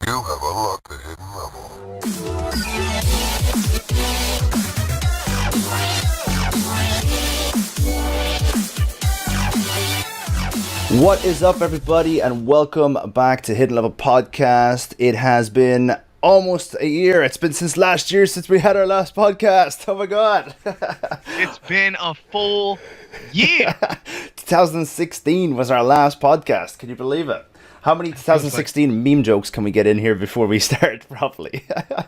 You have unlocked the hidden level. What is up, everybody, and welcome back to Hidden Level Podcast. It has been almost a year. It's been since last year since we had our last podcast. Oh my god. It's been a full year. 2016 was our last podcast. Can you believe it? How many 2016 meme jokes can we get in here before we start properly?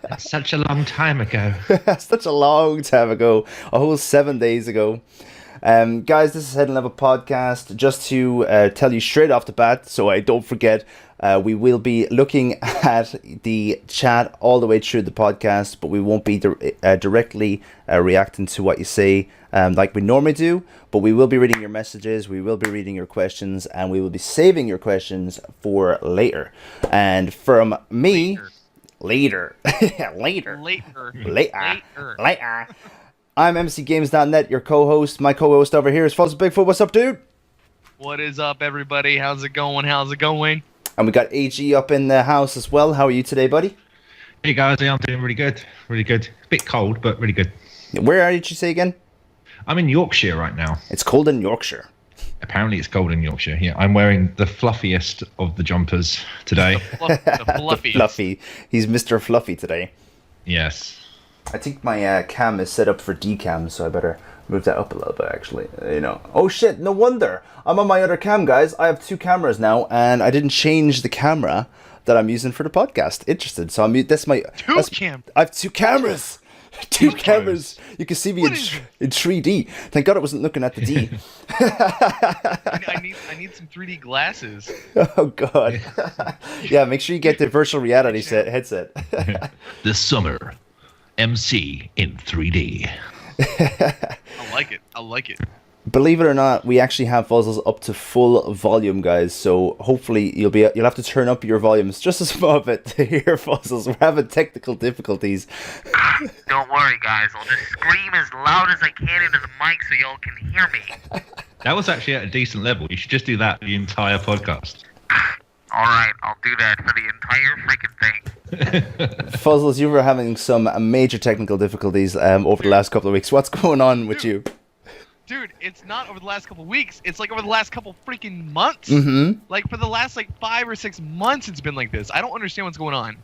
That's such a long time ago. Such a long time ago. A whole 7 days ago. Guys, this is Hidden Level Podcast. Just to tell you straight off the bat, so I don't forget, we will be looking at the chat all the way through the podcast, but we won't be directly reacting to what you say like we normally do. But we will be reading your messages, we will be reading your questions, and we will be saving your questions for later. And from me, later. I'm MCGames.net, your co-host. My co-host over here is False Bigfoot. What's up, dude? What is up, everybody? How's it going? And we got AG up in the house as well. How are you today, buddy? Hey guys, I'm doing really good. Really good. A bit cold, but really good. Where are you, did you say again? I'm in Yorkshire right now. It's cold in Yorkshire. Apparently it's cold in Yorkshire. Yeah, I'm wearing the fluffiest of the jumpers today. The fluffy. Fluffy. He's Mr. Fluffy today. Yes. I think my cam is set up for decam, so I better move that up a little bit, actually. You know. Oh shit, no wonder. I'm on my other cam, guys. I have two cameras now, and I didn't change the camera that I'm using for the podcast. Interested. So I have two cameras. Two cameras. You can see me in 3D. Thank God I wasn't looking at the D. I need some 3D glasses. Oh God. Yeah, make sure you get the virtual reality headset. This summer, MC in 3D. I like it. Believe it or not, we actually have Fuzzles up to full volume, guys. So hopefully you'll have to turn up your volumes just a small bit to hear Fuzzles. We're having technical difficulties. Don't worry, guys. I'll just scream as loud as I can into the mic so y'all can hear me. That was actually at a decent level. You should just do that for the entire podcast. All right, I'll do that for the entire freaking thing. Fuzzles, you were having some major technical difficulties over the last couple of weeks. What's going on with you? Dude, it's not over the last couple weeks. It's like over the last couple freaking months. Mm-hmm. Like for the last 5 or 6 months, it's been like this. I don't understand what's going on.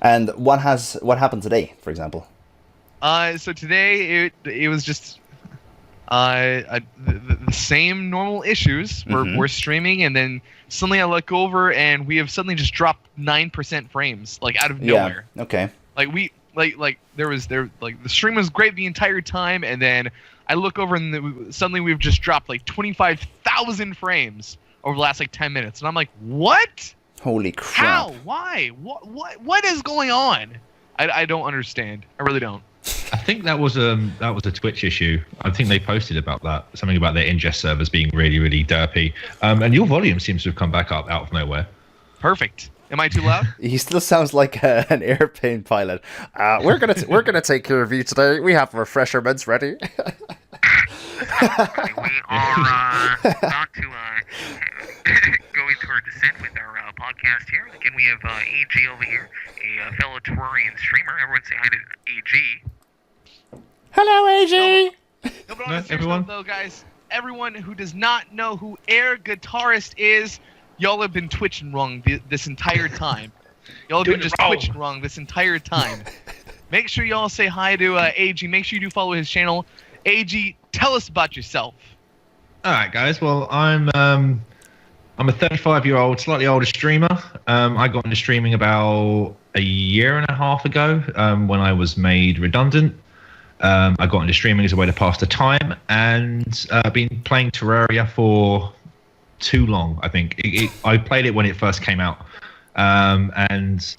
And what happened today, for example? So today it was just the same normal issues. We're streaming, and then suddenly I look over, and we have suddenly just dropped 9% frames, like out of nowhere. Yeah. Okay. Like the stream was great the entire time, and then I look over and suddenly we've just dropped like 25,000 frames over the last 10 minutes, and I'm like, what? Holy crap! How? Why? What is going on? I don't understand. I really don't. I think that was a Twitch issue. I think they posted about that, something about their ingest servers being really, really derpy. And your volume seems to have come back up out of nowhere. Perfect. Am I too loud? He still sounds like an airplane pilot. We're gonna take care of you today. We have refreshments ready. We are about to go into our descent with our podcast here. Again, we have AG over here, a fellow Terrarian streamer. Everyone say hi to AG. Hello, AG. No, but on a serious everyone. note, though, guys, everyone who does not know who air guitarist is, y'all have been twitching wrong this entire time. Y'all have been just twitching wrong this entire time. Make sure y'all say hi to AG. Make sure you do follow his channel. AG, tell us about yourself. All right, guys. Well, I'm a 35-year-old, slightly older streamer. I got into streaming about a year and a half ago when I was made redundant. I got into streaming as a way to pass the time, and I've been playing Terraria for too long. I think I played it when it first came out, and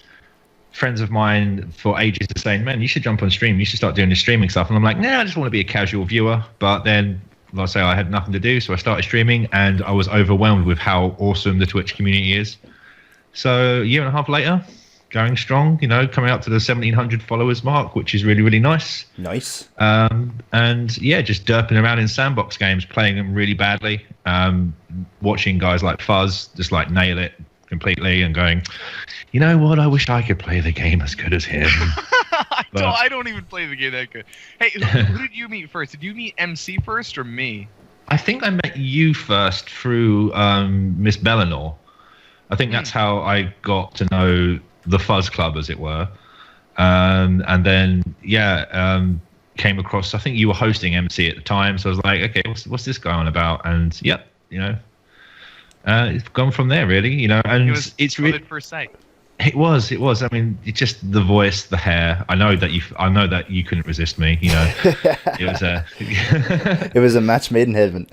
friends of mine for ages are saying, man, you should jump on stream, you should start doing the streaming stuff. And I'm like, nah, I just want to be a casual viewer. But then, like I say, I had nothing to do, so I started streaming, and I was overwhelmed with how awesome the Twitch community is. So a year and a half later, going strong, coming up to the 1,700 followers mark, which is really, really nice. Nice. And yeah, just derping around in sandbox games, playing them really badly. Watching guys like Fuzz just nail it, completely and going, you know what? I wish I could play the game as good as him. I don't even play the game that good. Hey, who did you meet first? Did you meet MC first or me? I think I met you first through Miss Bellinor. I think that's how I got to know the Fuzz Club, as it were. And then, came across, I think you were hosting MC at the time. So I was like, okay, what's this guy on about? And it's gone from there, really, and it's really at first sight. It was. I mean, it's just the voice, the hair. I know that you couldn't resist me. It was a. It was a match made in heaven.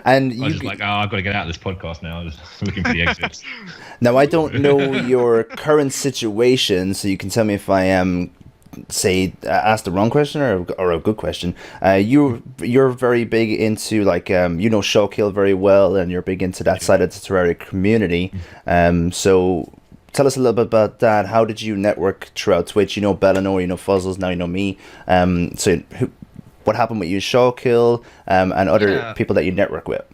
And I was just like, I've got to get out of this podcast now. I was looking for the exits. Now, I don't know your current situation, so you can tell me if I am, asked the wrong question or a good question. You're very big into Showkill very well, and you're big into that side of the Terraria community. So tell us a little bit about that. How did you network throughout Twitch? Bellinor, Fuzzles, now you know me. What happened with you, Showkill, and other people that you network with?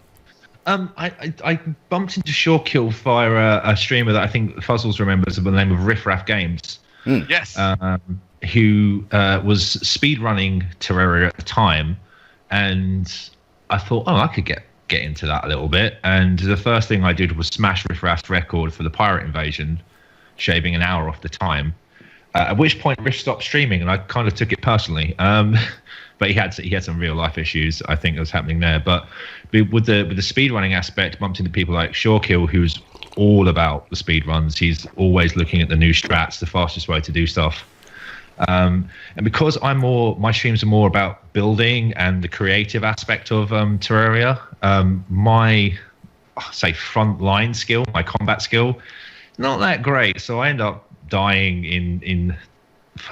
I bumped into Shawkill via a streamer that I think Fuzzles remembers by the name of Riff Raff Games. Yes. Who was speedrunning Terraria at the time, and I thought, I could get into that a little bit. And the first thing I did was smash Riff Raff's record for the Pirate Invasion, shaving an hour off the time. At which point Riff stopped streaming, and I kind of took it personally. But he had some real life issues, I think, that was happening there. But with the speedrunning aspect, bumped into people like Shawkill, who's all about the speedruns. He's always looking at the new strats, the fastest way to do stuff. And because my streams are more about building and the creative aspect of Terraria, my frontline skill, my combat skill, not that great. So I end up dying in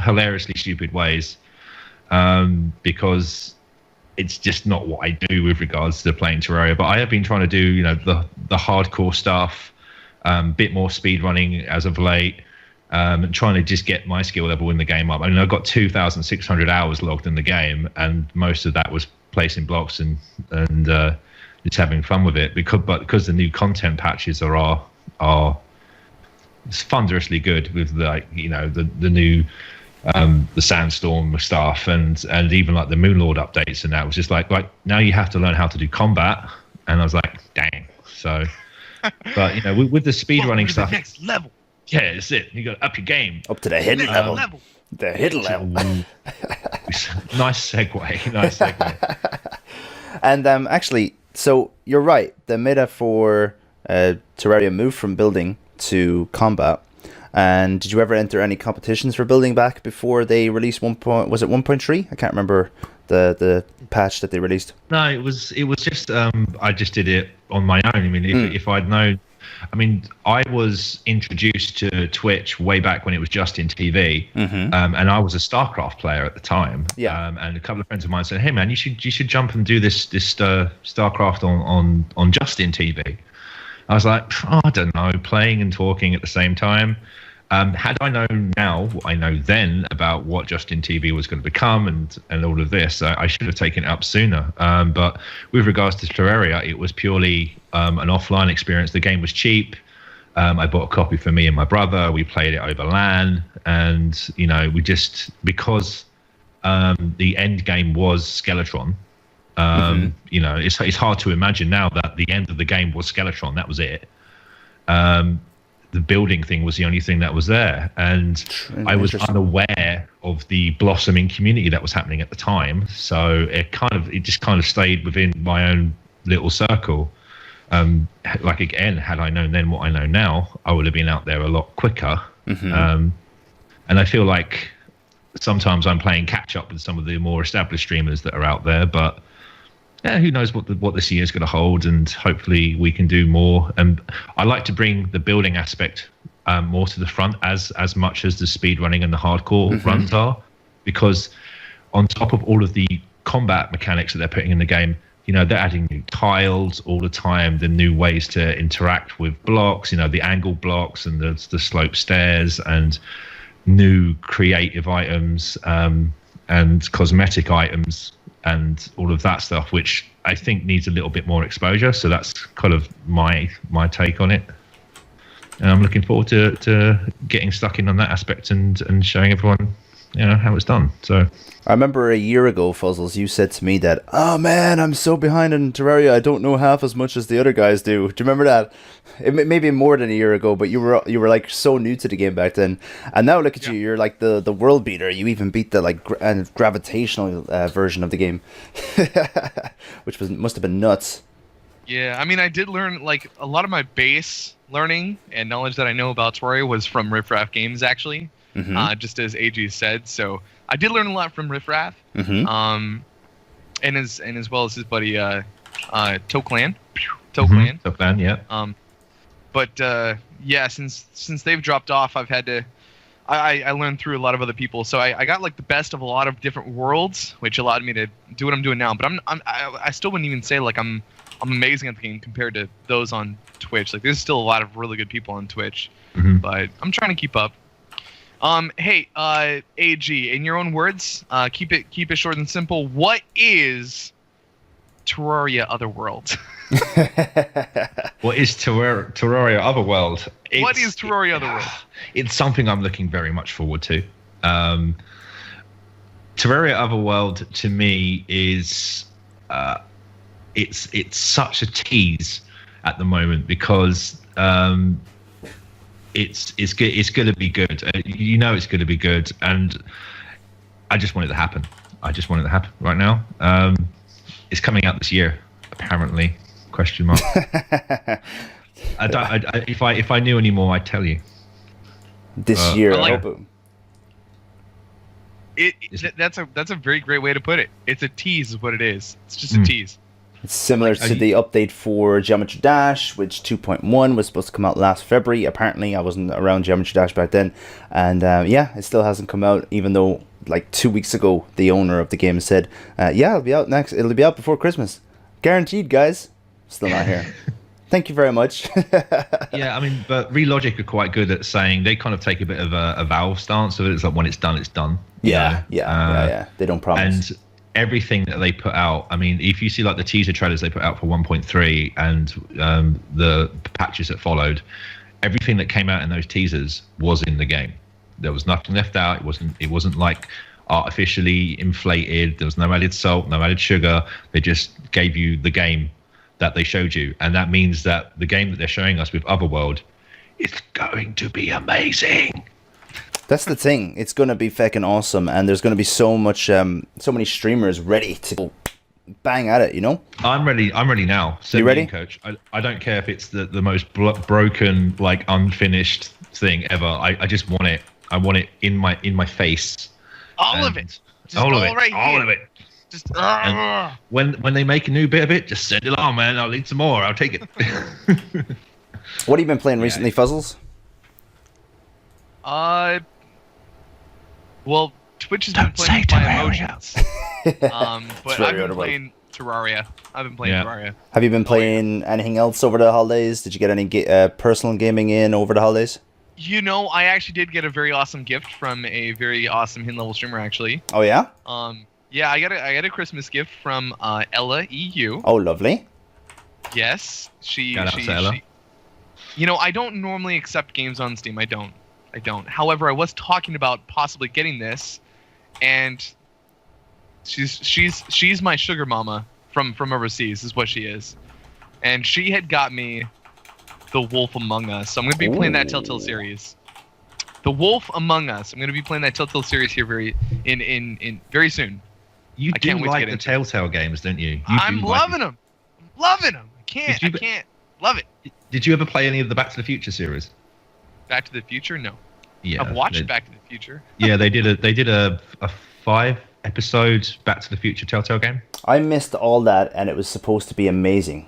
hilariously stupid ways, because it's just not what I do with regards to playing Terraria. But I have been trying to do the hardcore stuff, bit more speed running as of late. And trying to just get my skill level in the game up. I mean, I've got 2,600 hours logged in the game, and most of that was placing blocks and just having fun with it. Because the new content patches are thunderously good with the new the Sandstorm stuff and even like the Moonlord updates, and that was just like now you have to learn how to do combat, and I was like, dang. So, but with the speedrunning stuff, next level. Yeah, that's it. You got to up your game. Up to the hidden level. The hidden level. Nice segue. And actually, so you're right. The meta for Terraria moved from building to combat. And did you ever enter any competitions for building back before they released 1.3? I can't remember the patch that they released. No, it was just I just did it on my own. I mean, if I'd known. I mean, I was introduced to Twitch way back when it was just in TV, and I was a StarCraft player at the time. Yeah. And a couple of friends of mine said, "Hey, man, you should jump and do this StarCraft on just in TV." I was like, I don't know, playing and talking at the same time. Had I known now what I know then about what Justin TV was going to become and all of this, I should have taken it up sooner. But with regards to Terraria, it was purely an offline experience. The game was cheap. I bought a copy for me and my brother. We played it over LAN, and we just because the end game was Skeletron. It's hard to imagine now that the end of the game was Skeletron. That was it. The building thing was the only thing that was there, and I was unaware of the blossoming community that was happening at the time. So it just kind of stayed within my own little circle. Again, had I known then what I know now, I would have been out there a lot quicker. And I feel like sometimes I'm playing catch up with some of the more established streamers that are out there, but yeah, who knows what this year is going to hold, and hopefully we can do more. And I like to bring the building aspect more to the front as much as the speed running and the hardcore runs are, because on top of all of the combat mechanics that they're putting in the game, they're adding new tiles all the time, the new ways to interact with blocks, the angle blocks and the slope stairs, and new creative items and cosmetic items and all of that stuff, which I think needs a little bit more exposure. So that's kind of my take on it. And I'm looking forward to getting stuck in on that aspect and showing everyone, how it's done. So I remember a year ago, Fuzzles, you said to me that, oh man, I'm so behind in Terraria, I don't know half as much as the other guys do. Do you remember that? It may be more than a year ago, but you were like so new to the game back then. And now look at you, you're like the world beater. You even beat the like gravitational version of the game, which must have been nuts. Yeah, I mean, I did learn, like, a lot of my base learning and knowledge that I know about Terraria was from Riff Raff Games, actually, just as AG said. So I did learn a lot from Riff Raff, and as well as his buddy Toklan. Toklan, yeah. But yeah, since they've dropped off, I've had to. I learned through a lot of other people, so I got like the best of a lot of different worlds, which allowed me to do what I'm doing now. But I still wouldn't even say like I'm amazing at the game compared to those on Twitch. Like there's still a lot of really good people on Twitch, but I'm trying to keep up. Hey, AG, in your own words, keep it short and simple. What is Terraria Otherworld? What is Terraria Otherworld? What is Terraria Otherworld? It's something I'm looking very much forward to. Terraria Otherworld to me is it's such a tease at the moment because it's going to be good. It's going to be good, and I just want it to happen. I just want it to happen right now. It's coming out this year, apparently. Question mark. If I knew any more, I'd tell you. This year, I hope that's a very great way to put it. It's a tease, is what it is. It's just a tease. It's similar to the update for Geometry Dash, which 2.1 was supposed to come out last February. Apparently, I wasn't around Geometry Dash back then, and it still hasn't come out. Even though, like 2 weeks ago, the owner of the game said, "It'll be out next. It'll be out before Christmas, guaranteed, guys." Still not here. Thank you very much. Yeah, I mean, but Relogic are quite good at saying they kind of take a bit of a Valve stance. So it's like when it's done, it's done. Yeah. They don't promise. And everything that they put out, I mean, if you see like the teaser trailers they put out for 1.3 and the patches that followed, everything that came out in those teasers was in the game. There was nothing left out. It wasn't like artificially inflated. There was no added salt, no added sugar. They just gave you the game that they showed you, and that means that the game that they're showing us with Otherworld is going to be amazing. That's the thing. It's going to be fucking awesome, and there's going to be so many streamers ready to bang at it. I'm ready now. You ready, Coach? I don't care if it's the most broken, like unfinished thing ever. I just want it. I want it in my face. All of it. All of it. Right all here. of it. Just when they make a new bit of it, just send it on, man. I'll need some more. I'll take it. What have you been playing recently, Fuzzles? Well, Twitch has been playing my emotions. But I've been playing Terraria. Terraria. Have you been playing anything else over the holidays? Did you get any personal gaming in over the holidays? I actually did get a very awesome gift from a very awesome hidden level streamer, actually. Oh yeah. Yeah, I got a Christmas gift from Ella EU. Oh, lovely. Yes, she. Ella. I don't normally accept games on Steam. I don't. However, I was talking about possibly getting this, and she's my sugar mama from overseas. Is what she is, and she had got me The Wolf Among Us. So I'm gonna be playing that Telltale series. The Wolf Among Us. I'm gonna be playing that Telltale series here very soon. You do like the Telltale games, don't you? I'm loving them. I'm loving them. I can't. Love it. Did you ever play any of the Back to the Future series? Back to the Future? No. Yeah. I've watched Back to the Future. Yeah, they did a 5-episode Back to the Future Telltale game. I missed all that, and it was supposed to be amazing.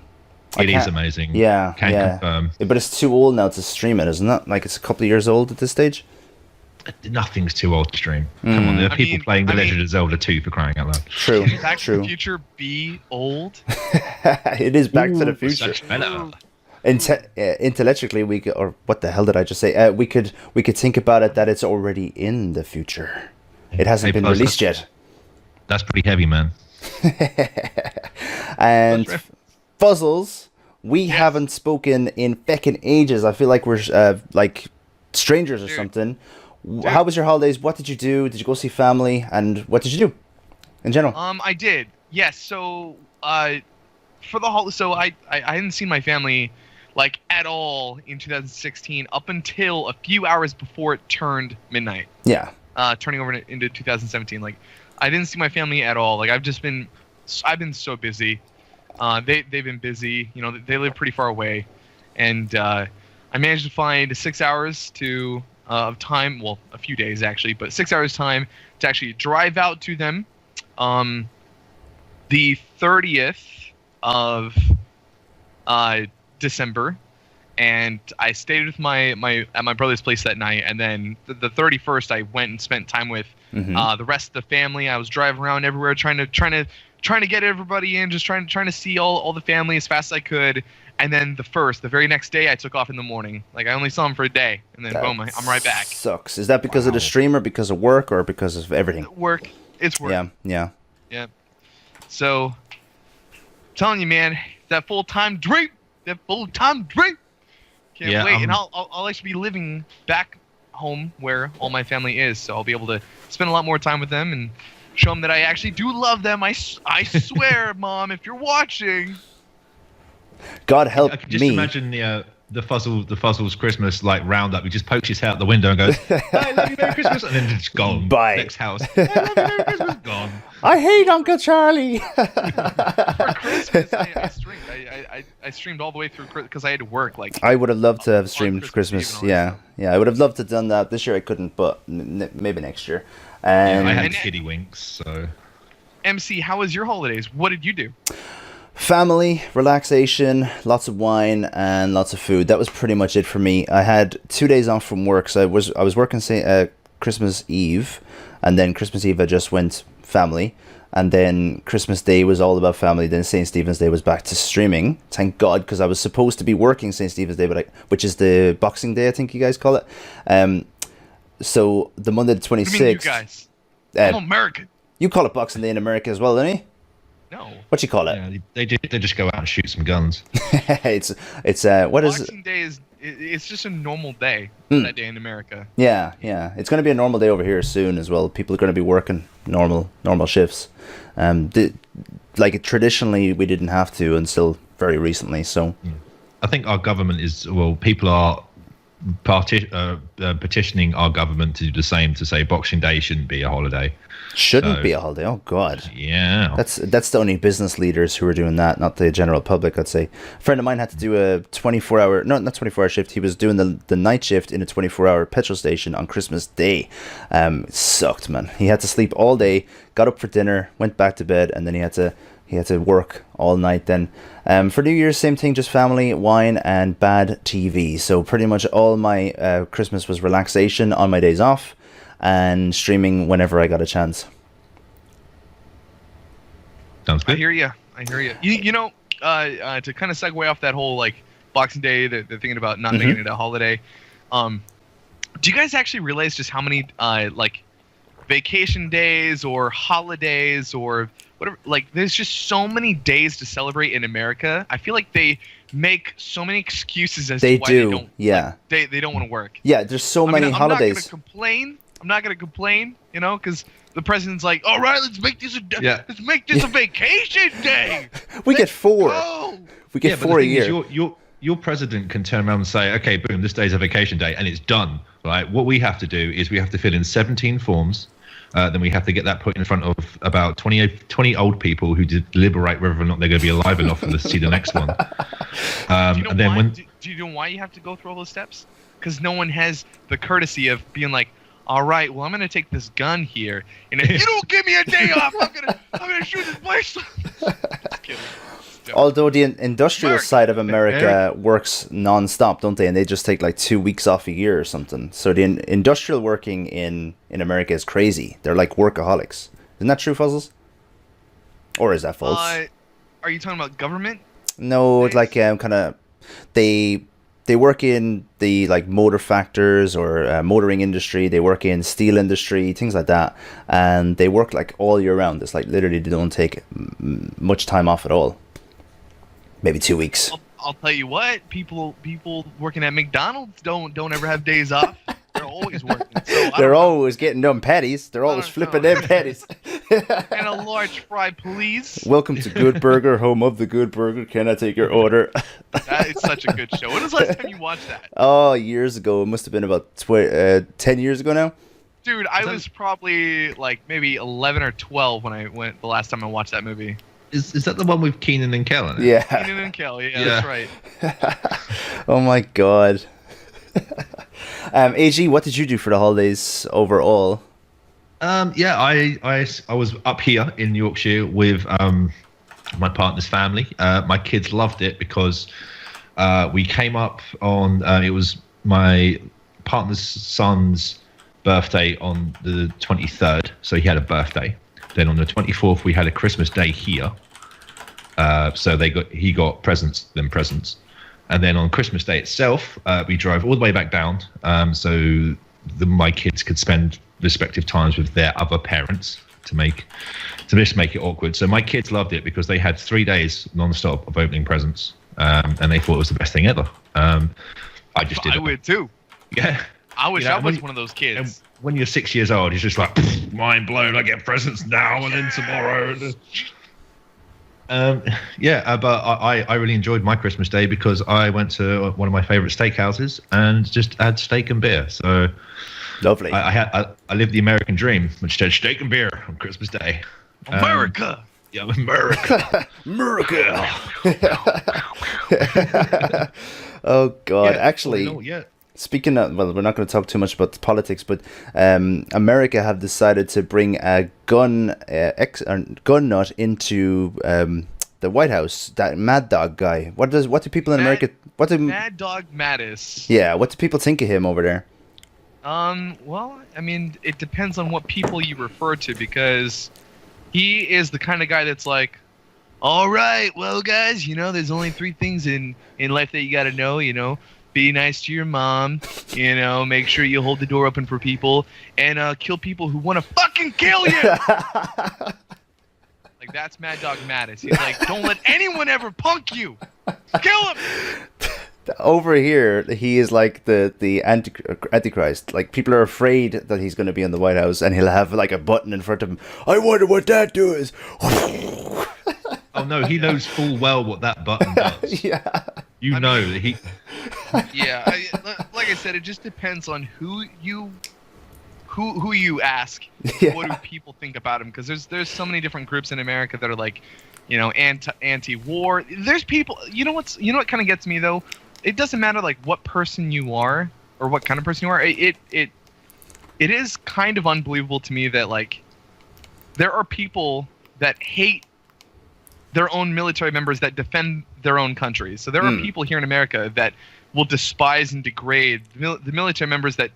It is amazing. Yeah, Can confirm. But it's too old now to stream it, isn't it? Like it's a couple of years old at this stage. Nothing's too old to stream. Come on, there are people playing The Legend of Zelda 2 for crying out loud. True. Back to the Future be old? It is Back to the Future. Such better. Intellectually, we could, or what the hell did I just say? We could think about it that it's already in the future. It hasn't been released yet. That's pretty heavy, man. And Fuzzles, We haven't spoken in feckin' ages. I feel like we're like strangers or something. How was your holidays? What did you do? Did you go see family? And what did you do in general? I did. Yes. So, for the holiday, so I hadn't seen my family like at all in 2016 up until a few hours before it turned midnight. Yeah. Turning over into 2017. Like, I didn't see my family at all. Like, I've been so busy. They've been busy. You know, they live pretty far away, and I managed to find 6 hours of time. Well, a few days actually, but 6 hours time to actually drive out to them. The 30th of December, and I stayed with my at my brother's place that night, and then the 31st I went and spent time with the rest of the family. I was driving around everywhere trying to get everybody in, just trying to see all the family as fast as I could. And then the very next day, I took off in the morning. Like, I only saw him for a day, and then boom, I'm right back. Sucks. Is that because of the stream, or because of work, or because of everything? Work. It's work. Yeah. So, I'm telling you, man, that full-time dream. Can't wait. And I'll actually be living back home where all my family is, so I'll be able to spend a lot more time with them and show them that I actually do love them. I swear, Mom, if you're watching. God help me. I can just imagine the Fuzzles Christmas like roundup. He just pokes his head out the window and goes, "I love you, Merry Christmas," and then just gone. Bye. Next house. "I love you, Merry Christmas." Gone. I hate Uncle Charlie. For Christmas, I streamed. I streamed all the way through because I had to work. Like, I would have loved to have streamed Christmas. Yeah, I would have loved to have done that. This year I couldn't, but maybe next year. I had kiddie winks, so. MC, how was your holidays? What did you do? Family, relaxation, lots of wine, and lots of food. That was pretty much it for me. I had 2 days off from work, so I was working Christmas Eve, and then Christmas Eve I just went family, and then Christmas Day was all about family. Then St. Stephen's Day was back to streaming. Thank God, because I was supposed to be working St. Stephen's Day, which is the Boxing Day, I think you guys call it. So the Monday the 26th. What do you mean, you guys? I'm American. You call it Boxing Day in America as well, don't you? No. What you call it? Yeah, they just go out and shoot some guns. it's what is Boxing Day it's just a normal day that day in America. Yeah. It's going to be a normal day over here soon as well. People are going to be working normal shifts. Traditionally we didn't have to until very recently. So I think our government people are petitioning our government to do the same, to say Boxing Day shouldn't be a holiday. Shouldn't be a holiday. Oh God. Yeah. That's the only business leaders who are doing that, not the general public, I'd say. A friend of mine had to do a 24-hour, not 24-hour shift. He was doing the night shift in a 24-hour petrol station on Christmas Day. It sucked, man. He had to sleep all day, got up for dinner, went back to bed, and then he had to work all night then. For New Year's, same thing, just family, wine, and bad TV. So pretty much all my Christmas was relaxation on my days off, and streaming whenever I got a chance. Sounds good. I hear you. You know, to kind of segue off that whole like Boxing Day, they're thinking about not making it a holiday. Do you guys actually realize just how many like vacation days or holidays or whatever? Like, there's just so many days to celebrate in America. I feel like they make so many excuses as to why they don't. Yeah. Like, they don't want to work. Yeah, there's so many holidays. I'm not gonna complain, you know, because the president's like, all right, let's make this a vacation day. We get 4. Go. We get 4 a year. Your president can turn around and say, okay, boom, this day's a vacation day, and it's done. Right? What we have to do is we have to fill in 17 forms. Then we have to get that put in front of about 20 old people who deliberate whether or not they're going to be alive enough to see the next one. Do you know why you have to go through all those steps? Because no one has the courtesy of being like, all right, well, I'm going to take this gun here, and if you don't give me a day off, I'm gonna shoot this place. Just kidding. Although the industrial side of America works non-stop, don't they? And they just take like 2 weeks off a year or something. So the industrial working in America is crazy. They're like workaholics. Isn't that true, Fuzzles? Or is that false? Are you talking about government? No, it's like kind of they work in the like motor factors or motoring industry. They work in steel industry, things like that, and they work like all year round. It's like literally they don't take much time off at all. Maybe 2 weeks. I'll tell you what, people working at McDonald's don't ever have days off. They're always working. So They're always getting them patties. They're always don't flipping know. them patties. and a large fry, please. Welcome to Good Burger, home of the Good Burger. Can I take your order? That is such a good show. When was the last time you watched that? Oh, years ago. It must have been about 10 years ago now. Dude, I was probably like maybe 11 or 12 when I went the last time I watched that movie. Is that the one with Keenan and Kel in it? Yeah. Keenan and Kel, yeah, that's right. Oh my god. AG, what did you do for the holidays overall? Yeah, I was up here in Yorkshire with my partner's family. My kids loved it because we came up on it was my partner's son's birthday on the 23rd, so he had a birthday. Then on the 24th we had a Christmas day here, so he got presents. And then on Christmas Day itself, we drove all the way back down, so my kids could spend respective times with their other parents to just make it awkward. So my kids loved it because they had 3 days non-stop of opening presents, and they thought it was the best thing ever. I just did. I would too. Yeah. I wish I was one of those kids. And when you're 6 years old, you're just like, mind blown. I get presents now and then tomorrow. But I really enjoyed my Christmas Day because I went to one of my favorite steakhouses and just had steak and beer. So Lovely. I lived the American dream, which said steak and beer on Christmas Day. America. Yeah, America. America. Oh god, actually. Speaking of, well, we're not going to talk too much about politics, but America have decided to bring a gun nut into the White House. That Mad Dog guy. What do people in America? Mad Dog Mattis. Yeah, what do people think of him over there? Well, I mean, it depends on what people you refer to, because he is the kind of guy that's like, all right, well, guys, there's only 3 things in life that you got to know, Be nice to your mom, make sure you hold the door open for people, and kill people who want to fucking kill you! Like, that's Mad Dog Mattis. He's like, don't let anyone ever punk you! Kill him! Over here, he is like the Antichrist. Like, people are afraid that he's going to be in the White House, and he'll have like a button in front of him. I wonder what that does! Oh no, he knows full well what that button does. Yeah. Know that he... Yeah, like I said, it just depends on who you ask. Yeah. What do people think about him? Because there's so many different groups in America that are like, anti-war. There's people. You know what kind of gets me though? It doesn't matter like what person you are or what kind of person you are. It is kind of unbelievable to me that like there are people that hate their own military members that defend their own countries. So there are people here in America that will despise and degrade the military members that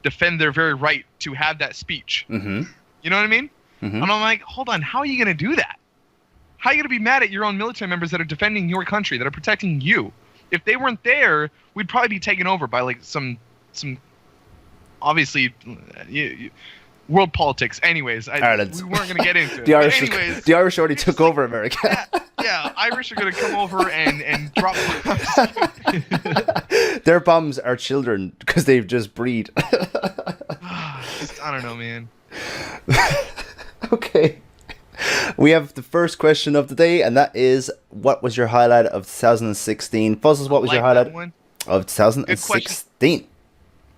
defend their very right to have that speech. Mm-hmm. You know what I mean? Mm-hmm. And I'm like, hold on, how are you going to do that? How are you going to be mad at your own military members that are defending your country, that are protecting you? If they weren't there, we'd probably be taken over by like some obviously world politics. Anyways, we weren't going to get into it. The Irish already took over America. Yeah, Irish are going to come over and drop bombs. Their bombs are children because they've just breed. I don't know, man. Okay. We have the first question of the day, and that is, what was your highlight of 2016? Fuzzles, what was your highlight of 2016?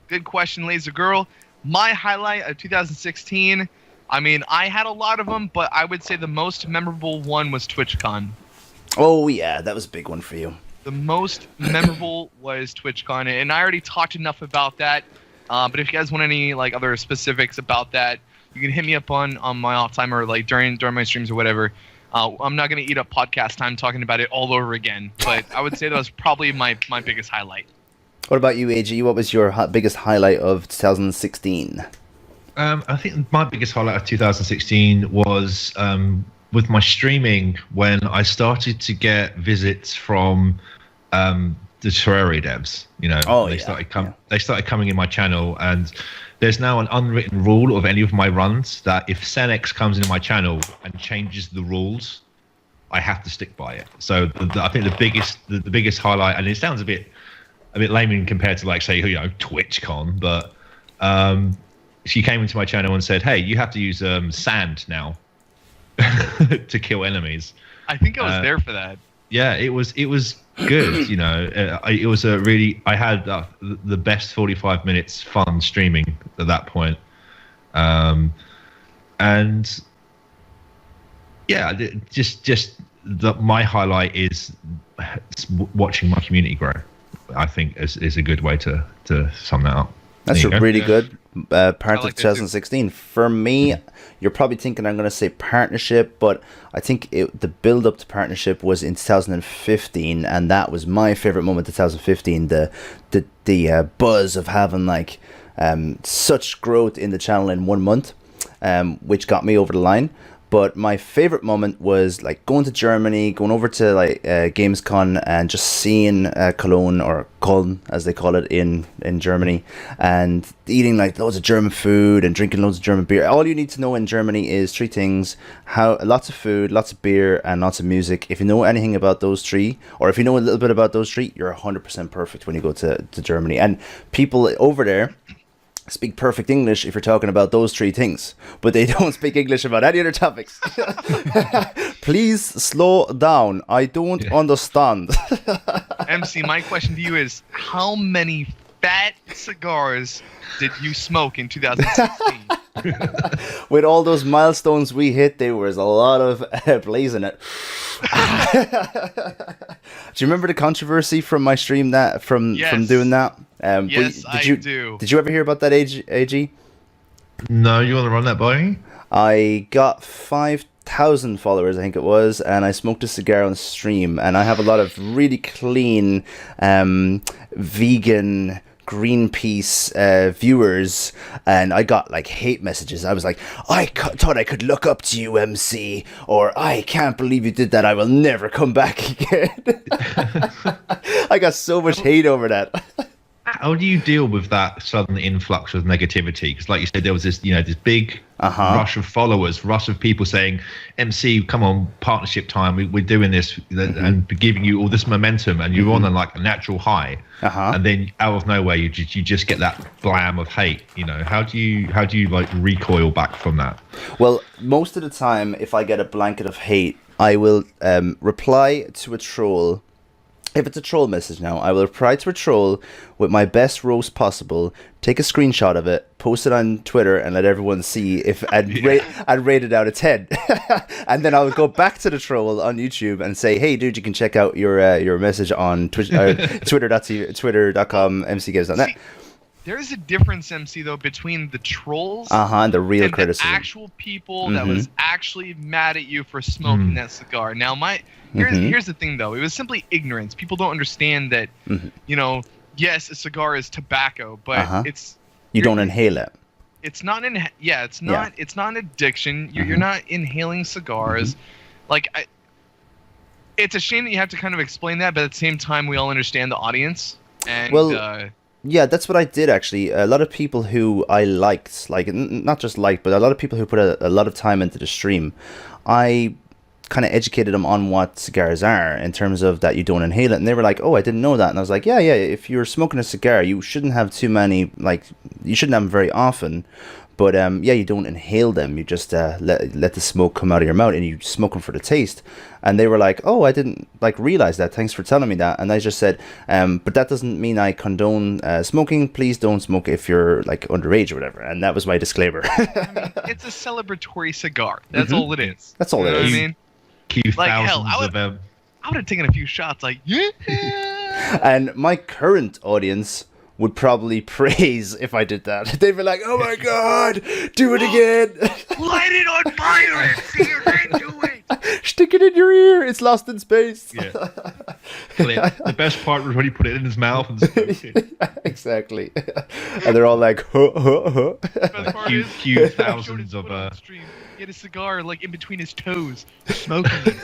Good question, Laser Girl. My highlight of 2016, I mean, I had a lot of them, but I would say the most memorable one was TwitchCon. Oh, yeah, that was a big one for you. The most memorable was TwitchCon, and I already talked enough about that. But if you guys want any like other specifics about that, you can hit me up on my off time or like during my streams or whatever. I'm not going to eat up podcast time talking about it all over again, but I would say that was probably my biggest highlight. What about you, AG? What was your biggest highlight of 2016? I think my biggest highlight of 2016 was with my streaming when I started to get visits from the Terraria devs. They started coming in my channel, and there's now an unwritten rule of any of my runs that if Senex comes into my channel and changes the rules, I have to stick by it. So I think the biggest highlight, and it sounds a bit lame compared to like say TwitchCon, but she came into my channel and said, "Hey, you have to use sand now to kill enemies." I think I was there for that. Yeah, it was good. It was I had the best 45 minutes fun streaming at that point. And yeah, my highlight is watching my community grow. I think is a good way to sum that up. That's a really good part of like that too. 2016. For me, you're probably thinking I'm going to say partnership, but I think the build up to partnership was in 2015, and that was my favorite moment of 2015. The buzz of having like such growth in the channel in 1 month, which got me over the line. But my favorite moment was like going to Germany, going over to like Gamescom and just seeing Cologne, or Köln as they call it in Germany, and eating like loads of German food and drinking loads of German beer. All you need to know in Germany is three things: lots of food, lots of beer, and lots of music. If you know anything about those three, or if you know a little bit about those three, you're 100% perfect when you go to Germany. And people over there speak perfect English if you're talking about those three things, but they don't speak English about any other topics. Please slow down. I don't understand. MC, my question to you is, how many fat cigars did you smoke in 2016? With all those milestones we hit, there was a lot of blazing it. Do you remember the controversy from my stream from doing that? Yes, I do. Did you ever hear about that, AG? No, you want to run that by me? I got 5,000 followers, I think it was, and I smoked a cigar on stream, and I have a lot of really clean vegan Greenpeace viewers, and I got like hate messages. I was like, thought I could look up to you, MC, or I can't believe you did that, I will never come back again. I got so much hate over that. How do you deal with that sudden influx of negativity? Because, like you said, there was this big rush of followers, rush of people saying, "MC, come on, partnership time. We're doing this," and giving you all this momentum, and you're on a natural high, and then out of nowhere, you just get that blam of hate. How do you like recoil back from that? Well, most of the time, if I get a blanket of hate, I will reply to a troll. If it's a troll message now, I will reply to a troll with my best roast possible, take a screenshot of it, post it on Twitter, and let everyone see if I'd rate it out of 10. And then I would go back to the troll on YouTube and say, "Hey, dude, you can check out your message on twitter.com mcgames.net." There is a difference, MC, though, between the trolls and the real and criticism. the actual people that was actually mad at you for smoking that cigar. Now, here's the thing, though. It was simply ignorance. People don't understand that, yes, a cigar is tobacco, but you don't inhale it. It's not it's not an addiction. You're not inhaling cigars. It's a shame that you have to kind of explain that, but at the same time, we all understand the audience. And yeah, that's what I did, actually. A lot of people who I liked, not just liked, but a lot of people who put a lot of time into the stream, I kind of educated them on what cigars are in terms of that you don't inhale it. And they were like, "Oh, I didn't know that." And I was like, yeah, if you're smoking a cigar, you shouldn't have too many, you shouldn't have them very often. But you don't inhale them. You just let the smoke come out of your mouth, and you smoke them for the taste. And they were like, "Oh, I didn't realize that. Thanks for telling me that." And I just said, "But that doesn't mean I condone smoking. Please don't smoke if you're underage or whatever." And that was my disclaimer. It's a celebratory cigar. That's all it is. That's all it is. I mean, thousands I would have taken a few shots. And my current audience would probably praise if I did that. They'd be like, "Oh my god, do it again. Light it on fire and see your man do it. Stick it in your ear. It's lost in space." Yeah. The best part was when he put it in his mouth and smoked it. Exactly. And they're all like, "Huh, huh, huh." Cue thousands of He had a cigar in between his toes, smoking it.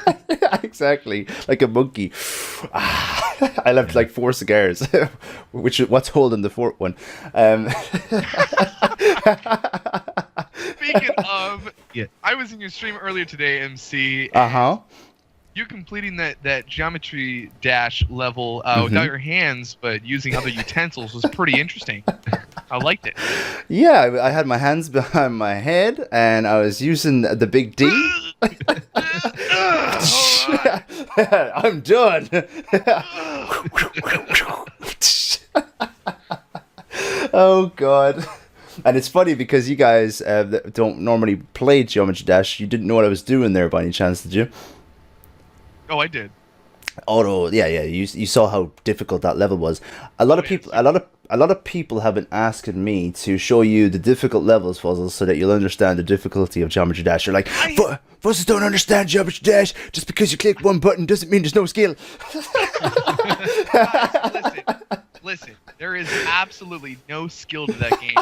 Exactly, like a monkey. I left 4 cigars. What's holding the 4th one? Speaking of, I was in your stream earlier today, MC. you completing that geometry dash level without your hands, but using other utensils was pretty interesting. I liked it. Yeah, I had my hands behind my head, and I was using the big D. I'm done. Oh God. And it's funny because you guys that don't normally play Geometry Dash, you didn't know what I was doing there by any chance, did you? Oh, I did. Oh no, yeah. You saw how difficult that level was. A lot of people have been asking me to show you the difficult levels, Fuzzles, so that you'll understand the difficulty of Geometry Dash. You're like, Fuzzles don't understand Geometry Dash. Just because you click one button doesn't mean there's no skill. Guys, listen. There is absolutely no skill to that game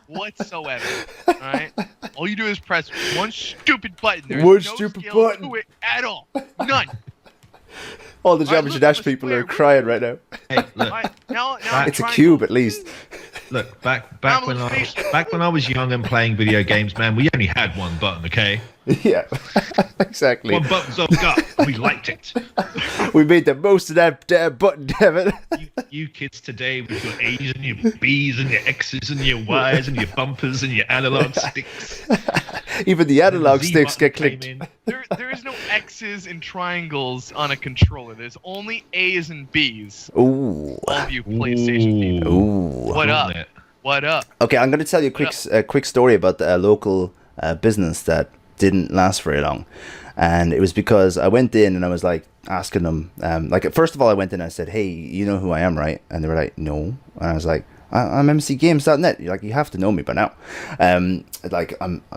whatsoever. All right. All you do is press one stupid button. There's One no stupid skill button. to it at all. None. All the Geometry Dash people are crying right now. Hey, look, Now It's a cube at least. look. Back when I was young and playing video games, man, we only had one button. Okay, Yeah, exactly. one button's all we got. We liked it. We made the most of that damn button, damn it. You kids today with your A's and your B's and your X's and your Y's and your bumpers and your analog sticks. Even the analog Z sticks get button clicked. came in. There is no X's and triangles on a controller. There's only A's and B's. Ooh. All of you PlayStation people. Ooh. What up? Wasn't it? What up? Okay, I'm going to tell you a quick story about the local business that didn't last very long. And it was because I went in and I was like asking them, first of all, I went in and I said, hey, you know who I am, right? And they were like, no. And I was like, I'm mcgames.net. You're like, you have to know me by now. I'm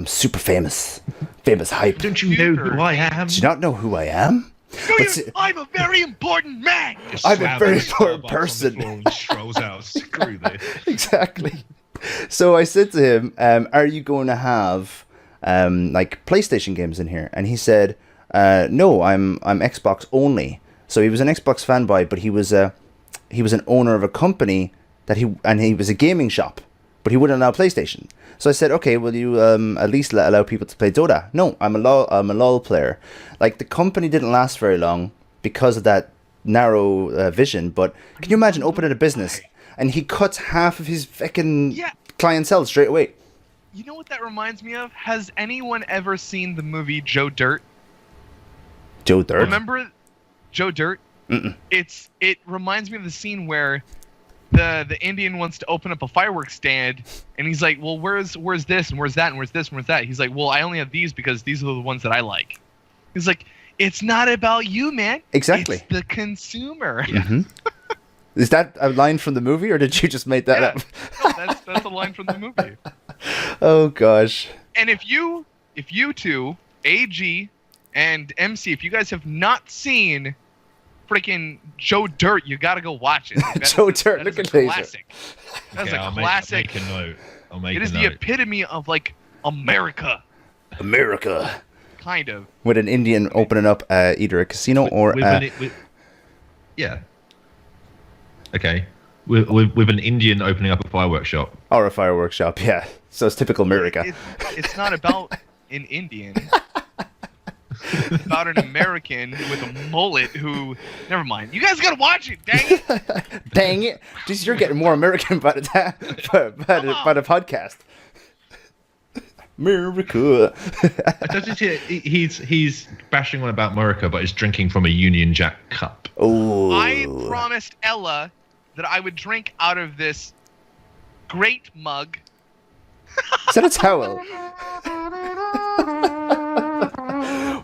super famous hype. Don't you know who I am? Do you not know who I am? I'm a very important man. I'm a very Slams important Starbucks on the person. floor and strolls out. Screw this. Exactly. So I said to him, are you going to have PlayStation games in here? And he said, no, I'm Xbox only. So he was an Xbox fanboy, but he was an owner of a company he was a gaming shop, but he wouldn't allow PlayStation. So I said, okay, will you at least allow people to play Dota? No, I'm a LOL player. Like, the company didn't last very long because of that narrow vision. But can you imagine opening a business and he cuts half of his fucking clientele straight away? You know what that reminds me of? Has anyone ever seen the movie Joe Dirt? Joe Dirt? Remember Joe Dirt? Mm-mm. It reminds me of the scene where the Indian wants to open up a fireworks stand, and he's like, well, where's this and where's that and where's this and where's that? He's like, well, I only have these because these are the ones that I like. He's like, it's not about you, man. Exactly. It's the consumer. Mm-hmm. Is that a line from the movie, or did you just make that up? No, that's a line from the movie. Oh gosh. And if you two, AG and MC, if you guys have not seen freaking Joe Dirt, you gotta go watch it. Joe Dirt, look at laser. Classic. That's Okay, a I'll classic. Make a note. I'll make It is a the note. epitome of like America, America. kind of. With an Indian opening up either a casino or yeah. Okay. With an Indian opening up a fireworks shop. or a fireworks shop. Yeah. So it's typical America. It's not about an Indian. It's about an American with a mullet who. Never mind. You guys gotta watch it. Dang it. Dang it! Jeez, you're getting more American by the time by the podcast. America. He's bashing on about America, but he's drinking from a Union Jack cup. Oh. I promised Ella that I would drink out of this great mug. Is that a towel?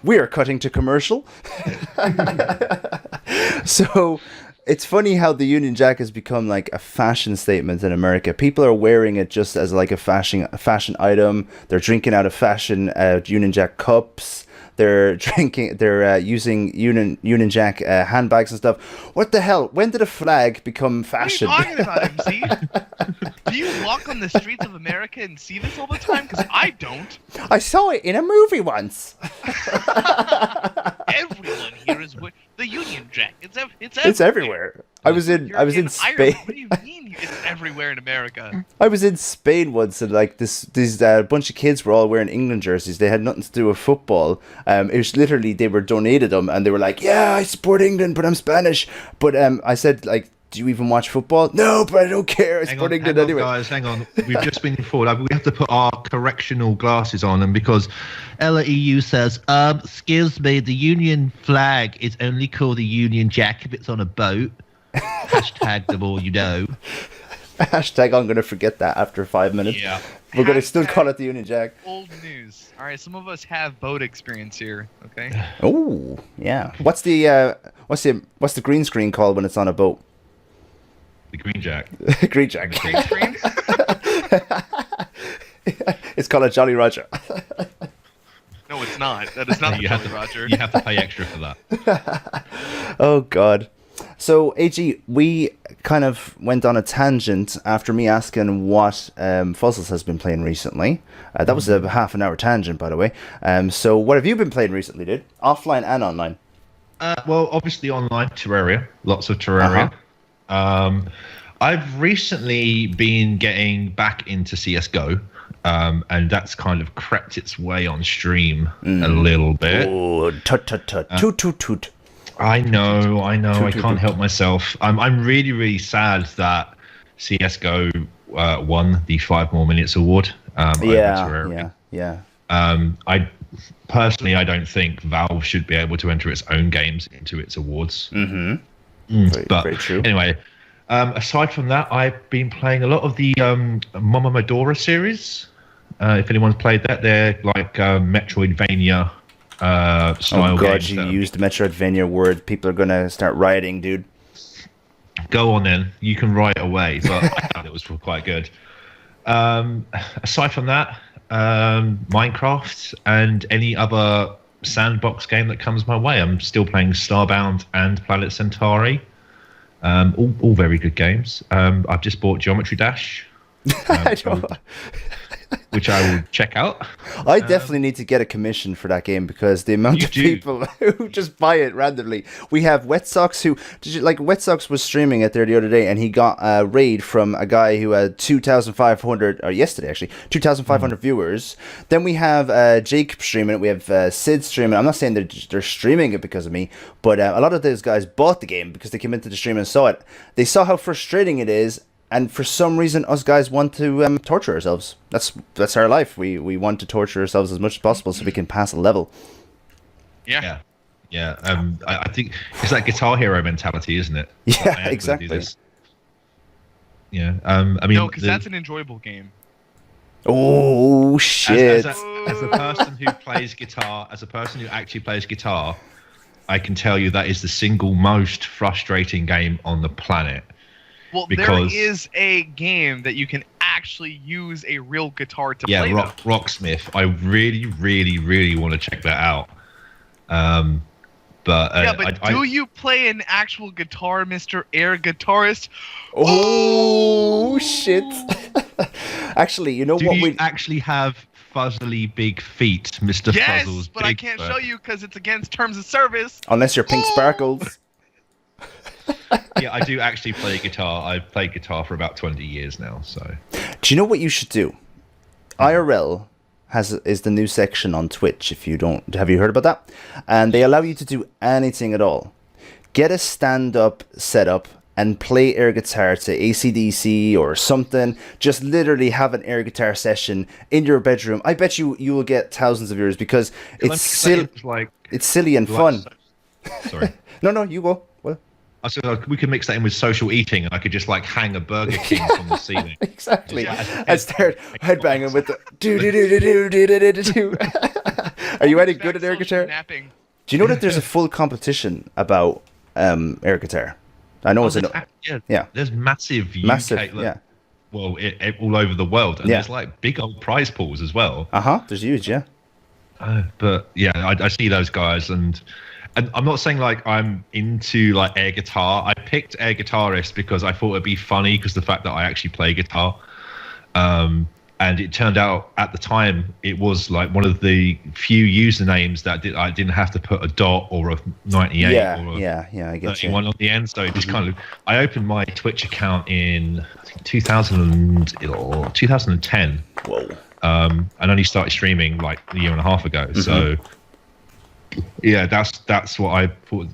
We are cutting to commercial. So it's funny how the Union Jack has become like a fashion statement in America. People are wearing it just as like a fashion item. They're drinking out of fashion Union Jack cups. They're using Union Jack handbags and stuff. What the hell? When did a flag become fashion? What are you talking about, MC? Do you walk on the streets of America and see this all the time? Because I don't. I saw it in a movie once. Everyone here is with the Union Jack. It's everywhere. It's everywhere. I was in Ireland. Spain. What do you mean it's everywhere in America? I was in Spain once, and like these bunch of kids were all wearing England jerseys. They had nothing to do with football. It was literally they were donated them, and they were like, "Yeah, I support England, but I'm Spanish." But I said like, "Do you even watch football?" "No, but I don't care. I support England anyway." Guys, hang on. We've just been informed. We have to put our correctional glasses on, and because Ella EU says, excuse me, the Union flag is only called the Union Jack if it's on a boat. Hashtag the more you know. Hashtag I'm gonna forget that after 5 minutes. Yeah. We're gonna still call it the Union Jack. Old news. All right, some of us have boat experience here. Okay. Oh yeah. What's the green screen called when it's on a boat? The Green Jack. Green Jack. Green screen? It's called a Jolly Roger. No, it's not. That is not the Jolly Roger. You have to pay extra for that. Oh God. So AG, we kind of went on a tangent after me asking what Fuzzles has been playing recently. That was a half an hour tangent, by the way. So what have you been playing recently, dude? Offline and online? Well, obviously online, Terraria. Lots of Terraria. I've recently been getting back into CSGO, and that's kind of crept its way on stream a little bit. Oh, tut tut tut, toot toot toot. I know. I can't help myself. I'm really, really sad that CSGO won the 5 More Minutes award. Over Terraria. I personally, I don't think Valve should be able to enter its own games into its awards. Very true. Anyway, aside from that, I've been playing a lot of the Momomodora series. If anyone's played that, they're like Metroidvania style Oh God, games. you used the Metroidvania word. People are gonna start rioting, dude. Go on then. You can write away, but I thought it was quite good. Aside from that, Minecraft and any other sandbox game that comes my way. I'm still playing Starbound and Planet Centauri. All very good games. I've just bought Geometry Dash, which I will check out. I definitely need to get a commission for that game because the amount of people who just buy it randomly. We have Wet Socks who, Wet Socks was streaming it there the other day and he got a raid from a guy who had 2,500, or yesterday actually, 2,500 viewers. Then we have Jake streaming it. We have Sid streaming. I'm not saying they're streaming it because of me, but a lot of those guys bought the game because they came into the stream and saw it. They saw how frustrating it is. And for some reason, us guys want to torture ourselves. That's our life. We want to torture ourselves as much as possible so we can pass a level. Yeah. I think it's that Guitar Hero mentality, isn't it? Yeah, exactly. Yeah. I mean, no, because that's an enjoyable game. Oh shit! As a person who plays guitar, as a person who actually plays guitar, I can tell you that is the single most frustrating game on the planet. Well, there is a game that you can actually use a real guitar to play. Yeah, Rocksmith. I really, really, really want to check that out. But do you play an actual guitar, Mr. Air Guitarist? Oh shit! Actually, you know do what? You actually have fuzzily big feet, Mr. Yes, Fuzzles? but I can't show you because it's against terms of service. Unless you're Pink Sparkles. Yeah, I do actually play guitar. I've played guitar for about 20 years now. So, do you know what you should do? IRL is the new section on Twitch. If you don't, have you heard about that? And they allow you to do anything at all. Get a stand-up setup and play air guitar to AC/DC or something. Just literally have an air guitar session in your bedroom. I bet you will get thousands of viewers because it's silly and fun. Sorry. No, you go. Well, I said we could mix that in with social eating, and I could just like hang a Burger King from the ceiling. Exactly. I start headbanging with the do. Are you any good at air guitar? Napping. Do you know that there's a full competition about air guitar? I know yeah. There's massive UK, well, all over the world, and there's like big old prize pools as well. There's huge, yeah. But yeah, I see those guys, and I'm not saying like I'm into like air guitar. I picked Air Guitarist because I thought it'd be funny because the fact that I actually play guitar. And and it turned out at the time it was like one of the few usernames that I didn't have to put a dot or a 98 or a I get 31 you. on the end. So it just kind of, I opened my Twitch account in I think 2000 or 2010. Whoa. And only started streaming like a year and a half ago. So yeah, that's what I thought.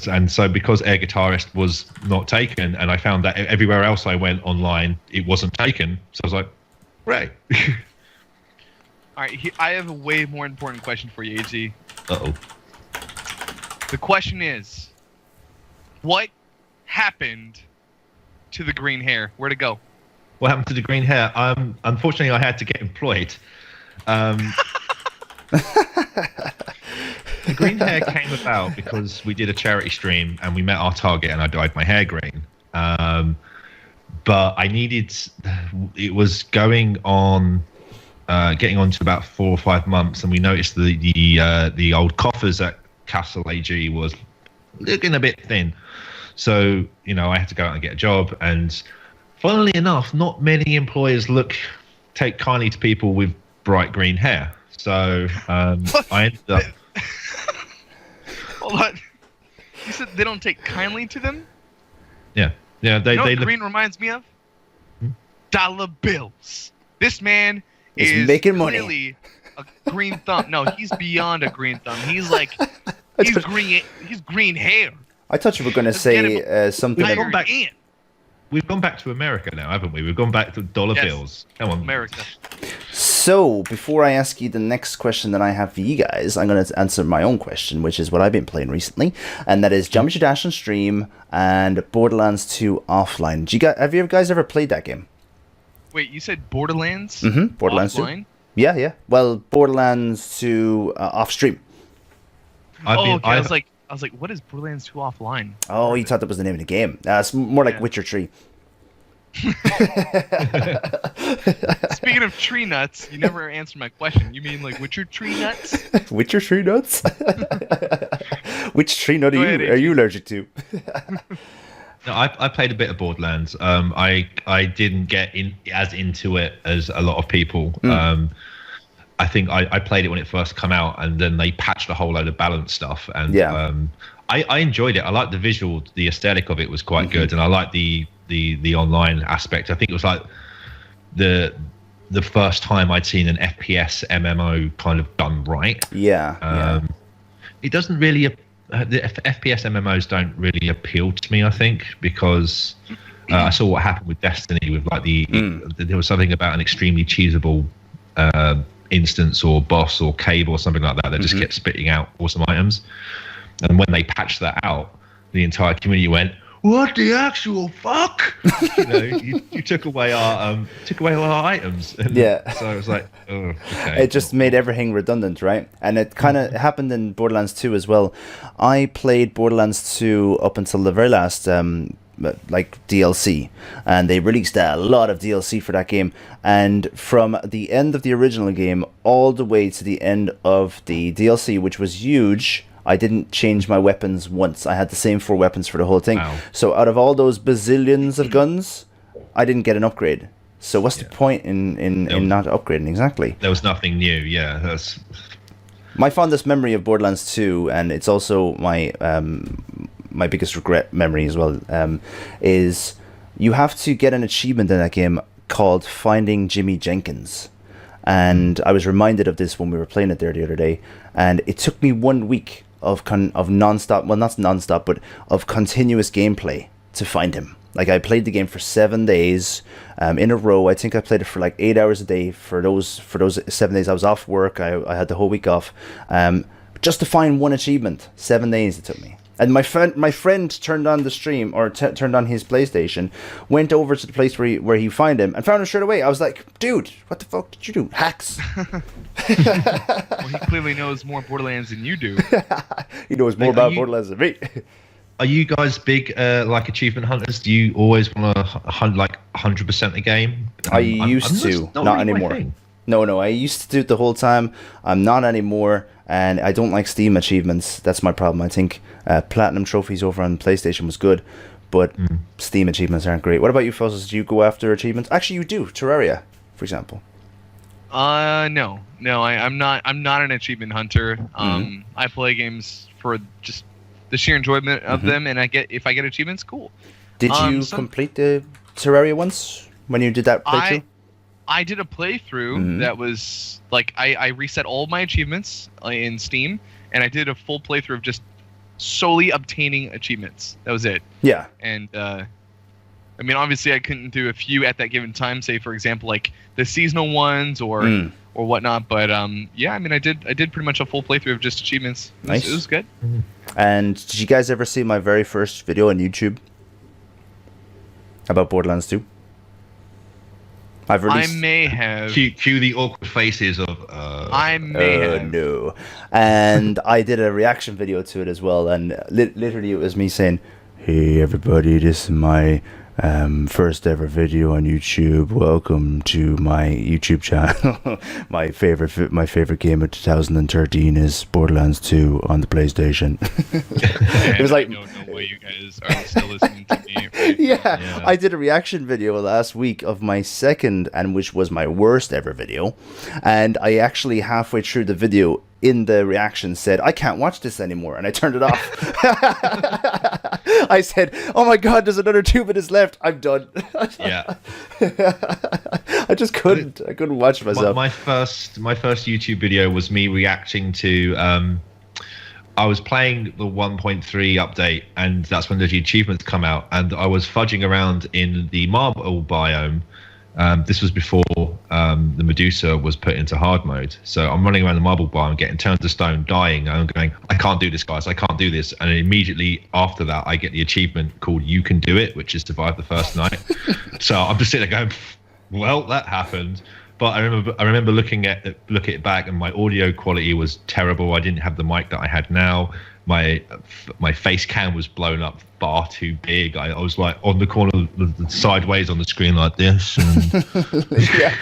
And so because Air Guitarist was not taken, and I found that everywhere else I went online it wasn't taken, so I was like, right. All right, I have a way more important question for you, AG. Uh-oh. The question is, what happened to the green hair? Where'd it go? What happened to the green hair? Unfortunately, I had to get employed. The green hair came about because we did a charity stream and we met our target, and I dyed my hair green. But I needed. It was going on, getting on to about 4 or 5 months, and we noticed the old coffers at Castle AG was looking a bit thin. So I had to go out and get a job, and funnily enough, not many employers take kindly to people with bright green hair. So I ended up. Hold on. You said they don't take kindly to them? Yeah. They you know what look. green reminds me of? Dollar bills. This man He's is making money. clearly a green thumb. No, he's beyond a green thumb. He's like he's green. He's green hair. I thought you were going to Let's get say something. We've Like, gone back. In We've gone back to America now, haven't we? We've gone back to dollar Yes. bills. Come on, America. so, before I ask you the next question that I have for you guys, I'm going to answer my own question, which is what I've been playing recently, and that is Geometry Dash on stream and Borderlands 2 offline. Have you guys ever played that game? Wait, you said Borderlands? Mm-hmm. Borderlands offline? 2. Yeah. Well, Borderlands 2 off stream. Okay. I was like, what is Borderlands 2 offline? Oh, you thought that was the name of the game. It's more like Witcher 3. Speaking of tree nuts, you never answered my question. You mean like Witcher tree nuts? Witcher tree nuts? Which tree nut Go ahead, are you allergic to? No, I played a bit of Borderlands. I didn't get as into it as a lot of people. I think I played it when it first came out, and then they patched a whole load of balance stuff. And I enjoyed it. I liked the visual, the aesthetic of it was quite good, and I liked the online aspect. I think it was like the first time I'd seen an FPS MMO kind of done right. It doesn't really. The FPS MMOs don't really appeal to me, I think, because I saw what happened with Destiny with like there was something about an extremely cheesable instance or boss or cave or something like that that just kept spitting out awesome items. And when they patched that out, the entire community went, "What the actual fuck?" You took away our items. And so it was like, oh, okay. It just made everything redundant, right? And it kind of happened in Borderlands 2 as well. I played Borderlands 2 up until the very last DLC, and they released a lot of DLC for that game. And from the end of the original game all the way to the end of the DLC, which was huge, I didn't change my weapons once. I had the same 4 weapons for the whole thing. Wow. So out of all those bazillions of guns, I didn't get an upgrade. So what's the point in not upgrading? Exactly. There was nothing new. Yeah, that's my fondest memory of Borderlands 2, and it's also my my biggest regret memory as well, is you have to get an achievement in that game called Finding Jimmy Jenkins. And I was reminded of this when we were playing it there the other day, and it took me 1 week of non-stop, well, not non-stop, but of continuous gameplay to find him. Like, I played the game for 7 days in a row. I think I played it for like 8 hours a day for those 7 days. I was off work. I had the whole week off, just to find one achievement. 7 days it took me. And my friend turned on the stream, or turned on his PlayStation, went over to the place where he found him, and found him straight away. I was like, dude, what the fuck did you do? Hacks. Well, he clearly knows more Borderlands than you do. He knows more about Borderlands than me. Are you guys big like achievement hunters? Do you always want to hunt like 100% a game? I used to, not anymore. No, I used to do it the whole time. I'm not anymore, and I don't like Steam achievements. That's my problem. I think Platinum trophies over on PlayStation was good, but Steam achievements aren't great. What about you, Fuzzles? Do you go after achievements? Actually, you do. Terraria, for example. No, I'm not. I'm not an achievement hunter. I play games for just the sheer enjoyment of them, and if I get achievements, cool. Did you complete the Terraria once when you did that playthrough? I did a playthrough that was like I reset all my achievements in Steam, and I did a full playthrough of just solely obtaining achievements. That was it. Yeah. And I mean, obviously, I couldn't do a few at that given time. Say, for example, like the seasonal ones or whatnot. But yeah, I mean, I did pretty much a full playthrough of just achievements. It was good. And did you guys ever see my very first video on YouTube about Borderlands 2? I may have. Cue the awkward faces of. I may have. No. And I did a reaction video to it as well, and literally it was me saying, "Hey everybody, this is my first ever video on YouTube. Welcome to my YouTube channel. my favorite game of 2013 is Borderlands 2 on the PlayStation." It was like, I don't know why you guys are still listening to me. Right? Yeah, I did a reaction video last week of my second, and which was my worst ever video, and I actually halfway through the video in the reaction said, "I can't watch this anymore," and I turned it off. I said, "Oh my god, there's another 2 minutes left. I'm done." Yeah. I just couldn't. I couldn't watch myself. My first YouTube video was me reacting to. I was playing the 1.3 update, and that's when the achievements come out, and I was fudging around in the marble biome. This was before the Medusa was put into hard mode. So I'm running around the marble biome, getting turned to stone, dying, and I'm going, "I can't do this, guys. I can't do this." And immediately after that, I get the achievement called "You Can Do It," which is survive the first night. So I'm just sitting there going, "Well, that happened." But I remember looking at it back, and my audio quality was terrible. I didn't have the mic that I had now. My face cam was blown up far too big. I was like on the corner, sideways on the screen like this. And Yeah.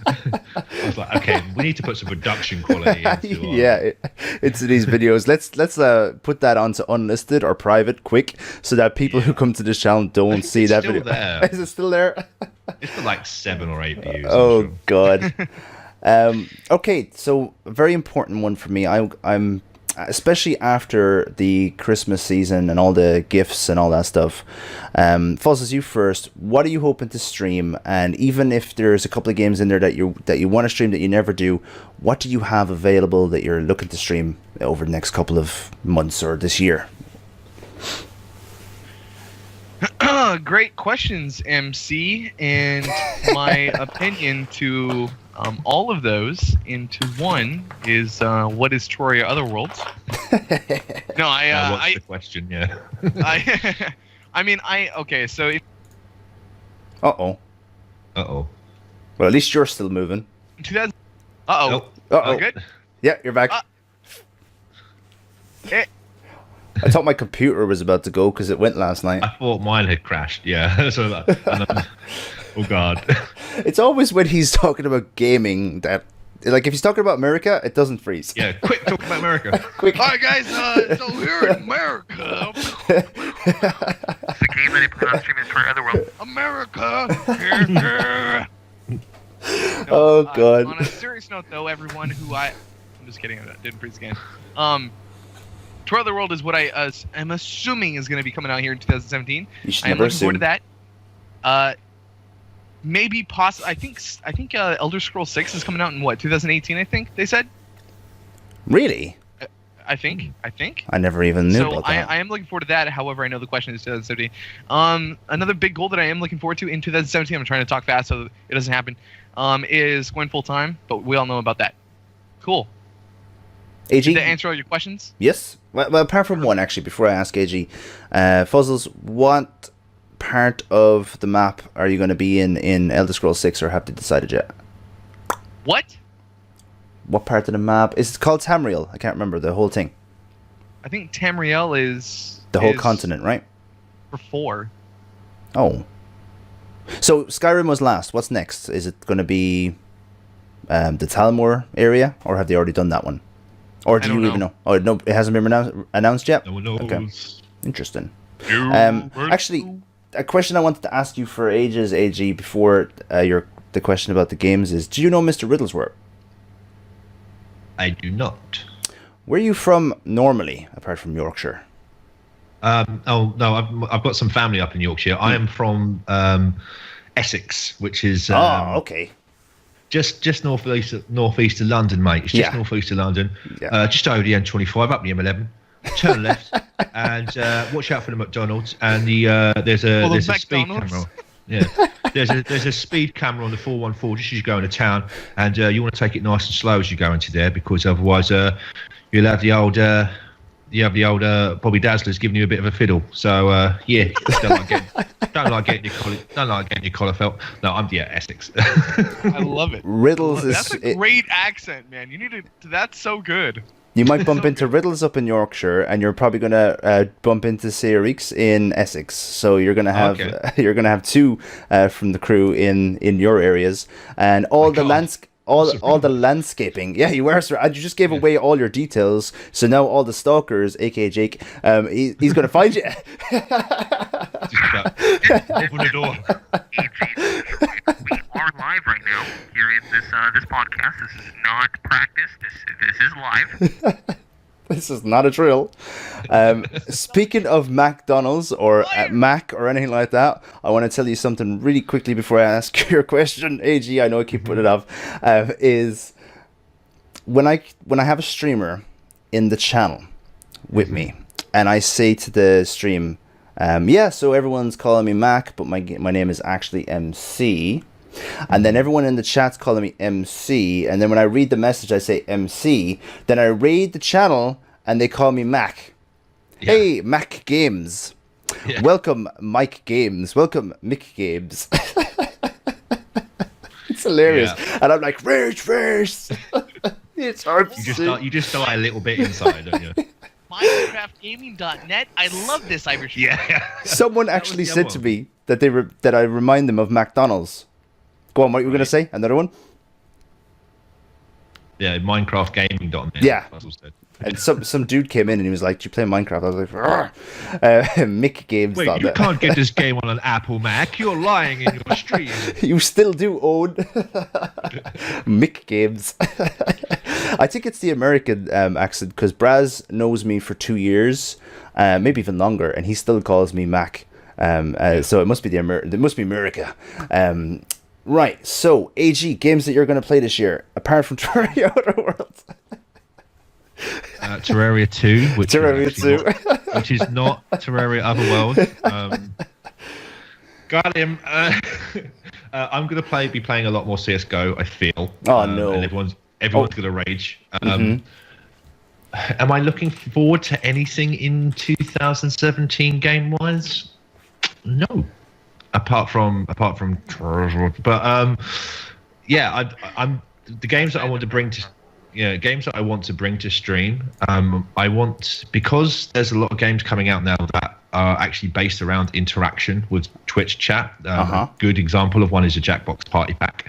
I was like, okay, we need to put some production quality into into these videos. Let's put that onto unlisted or private quick, so that people who come to this channel don't see that video. There. Is it still there? It's for like 7 or 8 views. Oh god. Okay, so a very important one for me. I'm especially after the Christmas season and all the gifts and all that stuff. Fozzles, you first. What are you hoping to stream? And even if there's a couple of games in there that you want to stream that you never do, what do you have available that you're looking to stream over the next couple of months or this year? Great questions, MC, and my opinion to all of those into one is what is Troria Otherworlds? No, what's the question? Yeah. Okay, so if Uh-oh. Uh-oh. Well, at least you're still moving. 2000. Uh-oh. Nope. Uh-oh. Good? Yeah, you're back. I thought my computer was about to go because it went last night. I thought mine had crashed. Yeah. So oh god. It's always when he's talking about gaming that, like, if he's talking about America, it doesn't freeze. Yeah. Quick, talk about America. Quick. All right, guys. So here in America, The game that he put on stream is for Otherworld. America. Oh god. On a serious note, though, everyone I'm just kidding. I didn't freeze again. Tour of the World is what I am assuming is going to be coming out here in 2017. You should I am never looking forward assume. to that. Maybe possibly. I think Elder Scrolls 6 is coming out in what 2018. I think they said. Really? I think. I never even knew So about that. I am looking forward to that. However, I know the question is 2017. Another big goal that I am looking forward to in 2017. I'm trying to talk fast so it doesn't happen. Is going full time, but we all know about that. Cool. AG? Did that answer all your questions? Yes. Well, apart from one, actually, before I ask AG, Fuzzles, what part of the map are you going to be in Elder Scrolls 6, or have they decided yet? What? What part of the map? Is it called Tamriel? I can't remember the whole thing. I think Tamriel is The whole continent, right? For 4. Oh. So Skyrim was last. What's next? Is it going to be the Talmor area, or have they already done that one? Or do you even know? Oh no, it hasn't been announced yet. No one knows. Okay, interesting. Actually, a question I wanted to ask you for ages, AG, before your the question about the games is, do you know Mr. Riddlesworth? I do not. Where are you from normally, apart from Yorkshire? Oh no, I've got some family up in Yorkshire. I am from Essex, which is okay. Just northeast of London, mate. It's just northeast of London. Yeah. Just over the M25, up the M11. Turn left and watch out for the McDonald's. And there's a speed camera. Yeah, there's a speed camera on the 414 just as you go into town, and you want to take it nice and slow as you go into there, because otherwise you'll have the old Bobby Dazzlers giving you a bit of a fiddle. So don't like getting your collar felt. No, I'm Essex. I love it. Riddles is that's a great accent, man. You need to. That's so good. You might bump into Riddles up in Yorkshire, and you're probably gonna bump into Searix in Essex. So you're gonna have have two from the crew in your areas, and all the landscaping. Yeah, you were. You just gave away all your details. So now all the stalkers, aka Jake, he's gonna find you. Open the door. We are live right now here in this podcast. This is not practice. This is live. This is not a drill. Speaking of McDonald's or Mac or anything like that, I want to tell you something really quickly before I ask your question. AG, I know I keep putting it off. Is when I have a streamer in the channel with me, and I say to the stream, so everyone's calling me Mac, but my name is actually MC. And then everyone in the chat's calling me MC, and then when I read the message I say MC, then I raid the channel and they call me Mac. Yeah. Hey, Mac Games. Yeah. Welcome, Mike Games. Welcome, Mick Games. It's hilarious. Yeah. And I'm like, rage face. It's hard. You just die a little bit inside, don't you? MinecraftGaming.net. I love this Irish. Yeah. Someone actually said to me that that I remind them of McDonald's. Go on, what were you going to say? Another one? Yeah, MinecraftGaming.net. Yeah. And some dude came in and he was like, do you play Minecraft? I was like, Mick Games. Wait, you can't get this game on an Apple Mac. You're lying in your stream. You still do own Mick Games. I think it's the American accent, because Braz knows me for 2 years, maybe even longer, and he still calls me Mac. So it must be it must be America. Right, so AG, games that you're going to play this year, apart from Terraria Outer Worlds. Terraria 2, which is not Terraria Otherworld. Got him. I'm going to be playing a lot more CS:GO, I feel. Oh no! And everyone's going to rage. Am I looking forward to anything in 2017 game-wise? No. Apart from, but I'm the games that I want to bring to. Games that I want to bring to stream. Because there's a lot of games coming out now that are actually based around interaction with Twitch chat. A good example of one is a Jackbox Party Pack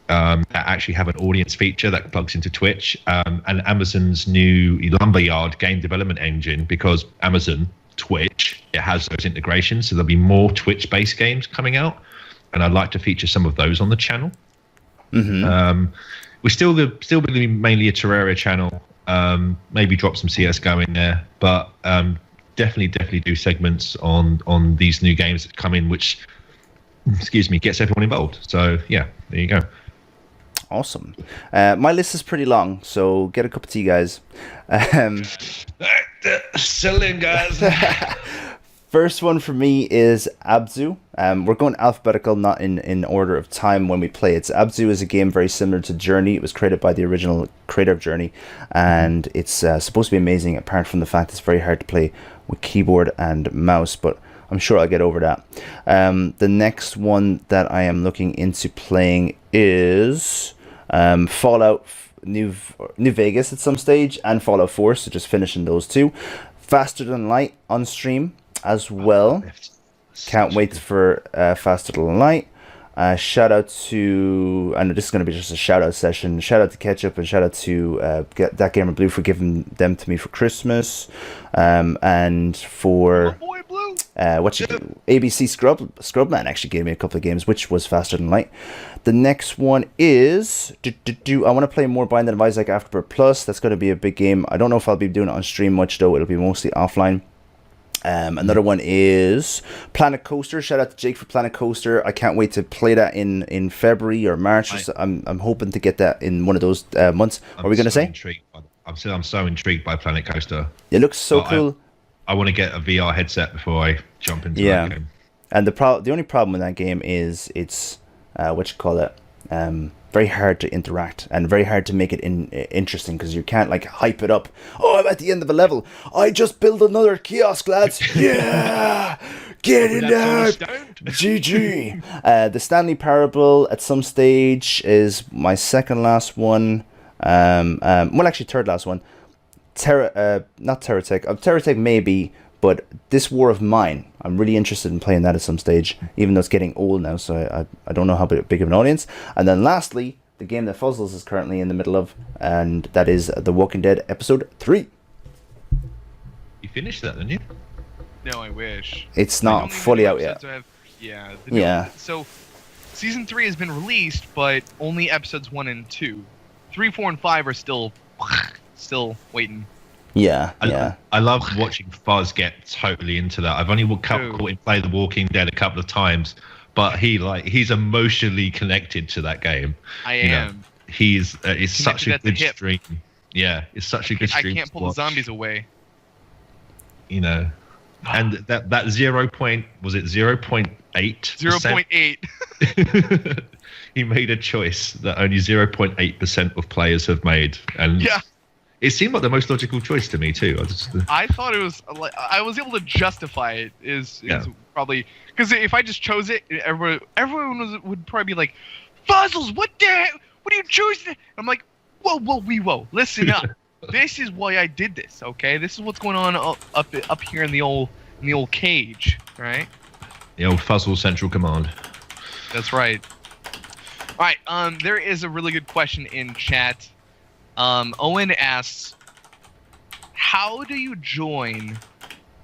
that actually have an audience feature that plugs into Twitch, and Amazon's new Lumberyard game development engine, because Amazon Twitch, it has those integrations, so there'll be more Twitch-based games coming out, and I'd like to feature some of those on the channel. We're still going to be mainly a Terraria channel. Maybe drop some CS:GO in there, but definitely do segments on these new games that come in, which, gets everyone involved. So yeah, there you go. Awesome. My list is pretty long, so get a cup of tea, guys. Selling, guys. First one for me is Abzu. We're going alphabetical, not in order of time when we play. Abzu is a game very similar to Journey. It was created by the original creator of Journey, and it's supposed to be amazing, apart from the fact it's very hard to play with keyboard and mouse, but I'm sure I'll get over that. The next one that I am looking into playing is Fallout New Vegas at some stage, and Fallout 4, so just finishing those two. Faster Than Light on stream as well. Can't wait for Faster Than Light. Shout out to, I know this is going to be just a shout out session. Shout out to Ketchup, and shout out to That Gamer Blue for giving them to me for Christmas. And for Boy Blue. ABC Scrubman actually gave me a couple of games, which was faster than light. The next one is I want to play more Binding of Isaac Afterbirth Plus. That's going to be a big game. I don't know if I'll be doing it on stream much though. It'll be mostly offline. Another one is Planet Coaster. Shout out to Jake for Planet Coaster. I can't wait to play that in February or March. I'm hoping to get that in one of those months. What are we going to say? I'm so intrigued by Planet Coaster. It looks so cool. I want to get a VR headset before I jump into that game. And the only problem with that game is it's very hard to interact and very hard to make it interesting, because you can't like hype it up. Oh, I'm at the end of a level. I just built another kiosk, lads. Yeah, get in there. GG. The Stanley Parable at some stage is my second last one. Well, actually, third last one. Not Terratech. Terratech maybe, but This War of Mine. I'm really interested in playing that at some stage, even though it's getting old now, so I don't know how big of an audience. And then lastly, the game that Fuzzles is currently in the middle of, and that is The Walking Dead Episode 3. You finished that, didn't you? No, I wish. It's not fully out yet. So, Season 3 has been released, but only Episodes 1 and 2. 3, 4, and 5 are still waiting. I love watching Fuzz get totally into that. I've only caught him play The Walking Dead a couple of times, but he's emotionally connected to that game. I am. It's such a good stream. Yeah, it's such a good stream. I can't pull the zombies away. You know, and that 0. Was it 0.8? 0.8. He made a choice that only 0.8% of players have made, and it seemed like the most logical choice to me too. I thought it was like I was able to justify it. Is probably because if I just chose it, everyone would probably be like, "Fuzzles, what the heck? What are you choosing?" I'm like, "Whoa, listen up. This is why I did this. Okay, this is what's going on up here in the old cage, right? The old Fuzzle Central Command. That's right. All right. There is a really good question in chat. Owen asks, how do you join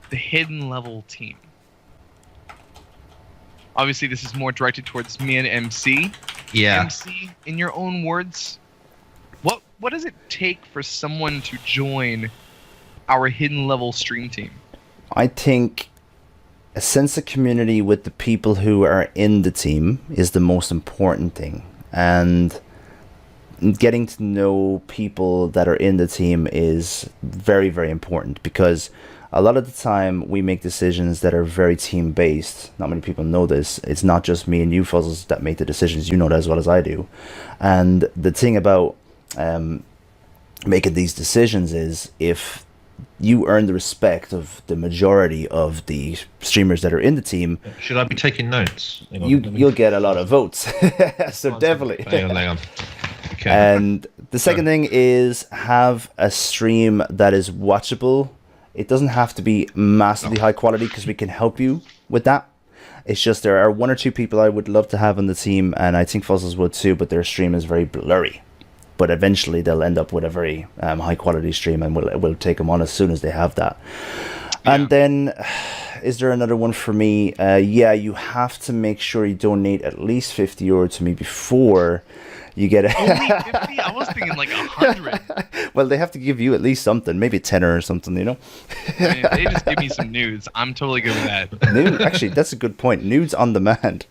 the hidden level team? Obviously, this is more directed towards me and MC. Yeah. MC, in your own words, what does it take for someone to join our hidden level stream team? I think a sense of community with the people who are in the team is the most important thing. And getting to know people that are in the team is very, very important, because a lot of the time we make decisions that are very team based. Not many people know this. It's not just me and you, Fuzzles, that make the decisions. You know that as well as I do. And the thing about making these decisions is, if you earn the respect of the majority of the streamers that are in the team, should I be taking notes? You'll get a lot of votes. So definitely. Hang on. Okay. And the second thing is, have a stream that is watchable. It doesn't have to be massively high quality, because we can help you with that. It's just there are 1 or 2 people I would love to have on the team, and I think Fuzzles would too, but their stream is very blurry. But eventually they'll end up with a very high quality stream, and we'll take them on as soon as they have that. Yeah. And then, is there another one for me? You have to make sure you donate at least €50 to me before you get it. Only 50? I was thinking like 100. Well, they have to give you at least something, maybe a tenner or something, you know. I mean, they just give me some nudes. I'm totally good with that. Actually, that's a good point. Nudes on demand.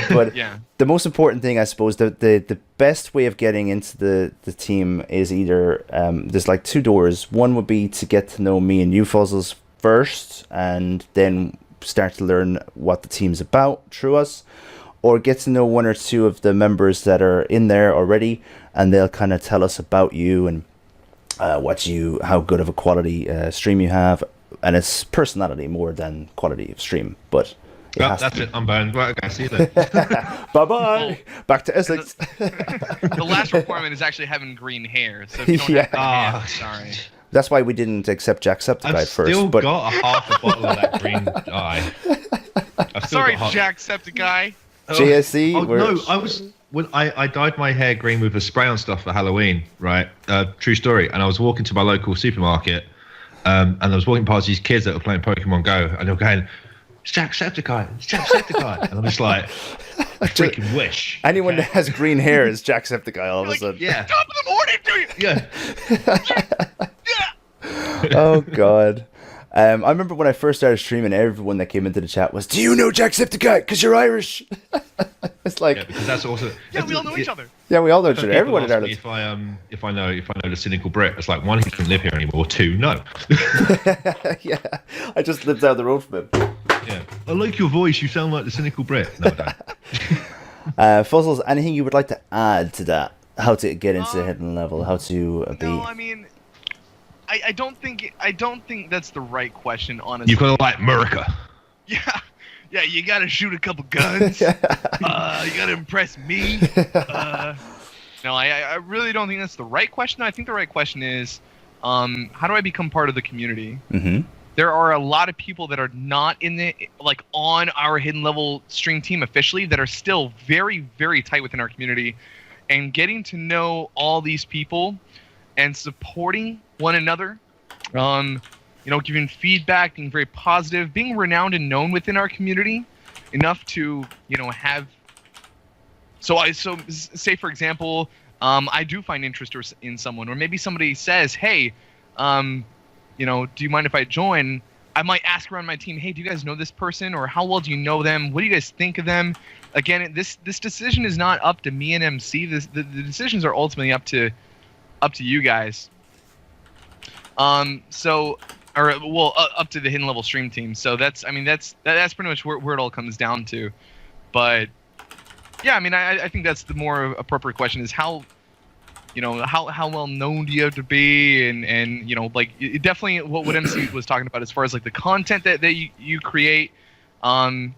But the most important thing, I suppose, the best way of getting into the team is either there's like 2 doors. One would be to get to know me and you, Fuzzles, first, and then start to learn what the team's about through us. Or get to know 1 or 2 of the members that are in there already, and they'll kind of tell us about you and how good of a quality stream you have, and it's personality more than quality of stream. But that's it. I'm banned. Right, okay, see you then. Bye bye. Back to Essex. The last requirement is actually having green hair. So if you don't have green hair, sorry. That's why we didn't accept Jacksepticeye first. I've still got a half a bottle of that green dye. Sorry, Jacksepticeye. JSC? No, I dyed my hair green with a spray on stuff for Halloween, right? True story. And I was walking to my local supermarket, and I was walking past these kids that were playing Pokemon Go, and they were going, it's Jacksepticeye. It's Jacksepticeye. And I'm just like, I freaking wish. Anyone that has green hair is Jacksepticeye all of a Like, sudden. Yeah. Top of the morning to you. Yeah. Oh god. I remember when I first started streaming, everyone that came into the chat was, "Do you know Jacksepticeye? Because you're Irish." It's like, Yeah, because that's also. Yeah, we all know each other. yeah, we all know each other. People Everyone in ask me Ireland. if I know the cynical Brit, it's like, one, he doesn't live here anymore. Two, no. Yeah, I just lived down the road from him. Yeah. I like your voice. You sound like the cynical Brit. No, I don't. Fuzzles, anything you would like to add to that? How to get into the hidden level? How to be? No, I mean, I don't think that's the right question, honestly. You've got to like America. Yeah, you gotta shoot a couple guns. You gotta impress me. No, I really don't think that's the right question. I think the right question is, how do I become part of the community? Mm-hmm. There are a lot of people that are not on our hidden level stream team officially that are still very, very tight within our community, and getting to know all these people and supporting one another, giving feedback, being very positive, being renowned and known within our community enough to, have. So say for example, I do find interest in someone, or maybe somebody says, "Hey, do you mind if I join?" I might ask around my team, "Hey, do you guys know this person? Or how well do you know them? What do you guys think of them?" Again, this decision is not up to me and MC. The decisions are ultimately up to you guys. Up to the hidden level stream team. So that's pretty much where it all comes down to. But yeah, I think that's the more appropriate question is how well known do you have to be, and it definitely what MC was talking about as far as like the content that you create, and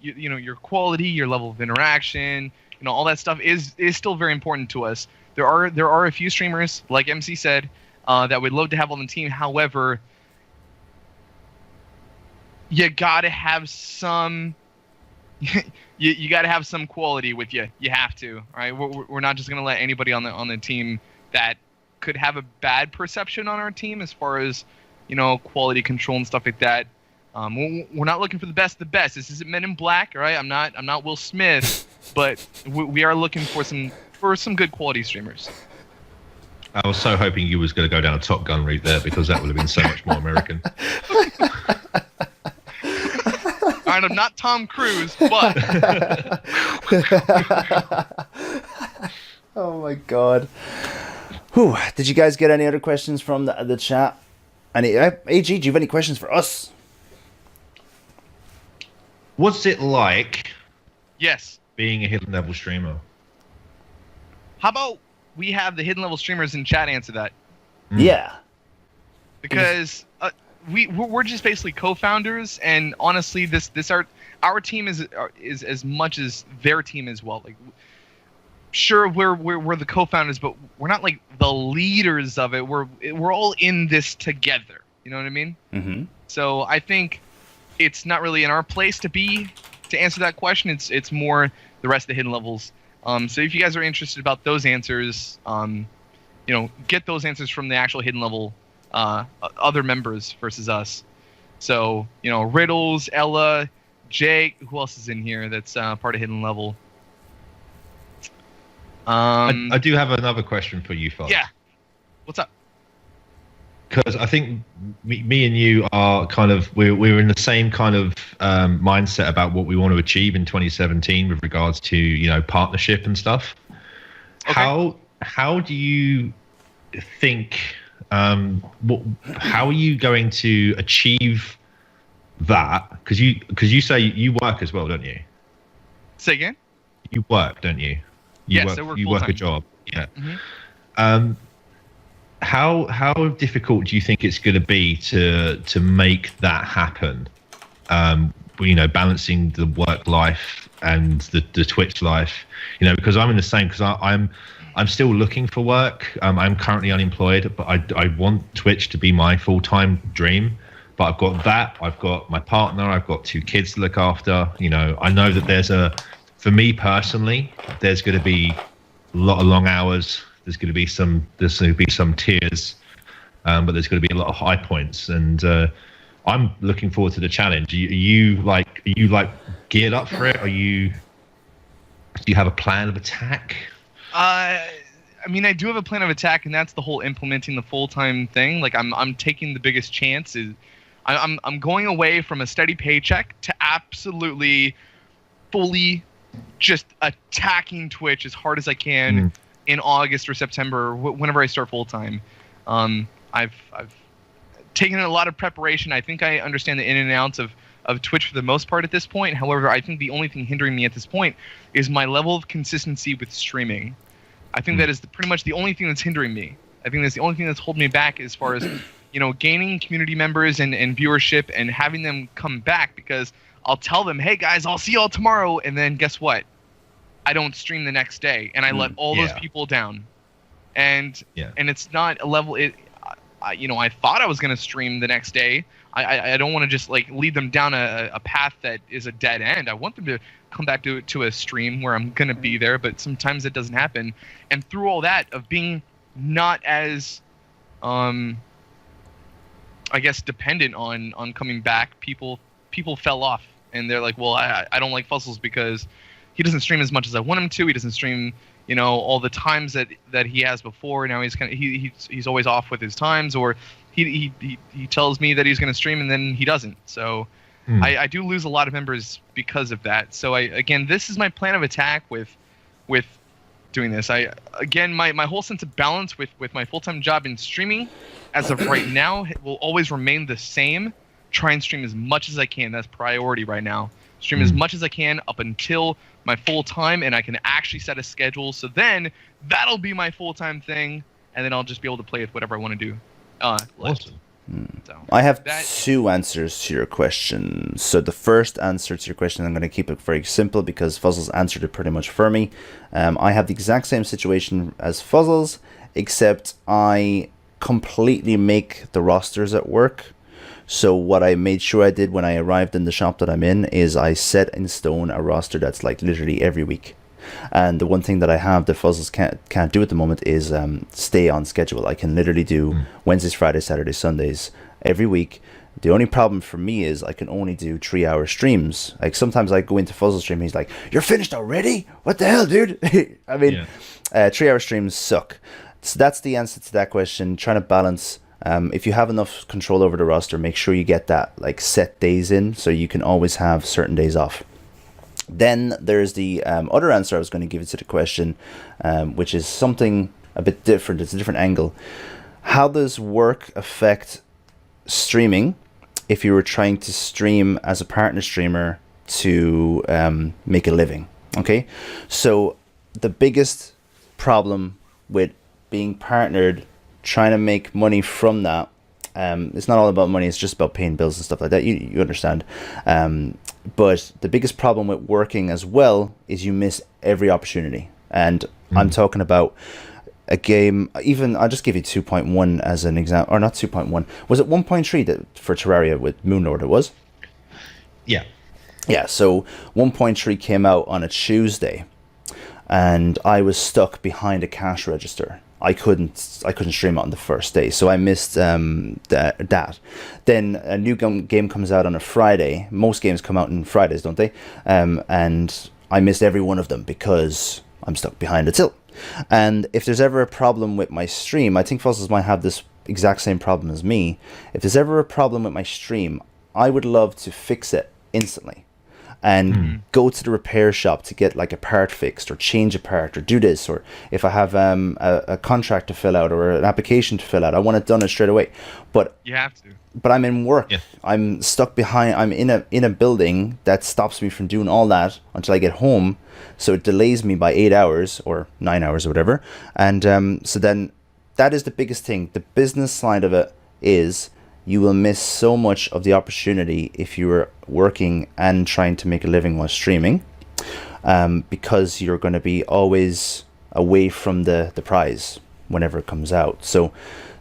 your quality, your level of interaction, all that stuff is still very important to us. There are a few streamers, like MC said, that we'd love to have on the team. However, you gotta have some. You got to have some quality with you. You have to. All right, we're not just gonna let anybody on the team that could have a bad perception on our team as far as quality control and stuff like that. We're not looking for the best of the best. This isn't Men in Black, all right? I'm not Will Smith, but we are looking for some good quality streamers. I was so hoping you was going to go down a Top Gun route there, because that would have been so much more American. All right, I'm not Tom Cruise, but Oh my god. Whew. Did you guys get any other questions from the chat? AG, do you have any questions for us? What's it like yes. being a hidden level streamer? How about we have the hidden level streamers in chat answer that? Yeah. Because we're just basically co-founders, and honestly, our team is as much as their team as well. Like, sure, we're the co-founders, but we're not like the leaders of it. We're all in this together. You know what I mean? Mm-hmm. So I think it's not really in our place to answer that question. It's more the rest of the hidden levels. So if you guys are interested about those answers, get those answers from the actual hidden level other members versus us. So Riddles, Ella, Jake, who else is in here that's part of hidden level? I do have another question for you, Fox. Yeah. What's up? Because I think me and you are kind of we're in the same kind of mindset about what we want to achieve in 2017 with regards to partnership and stuff. Okay. How do you think? How are you going to achieve that? Because you say you work as well, don't you? Say again? You work, don't you? Yes, I work you full-time. work a job. Yeah. Mm-hmm. How difficult do you think it's going to be to make that happen? Balancing the work life and the Twitch life. Because I'm in the same. Because I'm still looking for work. I'm currently unemployed, but I want Twitch to be my full-time dream. But I've got that. I've got my partner. I've got 2 kids to look after. I know that for me personally, there's going to be a lot of long hours. There's going to be some tears, but there's going to be a lot of high points. And I'm looking forward to the challenge. Are you geared up for it? Do you have a plan of attack? I mean, I do have a plan of attack, and that's the whole implementing the full-time thing. Like, I'm taking the biggest chance. I'm going away from a steady paycheck to absolutely, fully, just attacking Twitch as hard as I can in August or September, whenever I start full-time. I've taken a lot of preparation. I think I understand the in and outs of Twitch for the most part at this point. However, I think the only thing hindering me at this point is my level of consistency with streaming. I think that is pretty much the only thing that's hindering me. I think that's the only thing that's holding me back as far as, gaining community members and viewership and having them come back, because I'll tell them, hey guys, I'll see y'all tomorrow, and then guess what? I don't stream the next day, and I let all those people down. And it's not a level. I thought I was gonna stream the next day. I don't want to just lead them down a path that is a dead end. I want them to come back to a stream where I'm gonna be there, but sometimes it doesn't happen. And through all that of being not as, I guess, dependent on coming back, people fell off, and they're like, well, I don't like Fuzzles because he doesn't stream as much as I want him to. He doesn't stream, all the times that he has before. Now he's always off with his times, or he tells me that he's going to stream and then he doesn't. So I do lose a lot of members because of that. So again, this is my plan of attack with doing this. My whole sense of balance with my full-time job in streaming as of right now will always remain the same. Try and stream as much as I can. That's priority right now. Stream as much as I can up until my full-time, and I can actually set a schedule. So then that'll be my full-time thing, and then I'll just be able to play with whatever I want to do. Awesome. So I have two answers to your question. So the first answer to your question, I'm going to keep it very simple because Fuzzles answered it pretty much for me. I have the exact same situation as Fuzzles, except I completely make the rosters at work. So what I made sure I did when I arrived in the shop that I'm in is I set in stone a roster that's literally every week. And the one thing that I have that Fuzzles can't do at the moment is stay on schedule. I can literally do Wednesdays, Fridays, Saturdays, Sundays every week. The only problem for me is I can only do 3-hour streams. Like sometimes I go into Fuzzles stream, he's like, "You're finished already? What the hell, dude?" I mean, 3-hour streams suck. So that's the answer to that question. Trying to balance. If you have enough control over the roster, make sure you get that set days in so you can always have certain days off. Then there's the other answer I was going to give to the question, which is something a bit different. It's a different angle. How does work affect streaming if you were trying to stream as a partner streamer to make a living? Okay, so the biggest problem with being partnered, trying to make money from that, it's not all about money, it's just about paying bills and stuff like that. You understand. But the biggest problem with working as well is you miss every opportunity. And I'm talking about a game, even I'll just give you 2.1 as an example, or not 2.1. Was it 1.3 for Terraria with Moonlord it was? Yeah. Yeah, so 1.3 came out on a Tuesday and I was stuck behind a cash register. I couldn't stream it on the first day, so I missed that. Then a new game comes out on a Friday. Most games come out on Fridays, don't they? And I missed every one of them because I'm stuck behind a till. And if there's ever a problem with my stream, I think Fuzzles might have this exact same problem as me. If there's ever a problem with my stream, I would love to fix it instantly. And go to the repair shop to get a part fixed or change a part or do this, or if I have a contract to fill out or an application to fill out, I want it done straight away. But you have to. But I'm in work. Yeah. I'm stuck behind. I'm in a building that stops me from doing all that until I get home. So it delays me by 8 hours or 9 hours or whatever. And so then that is the biggest thing. The business side of it is you will miss so much of the opportunity if you were working and trying to make a living while streaming, because you're going to be always away from the prize whenever it comes out. So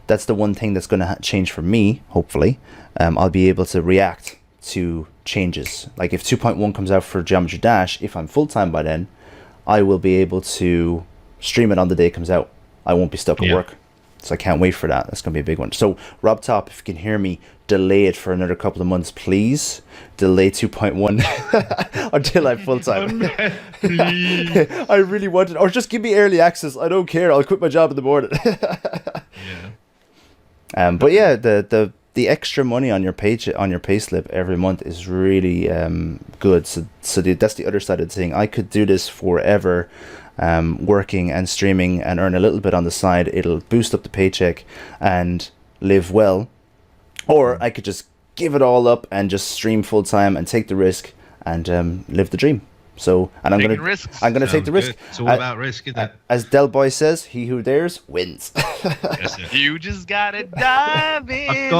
that's the one thing that's going to change for me, hopefully. I'll be able to react to changes. Like if 2.1 comes out for Geometry Dash, if I'm full-time by then, I will be able to stream it on the day it comes out. I won't be stuck at work. So I can't wait for that. That's going to be a big one. So Rob Top, if you can hear me, delay it for another couple of months, please. Delay 2.1 until I'm full time. I really want it. Or just give me early access. I don't care. I'll quit my job in the morning. But yeah, the extra money on your payslip every month is really good. So that's the other side of the thing. I could do this forever, working and streaming and earn a little bit on the side. It'll boost up the paycheck and live well. Or I could just give it all up and just stream full time and take the risk and live the dream. So, and I'm gonna take the risk. It's all about risk, isn't it? As Del Boy says, "He who dares wins." You just gotta dive in.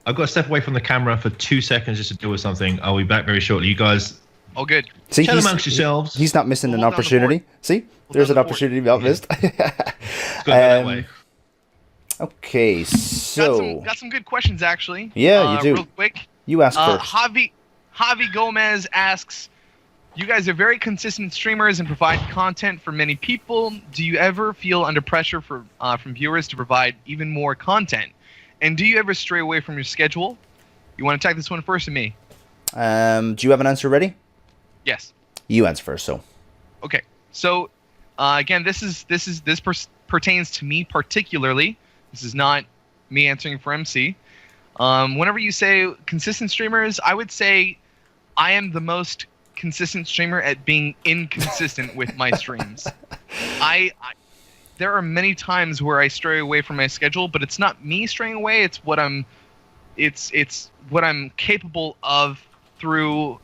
I've got to step away from the camera for 2 seconds just to deal with something. I'll be back very shortly. You guys, oh good. See, chat amongst yourselves. He's not missing an opportunity. See, there's an opportunity not missed. It's got to go that way. Okay, so got some good questions actually. Yeah, you do. Real quick, you ask first. Javi Gomez asks, "You guys are very consistent streamers and provide content for many people. Do you ever feel under pressure from viewers to provide even more content? And do you ever stray away from your schedule?" You want to take this one first, or me? Do you have an answer ready? Yes. You answer first. So. Okay. So, again, this pertains to me particularly. This is not me answering for MC. Whenever you say consistent streamers, I would say I am the most consistent streamer at being inconsistent with my streams. There are many times where I stray away from my schedule, but it's not me straying away. It's what I'm capable of through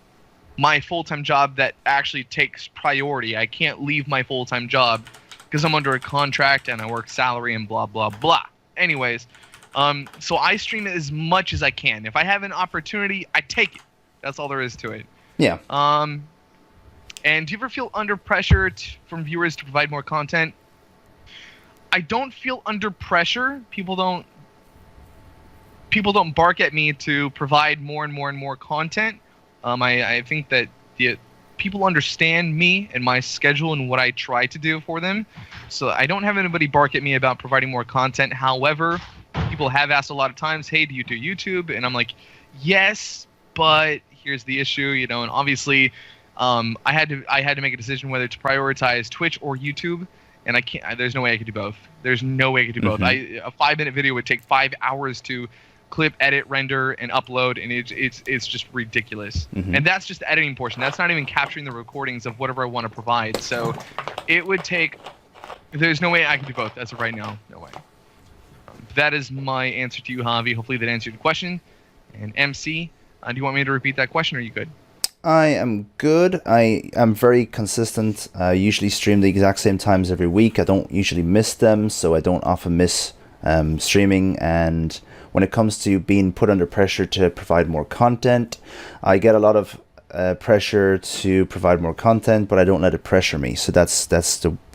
my full-time job that actually takes priority. I can't leave my full-time job because I'm under a contract and I work salary and blah blah blah. Anyways, so I stream as much as I can. If I have an opportunity, I take it. That's all there is to it. Yeah. And do you ever feel under pressure from viewers to provide more content? I don't feel under pressure. People don't bark at me to provide more and more and more content. I think that the people understand me and my schedule and what I try to do for them. So I don't have anybody bark at me about providing more content. However, people have asked a lot of times, "Hey, do you do YouTube?" And I'm like, "Yes, but here's the issue, and obviously I had to make a decision whether to prioritize Twitch or YouTube, and I can't. There's no way I could do both. There's no way I could do both. A 5-minute video would take 5 hours to clip, edit, render, and upload, and it's just ridiculous. And that's just the editing portion. That's not even capturing the recordings of whatever I want to provide. So it would take. There's no way I can do both as of right now. No way. That is my answer to you, Javi. Hopefully that answered your question. And MC, do you want me to repeat that question, or are you good? I am good. I am very consistent. I usually stream the exact same times every week. I don't usually miss them, so I don't often miss streaming. And when it comes to being put under pressure to provide more content, I get a lot of pressure to provide more content, but I don't let it pressure me. So that's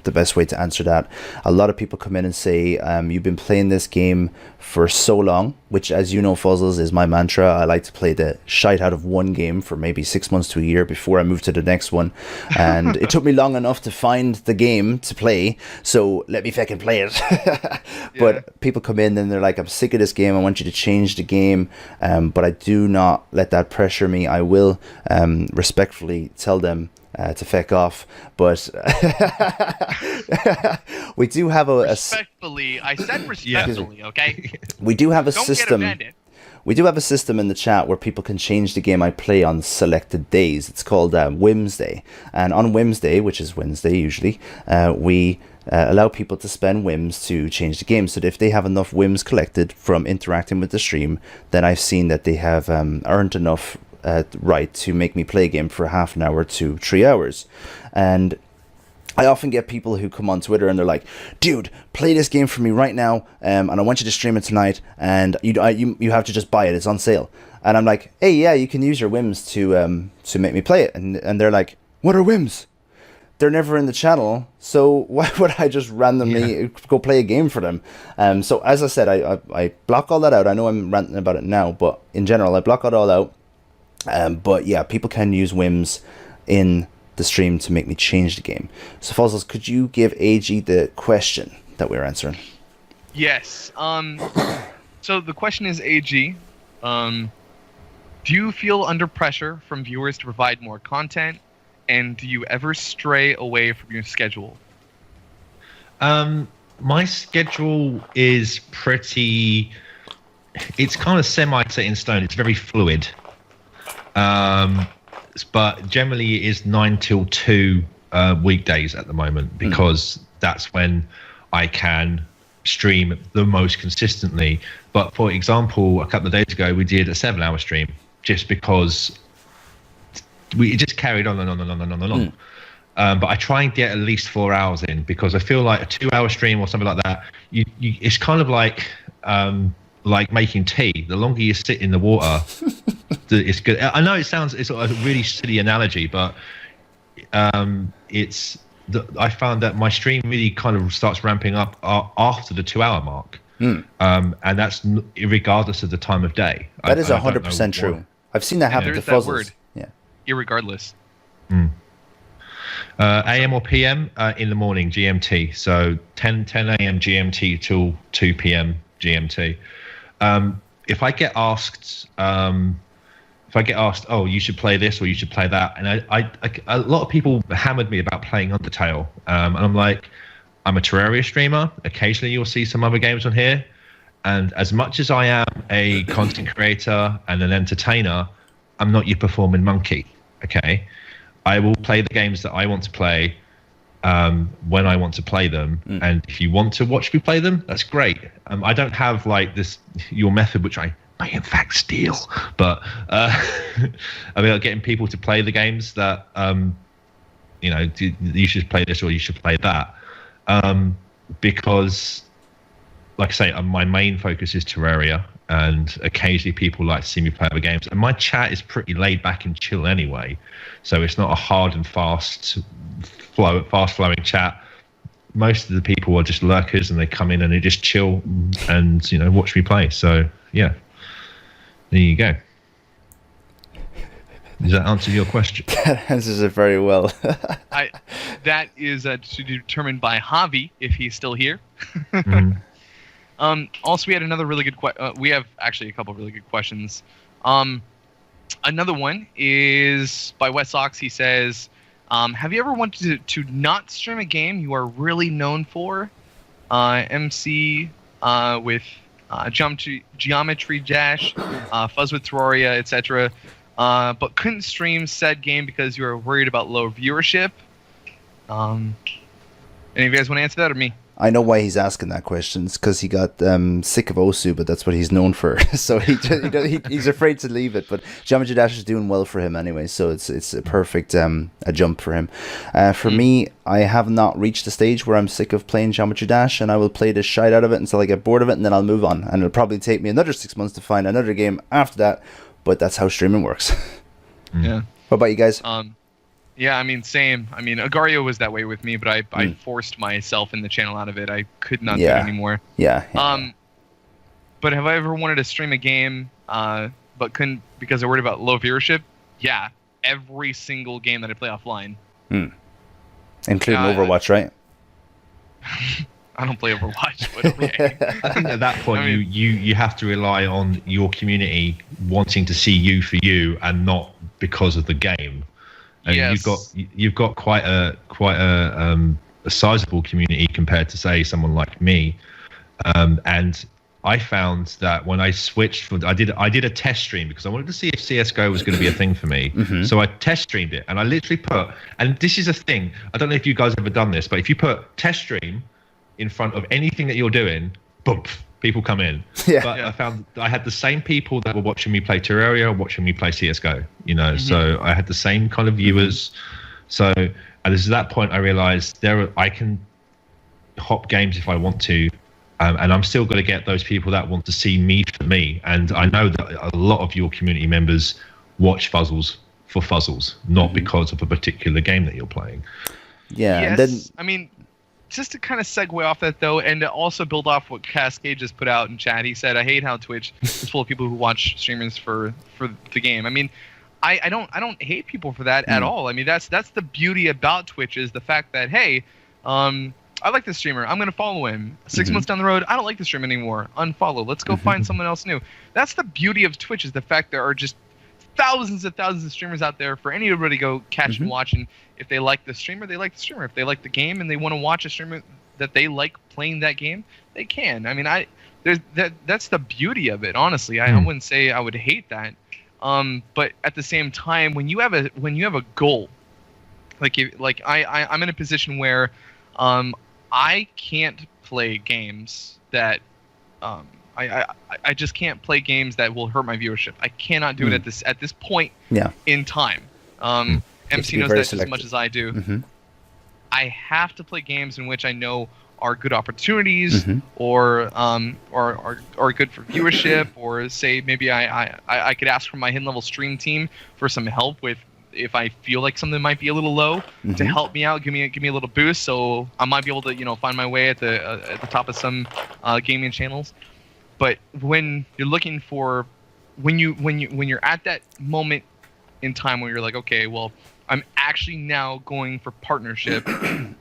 the best way to answer that. A lot of people come in and say, you've been playing this game for so long, which, as you know, Fuzzles, is my mantra. I like to play the shite out of one game for maybe 6 months to a year before I move to the next one. And it took me long enough to find the game to play, so let me fucking play it. But people come in and they're like, "I'm sick of this game. I want you to change the game." But I do not let that pressure me. I will respectfully tell them to feck off, but we do have respectfully. I said respectfully, okay? We do have a Don't system. Get offended. We do have a system in the chat where people can change the game I play on selected days. It's called Whimsday, and on Whimsday, which is Wednesday usually, we allow people to spend whims to change the game. So that if they have enough whims collected from interacting with the stream, then I've seen that they have earned enough right to make me play a game for half an hour to 3 hours. And I often get people who come on Twitter and they're like, "Dude, play this game for me right now, and I want you to stream it tonight, and you have to just buy it, it's on sale." And I'm like, "Hey, yeah, you can use your whims to make me play it." And they're like, "What are whims?" They're never in the channel, so why would I just randomly go play a game for them? So as I said, I block all that out. I know I'm ranting about it now, but in general, I block it all out. But yeah, people can use whims in the stream to make me change the game. So Fozzles, could you give AG the question that we're answering? Yes. So the question is, AG, do you feel under pressure from viewers to provide more content, and do you ever stray away from your schedule? My schedule is pretty. It's kind of semi-set in stone. It's very fluid. But generally it is 9 till 2 weekdays at the moment, because that's when I can stream the most consistently. But for example, a couple of days ago we did a 7-hour stream just because it just carried on and on and on and on and on. But I try and get at least 4 hours in, because I feel like a 2-hour stream or something like that, it's kind of like making tea. The longer you sit in the water, it's good. I know it's a really silly analogy, but I found that my stream really kind of starts ramping up after the 2-hour mark. And that's regardless of the time of day. That is 100% true. I've seen that happen to There's that Fuzzles. word. Yeah. Irregardless. AM or PM in the morning, GMT. So 10 a.m. GMT till 2 p.m. GMT. If I get asked, oh, you should play this or you should play that, and a lot of people hammered me about playing Undertale, and I'm like, I'm a Terraria streamer. Occasionally you'll see some other games on here, and as much as I am a content creator and an entertainer, I'm not your performing monkey. Okay, I will play the games that I want to play when I want to play them, and if you want to watch me play them, that's great. I don't have like your method, which I may in fact steal, but getting people to play the games that you should play this or you should play that, because like I say, my main focus is Terraria, and occasionally people like to see me play other games, and my chat is pretty laid back and chill anyway, so it's not a hard and fast flowing chat. Most of the people are just lurkers, and they come in and they just chill and watch me play. So yeah, there you go. Does that answer your question? That answers it very well. That is to be determined by Javi, if he's still here. Also, we had another really good we have actually a couple of really good questions. Another one is by Wet Sox. He says, have you ever wanted to not stream a game you are really known for? MC with Geometry Dash, Fuzz with Terraria, etc. But couldn't stream said game because you were worried about low viewership. Any of you guys want to answer that, or me? I know why he's asking that question. It's because he got sick of Osu, but that's what he's known for. So he's afraid to leave it. But Geometry Dash is doing well for him anyway, so it's a perfect a jump for him. For me, I have not reached the stage where I'm sick of playing Geometry Dash, and I will play the shite out of it until I get bored of it, and then I'll move on. And it'll probably take me another 6 months to find another game after that, but that's how streaming works. Yeah. What about you guys? Yeah, I mean, same. I mean, Agario was that way with me, but I forced myself in the channel out of it. I could not do it anymore. Yeah. But have I ever wanted to stream a game, but couldn't because I worried about low viewership? Yeah, every single game that I play offline. Including Overwatch, right? I don't play Overwatch, but okay. I think at that point, you have to rely on your community wanting to see you for you, and not because of the game. And you've got quite a sizable community compared to, say, someone like me, and I found that when I switched I did a test stream because I wanted to see if CS:GO was going to be a thing for me. So I test streamed it, and I literally and this is a thing, I don't know if you guys have ever done this, but if you put test stream in front of anything that you're doing, boom, people come in. I found I had the same people that were watching me play Terraria, watching me play CS:GO, so I had the same kind of viewers. So and this is that point I realized I can hop games if I want to, and I'm still going to get those people that want to see me for me. And I know that a lot of your community members watch Fuzzles for Fuzzles, not because of a particular game that you're playing. Yeah. Yes, And then I mean, just to kind of segue off that, though, and to also build off what Cascade just put out in chat, he said, I hate how Twitch is full of people who watch streamers for the game. I mean, I don't hate people for that at all. I mean, that's the beauty about Twitch, is the fact that, hey, I like this streamer. I'm gonna follow him. 6 months down the road, I don't like the stream anymore. Unfollow. Let's go find someone else new. That's the beauty of Twitch, is the fact there are just thousands and thousands of streamers out there for anybody to go catch and watch. And if they like the streamer, they like the streamer. If they like the game and they want to watch a streamer that they like playing that game, they can. I mean, that's the beauty of it. Honestly, I wouldn't say I would hate that. But at the same time, when you have a goal, I'm in a position where I can't play games that I just can't play games that will hurt my viewership. I cannot do it at this point in time. MC knows that just as much as I do. I have to play games in which I know are good opportunities, or good for viewership, or say maybe I could ask from my hidden level stream team for some help with if I feel like something might be a little low, to help me out, give me a little boost, so I might be able to find my way at the top of some gaming channels. But when you're looking for when you're at that moment in time where you're like, okay, well, I'm actually now going for partnership.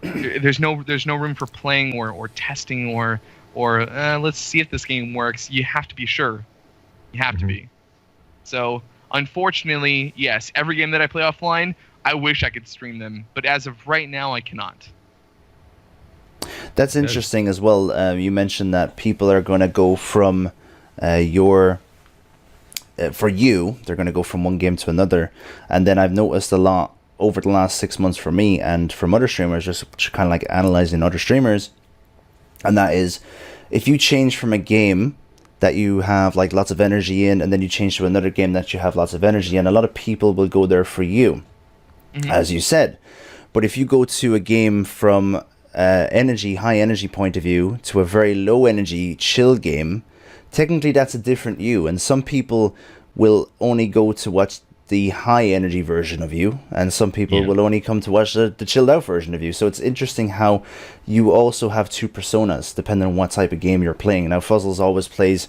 There's no room for playing or testing or let's see if this game works. You have to be sure. You have to be. So unfortunately, yes, every game that I play offline, I wish I could stream them, but as of right now, I cannot. That's interesting as well. You mentioned that people are going to go from for you, they're going to go from one game to another. And then I've noticed a lot over the last 6 months for me and from other streamers, just kind of like analyzing other streamers. And that is, if you change from a game that you have like lots of energy in, and then you change to another game that you have lots of energy in, a lot of people will go there for you, as you said. But if you go to a game from high energy point of view to a very low energy chill game, technically that's a different you. And some people will only go to watch the high energy version of you, and some people will only come to watch the chilled out version of you. So it's interesting how you also have two personas depending on what type of game you're playing. Now Fuzzles always plays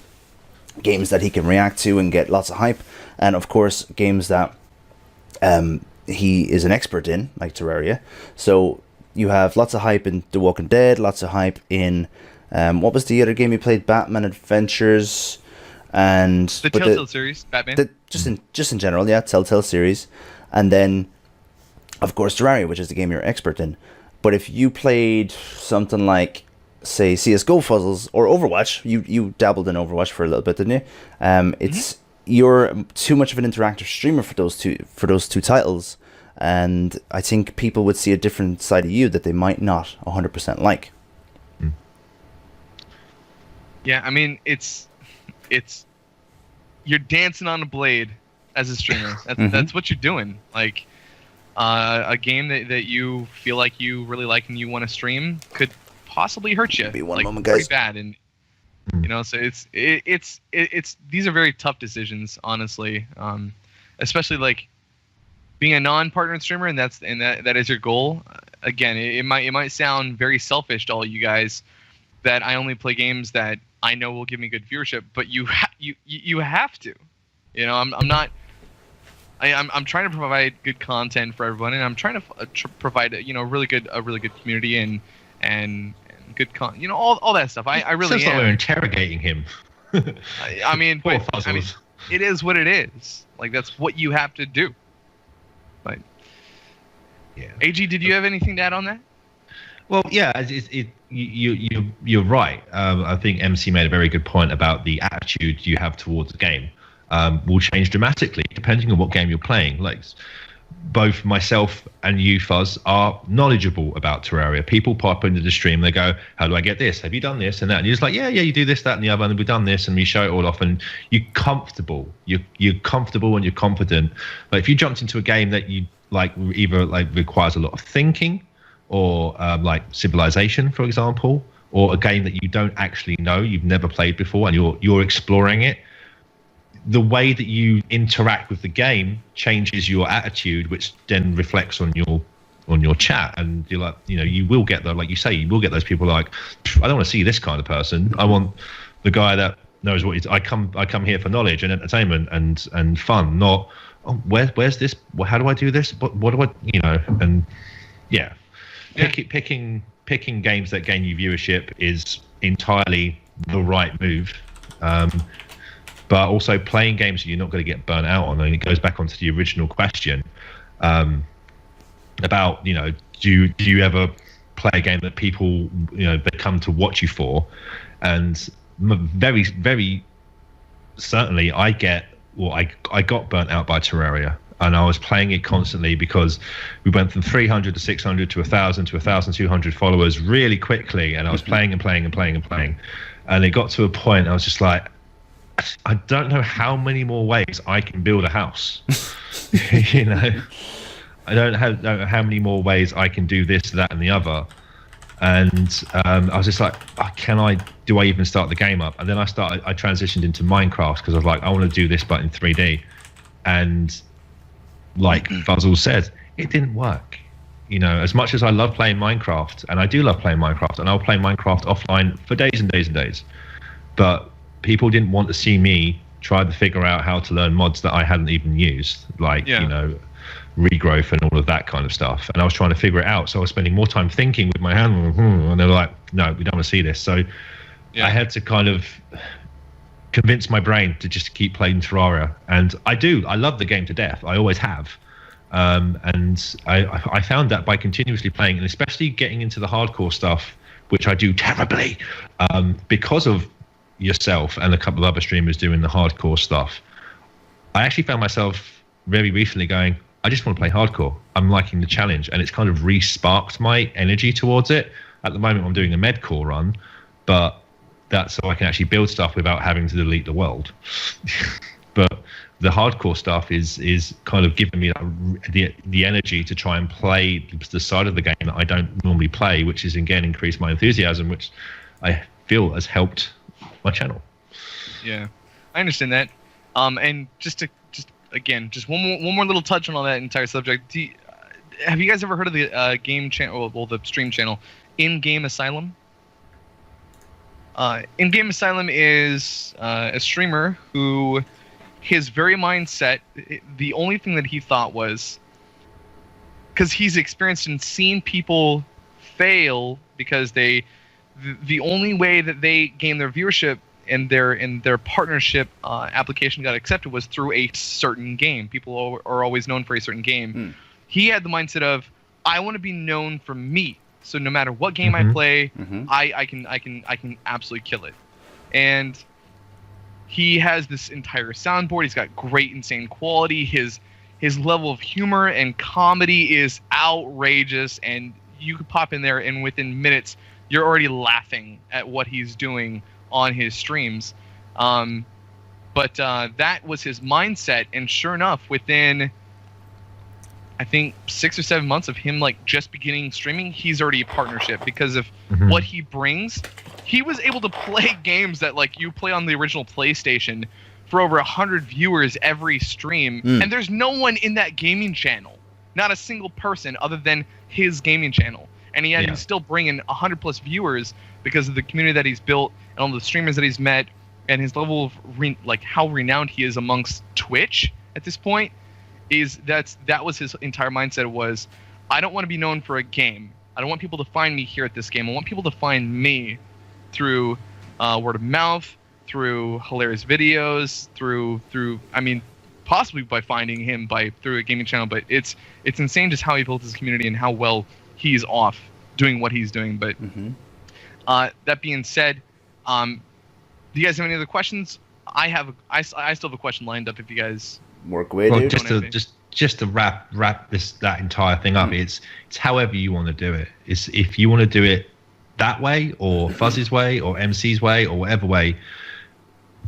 games that he can react to and get lots of hype, and of course games that he is an expert in, like Terraria. So you have lots of hype in The Walking Dead, lots of hype in what was the other game you played? Batman Adventures, and the Telltale series, Batman. Just in general, yeah, Telltale series, and then of course Terraria, which is the game you're expert in. But if you played something like, say, CS:GO Fuzzles or Overwatch, you dabbled in Overwatch for a little bit, didn't you? It's you're too much of an interactive streamer for those two titles, and I think people would see a different side of you that they might not 100% like. Yeah, I mean, it's you're dancing on a blade as a streamer. That's what you're doing. Like a game that you feel like you really like and you want to stream could possibly hurt you. Be one like, moment, guys. Pretty bad, and so it's these are very tough decisions, honestly. Especially like being a non-partner streamer, and that is your goal. Again, it might sound very selfish to all you guys that I only play games that I know will give me good viewership, but you have to. I'm trying to provide good content for everyone, and I'm trying to provide a really good community and good all that stuff. I really sounds like we're interrogating him. I mean, Poor but, I mean, it is what it is. Like, that's what you have to do. But yeah, AG, did you have anything to add on that? Well, yeah, you're right. I think MC made a very good point about the attitude you have towards the game will change dramatically depending on what game you're playing. Like, both myself and you, Fuzz, are knowledgeable about Terraria. People pop into the stream, they go, "How do I get this? Have you done this and that?" And you're just like, "Yeah, you do this, that, and the other, and we've done this," and we show it all off. And you're comfortable. You're comfortable and you're confident. But if you jumped into a game that you like, either like requires a lot of thinking, or like Civilization, for example, or a game that you don't actually know, you've never played before, and you're exploring it, the way that you interact with the game changes your attitude, which then reflects on your chat. And you're like, you will get like you say, you will get those people like, "I don't want to see this kind of person. I want the guy that knows what he's." I come here for knowledge and entertainment and fun, not, "Oh, where's this? How do I do this? What do I?" And yeah. Picking picking games that gain you viewership is entirely the right move. But also playing games that you're not going to get burnt out on. And it goes back onto the original question about, do you ever play a game that people, they come to watch you for? And very, very certainly I got burnt out by Terraria. And I was playing it constantly because we went from 300 to 600 to 1,000 to 1,200 followers really quickly. And I was playing and playing and playing and playing. And it got to a point I was just like, I don't know how many more ways I can build a house. I don't know how many more ways I can do this, that, and the other. And I was just like, do I even start the game up? And then I transitioned into Minecraft because I was like, I want to do this, but in 3D. And like Fuzzle said, it didn't work. As much as I love playing Minecraft, and I do love playing Minecraft, and I'll play Minecraft offline for days and days and days. But people didn't want to see me try to figure out how to learn mods that I hadn't even used, like, regrowth and all of that kind of stuff. And I was trying to figure it out. So I was spending more time thinking with my hand, and they were like, no, we don't want to see this. So I had to kind of convince my brain to just keep playing Terraria. And I love the game to death. I always have. And I found that by continuously playing, and especially getting into the hardcore stuff, which I do terribly, because of yourself and a couple of other streamers doing the hardcore stuff, I actually found myself very recently going, I just want to play hardcore. I'm liking the challenge, and it's kind of re-sparked my energy towards it. At the moment, I'm doing a medcore run, but that's so I can actually build stuff without having to delete the world. But the hardcore stuff is kind of giving me the energy to try and play the side of the game that I don't normally play, which is again increase my enthusiasm, which I feel has helped my channel. Yeah, I understand that. And just one more little touch on all that entire subject. Have you guys ever heard of the game channel, well, the stream channel, In-Game Asylum? In-Game Asylum is a streamer who, his very mindset, the only thing that he thought was, because he's experienced and seen people fail because the only way that they gained their viewership and their partnership application got accepted was through a certain game. People are always known for a certain game. He had the mindset of, I want to be known for me. So no matter what game I play, I can absolutely kill it. And he has this entire soundboard. He's got great, insane quality. His level of humor and comedy is outrageous, and you could pop in there and within minutes you're already laughing at what he's doing on his streams. But that was his mindset, and sure enough, within I think 6 or 7 months of him like just beginning streaming, he's already a partnership because of what he brings. He was able to play games that like you play on the original PlayStation for over 100 viewers every stream, and there's no one in that gaming channel, not a single person other than his gaming channel, and he had to still bring in 100+ viewers because of the community that he's built and all the streamers that he's met and his level of how renowned he is amongst Twitch at this point. That was his entire mindset was, I don't want to be known for a game. I don't want people to find me here at this game. I want people to find me through word of mouth, through hilarious videos, through I mean, possibly by finding him through a gaming channel. But it's insane just how he built his community and how well he's off doing what he's doing. But that being said, do you guys have any other questions? I still have a question lined up if you guys work away. Well, just to wrap that entire thing up, it's however you want to do it. It's if you want to do it that way or Fuzz's way or MC's way or whatever way,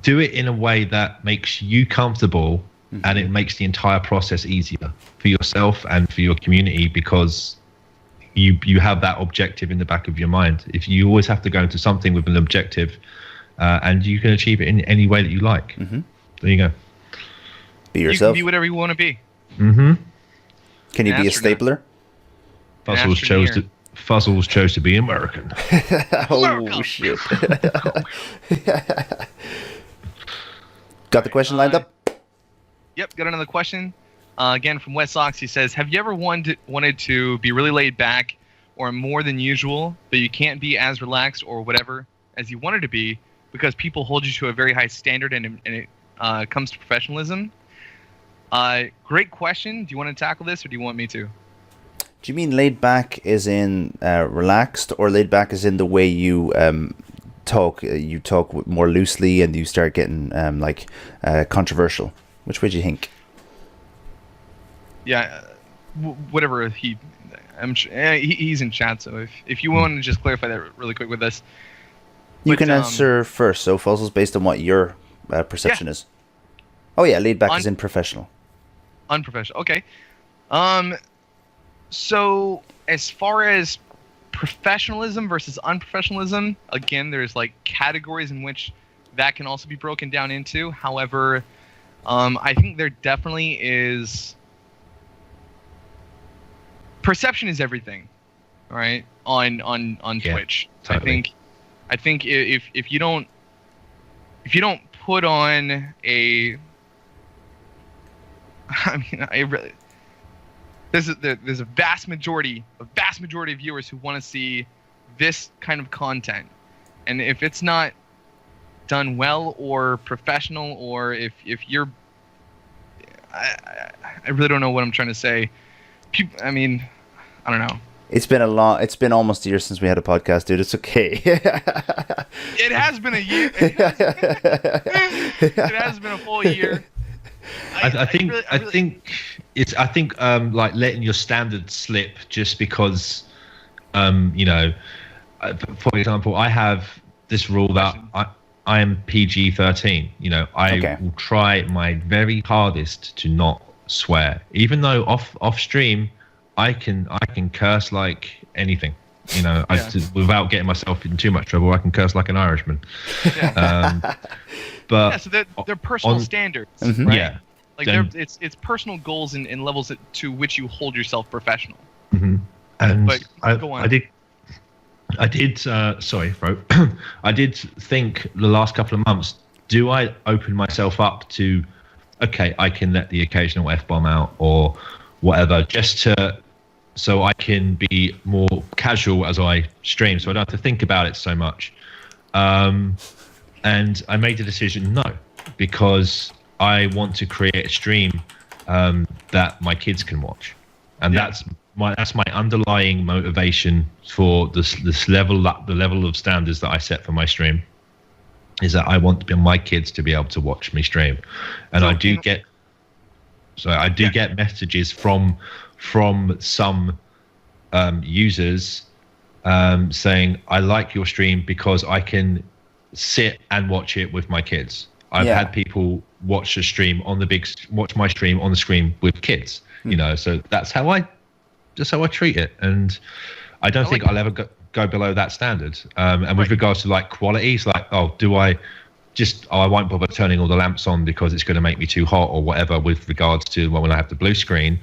do it in a way that makes you comfortable and it makes the entire process easier for yourself and for your community, because you have that objective in the back of your mind. If you always have to go into something with an objective, and you can achieve it in any way that you like. There you go. Be yourself. You can be whatever you want to be. Can you be a stapler? Fuzzles chose to be American. Oh shit! Got the question lined up? Yep, got another question. Again from West Sox. He says, "Have you ever wanted to be really laid back, or more than usual, but you can't be as relaxed or whatever as you wanted to be because people hold you to a very high standard and it comes to professionalism. Great question. Do you want to tackle this or do you want me to? Do you mean laid back as in relaxed, or laid back as in the way you talk? You talk more loosely and you start getting controversial. Which way do you think? Yeah, whatever he's in chat, so if you want to just clarify that really quick with us. You can answer first. So, Fossils, based on what your perception is. Oh yeah, laid back is in professional. Unprofessional. Okay. So as far as professionalism versus unprofessionalism, again, there's like categories in which that can also be broken down into. However, I think there definitely is. Perception is everything, right? On Twitch, totally. I think if you don't put on a, I mean, I really. There's a vast majority of viewers who want to see this kind of content, and if it's not done well or professional, or if you're, I really don't know what I'm trying to say. I mean, I don't know. It's been almost a year since we had a podcast, dude. It's okay. It has been a year. It has been a full year. I think like letting your standards slip just because, for example, I have this rule that I am PG-13. I will try my very hardest to not swear, even though off stream I can curse like anything. Without getting myself in too much trouble, I can curse like an Irishman. Yeah. But so they're personal standards, right? Yeah. Like it's personal goals and levels to which you hold yourself professional. Mm-hmm. And but go on. I did. Sorry, bro. I did think the last couple of months. Do I open myself up to? Okay, I can let the occasional F-bomb out or whatever, so I can be more casual as I stream, so I don't have to think about it so much. And I made the decision no, because I want to create a stream that my kids can watch, and that's my underlying motivation for this level, the level of standards that I set for my stream, is that I want my kids to be able to watch me stream, and I do get messages from some users saying I like your stream because I can sit and watch it with my kids. I've had people watch my stream on the screen with kids, so that's how I treat it, and I don't think I'll ever go below that standard. And with regards to like quality, it's like, I won't bother turning all the lamps on because it's going to make me too hot or whatever. With regards to when I have the blue screen,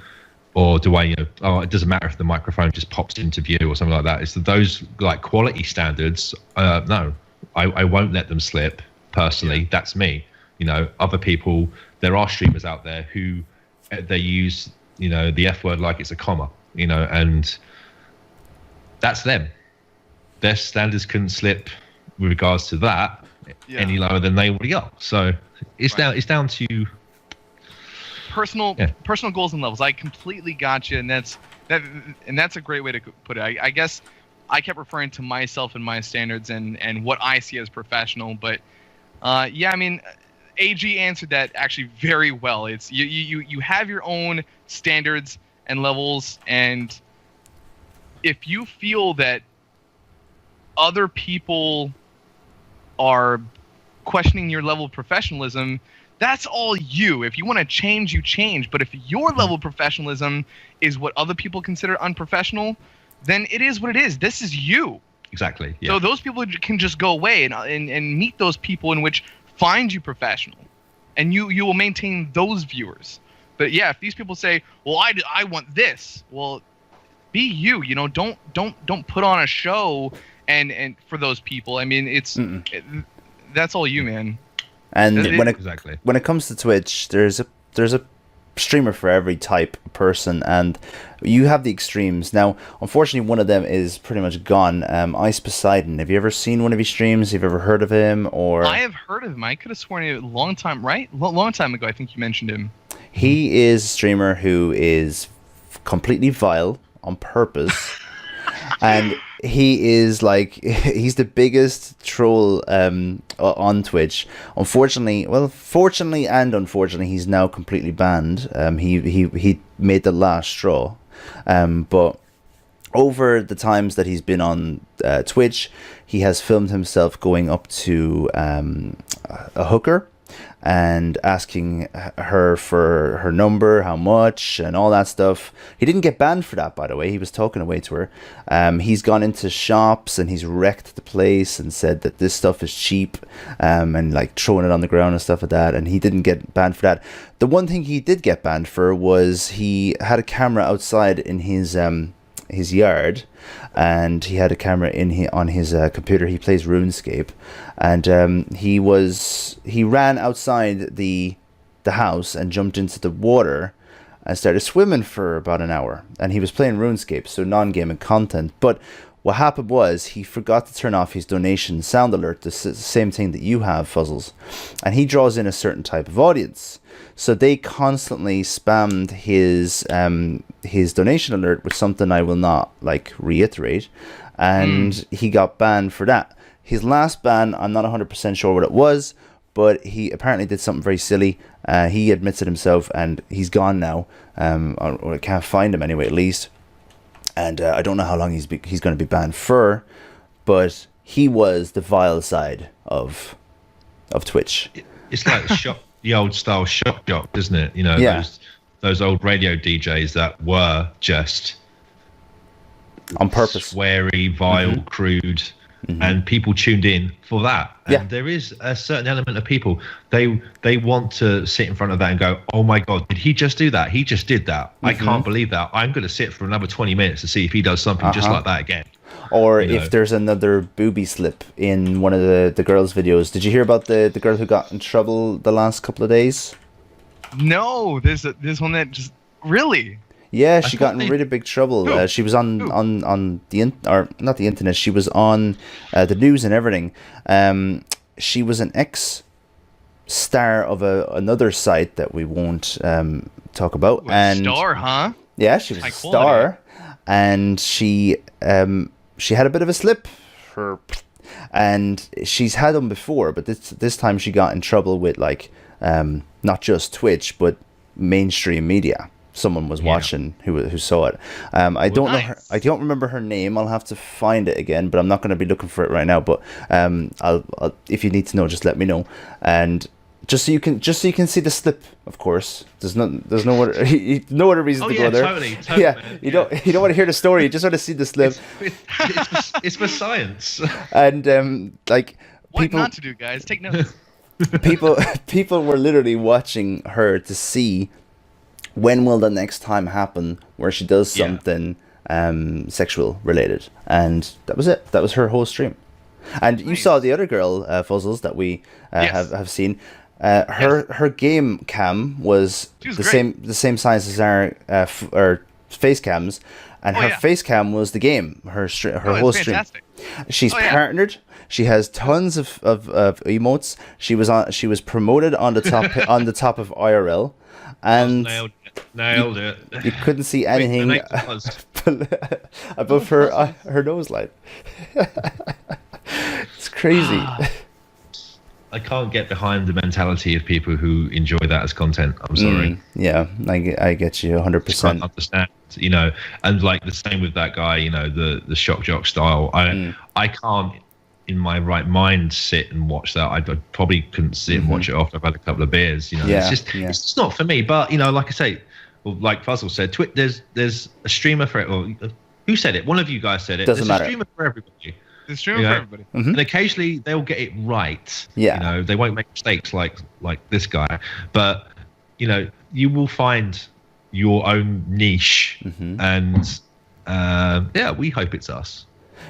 or do I, it doesn't matter if the microphone just pops into view or something like that. It's those like quality standards. No, I won't let them slip. Personally, that's me. Other people, there are streamers out there who they use, the F word like it's a comma, and that's them. Their standards couldn't slip with regards to that any lower than they already are. So it's down to personal goals and levels. I completely got you, and that's a great way to put it. I guess I kept referring to myself and my standards and what I see as professional, but I mean, AG answered that actually very well. It's you have your own standards and levels, and if you feel that other people are questioning your level of professionalism, that's all you. If you want to change, you change. But if your level of professionalism is what other people consider unprofessional, then it is what it is. This is you. Exactly. Yeah. So those people can just go away and meet those people in which find you professional, and you will maintain those viewers. But yeah, if these people say, "Well, I want this," well, be you. Don't put on a show and for those people. I mean, that's all you, man. And when it comes to Twitch, there's a streamer for every type of person, and you have the extremes. Now, unfortunately, one of them is pretty much gone. Ice Poseidon. Have you ever seen one of his streams? Have you ever heard of him? Or I have heard of him. I could have sworn a long time, right? Long time ago, I think you mentioned him. He is a streamer who is completely vile on purpose. And he is like, he's the biggest troll on Twitch. Fortunately and unfortunately, he's now completely banned. He made the last straw. But over the times that he's been on Twitch, he has filmed himself going up to a hooker and asking her for her number, how much, and all that stuff. He didn't get banned for that, by the way. He was talking away to her. He's gone into shops and he's wrecked the place and said that this stuff is cheap, and like throwing it on the ground and stuff like that. And he didn't get banned for that. The one thing he did get banned for was he had a camera outside in his yard, and he had a camera on his computer. He plays RuneScape, and he ran outside the house and jumped into the water and started swimming for about an hour. And he was playing RuneScape, so non-gaming content. But what happened was he forgot to turn off his donation sound alert, the same thing that you have, Fuzzles, and he draws in a certain type of audience. So they constantly spammed his donation alert with something I will not reiterate, and he got banned for that. His last ban, I'm not 100% sure what it was, but he apparently did something very silly. He admits it himself, and he's gone now. Or I can't find him anyway, at least. And I don't know how long he's going to be banned for, but he was the vile side of Twitch. It's like the old style shock jock, isn't it? You know, those old radio DJs that were just on purpose, sweary, vile, crude, and people tuned in for that. And there is a certain element of people, they want to sit in front of that and go, oh my god, did he just do that? He just did that. I can't believe that. I'm going to sit for another 20 minutes to see if he does something just like that again. Or if there's another booby slip in one of the girls' videos. Did you hear about the girl who got in trouble the last couple of days? No, there's one that just really. Yeah, she got in really big trouble. She was on not the internet. She was on the news and everything. She was an ex-star of another site that we won't talk about. Star, huh? Yeah, she was a star, and she had a bit of a slip. And she's had them before, but this time she got in trouble with not just Twitch but mainstream media. Someone was watching who saw it. I don't know her, I don't remember her name. I'll have to find it again, but I'm not going to be looking for it right now. But I'll if you need to know, just let me know. And just so you can see the slip, of course. There's no other reason to go there. Totally, yeah, you don't want to hear the story. You just want to see the slip. It's for science. And what people, not to do, guys? Take notes. people were literally watching her to see when will the next time happen where she does something sexual related, and that was it. That was her whole stream. And you saw the other girl, Fuzzles, that we have seen. Her game cam was the same size as our face cams, and her face cam was the game. Her whole stream. She's partnered. She has tons of emotes. She was promoted on the top of IRL, and nailed it. You couldn't see anything above her nose line. It's crazy. I can't get behind the mentality of people who enjoy that as content. I'm sorry. Yeah, I get you 100%. Can't understand, and the same with that guy, the shock jock style. I can't, in my right mind, sit and watch that. I probably couldn't sit and watch it after I've had a couple of beers. It's just not for me. But like I say, like Fuzzle said, there's a streamer for it. Or who said it? One of you guys said it. Doesn't matter. A streamer for everybody. There's a streamer for everybody. Mm-hmm. And occasionally they'll get it right. Yeah. They won't make mistakes like this guy. But you will find your own niche, and we hope it's us.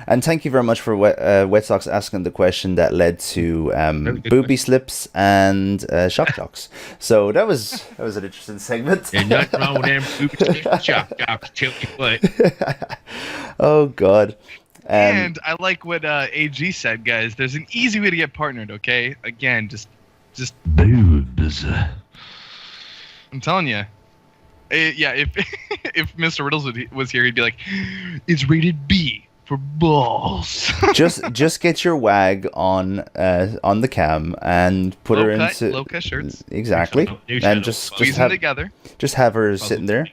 And thank you very much for Wet Socks asking the question that led to booby slips and shock jocks. So that was an interesting segment. There's nothing wrong with them booby slips, shock jocks. Tell you what. Oh God. And I like what AG said, guys. There's an easy way to get partnered. Okay, again, just Boobs. I'm telling you. Yeah, if if Mr. Riddles was here, he'd be like, "It's rated B for balls." just get your wag on the cam and put her into low cut shirts. Exactly, and just Squeeze them have together. just have her sitting there,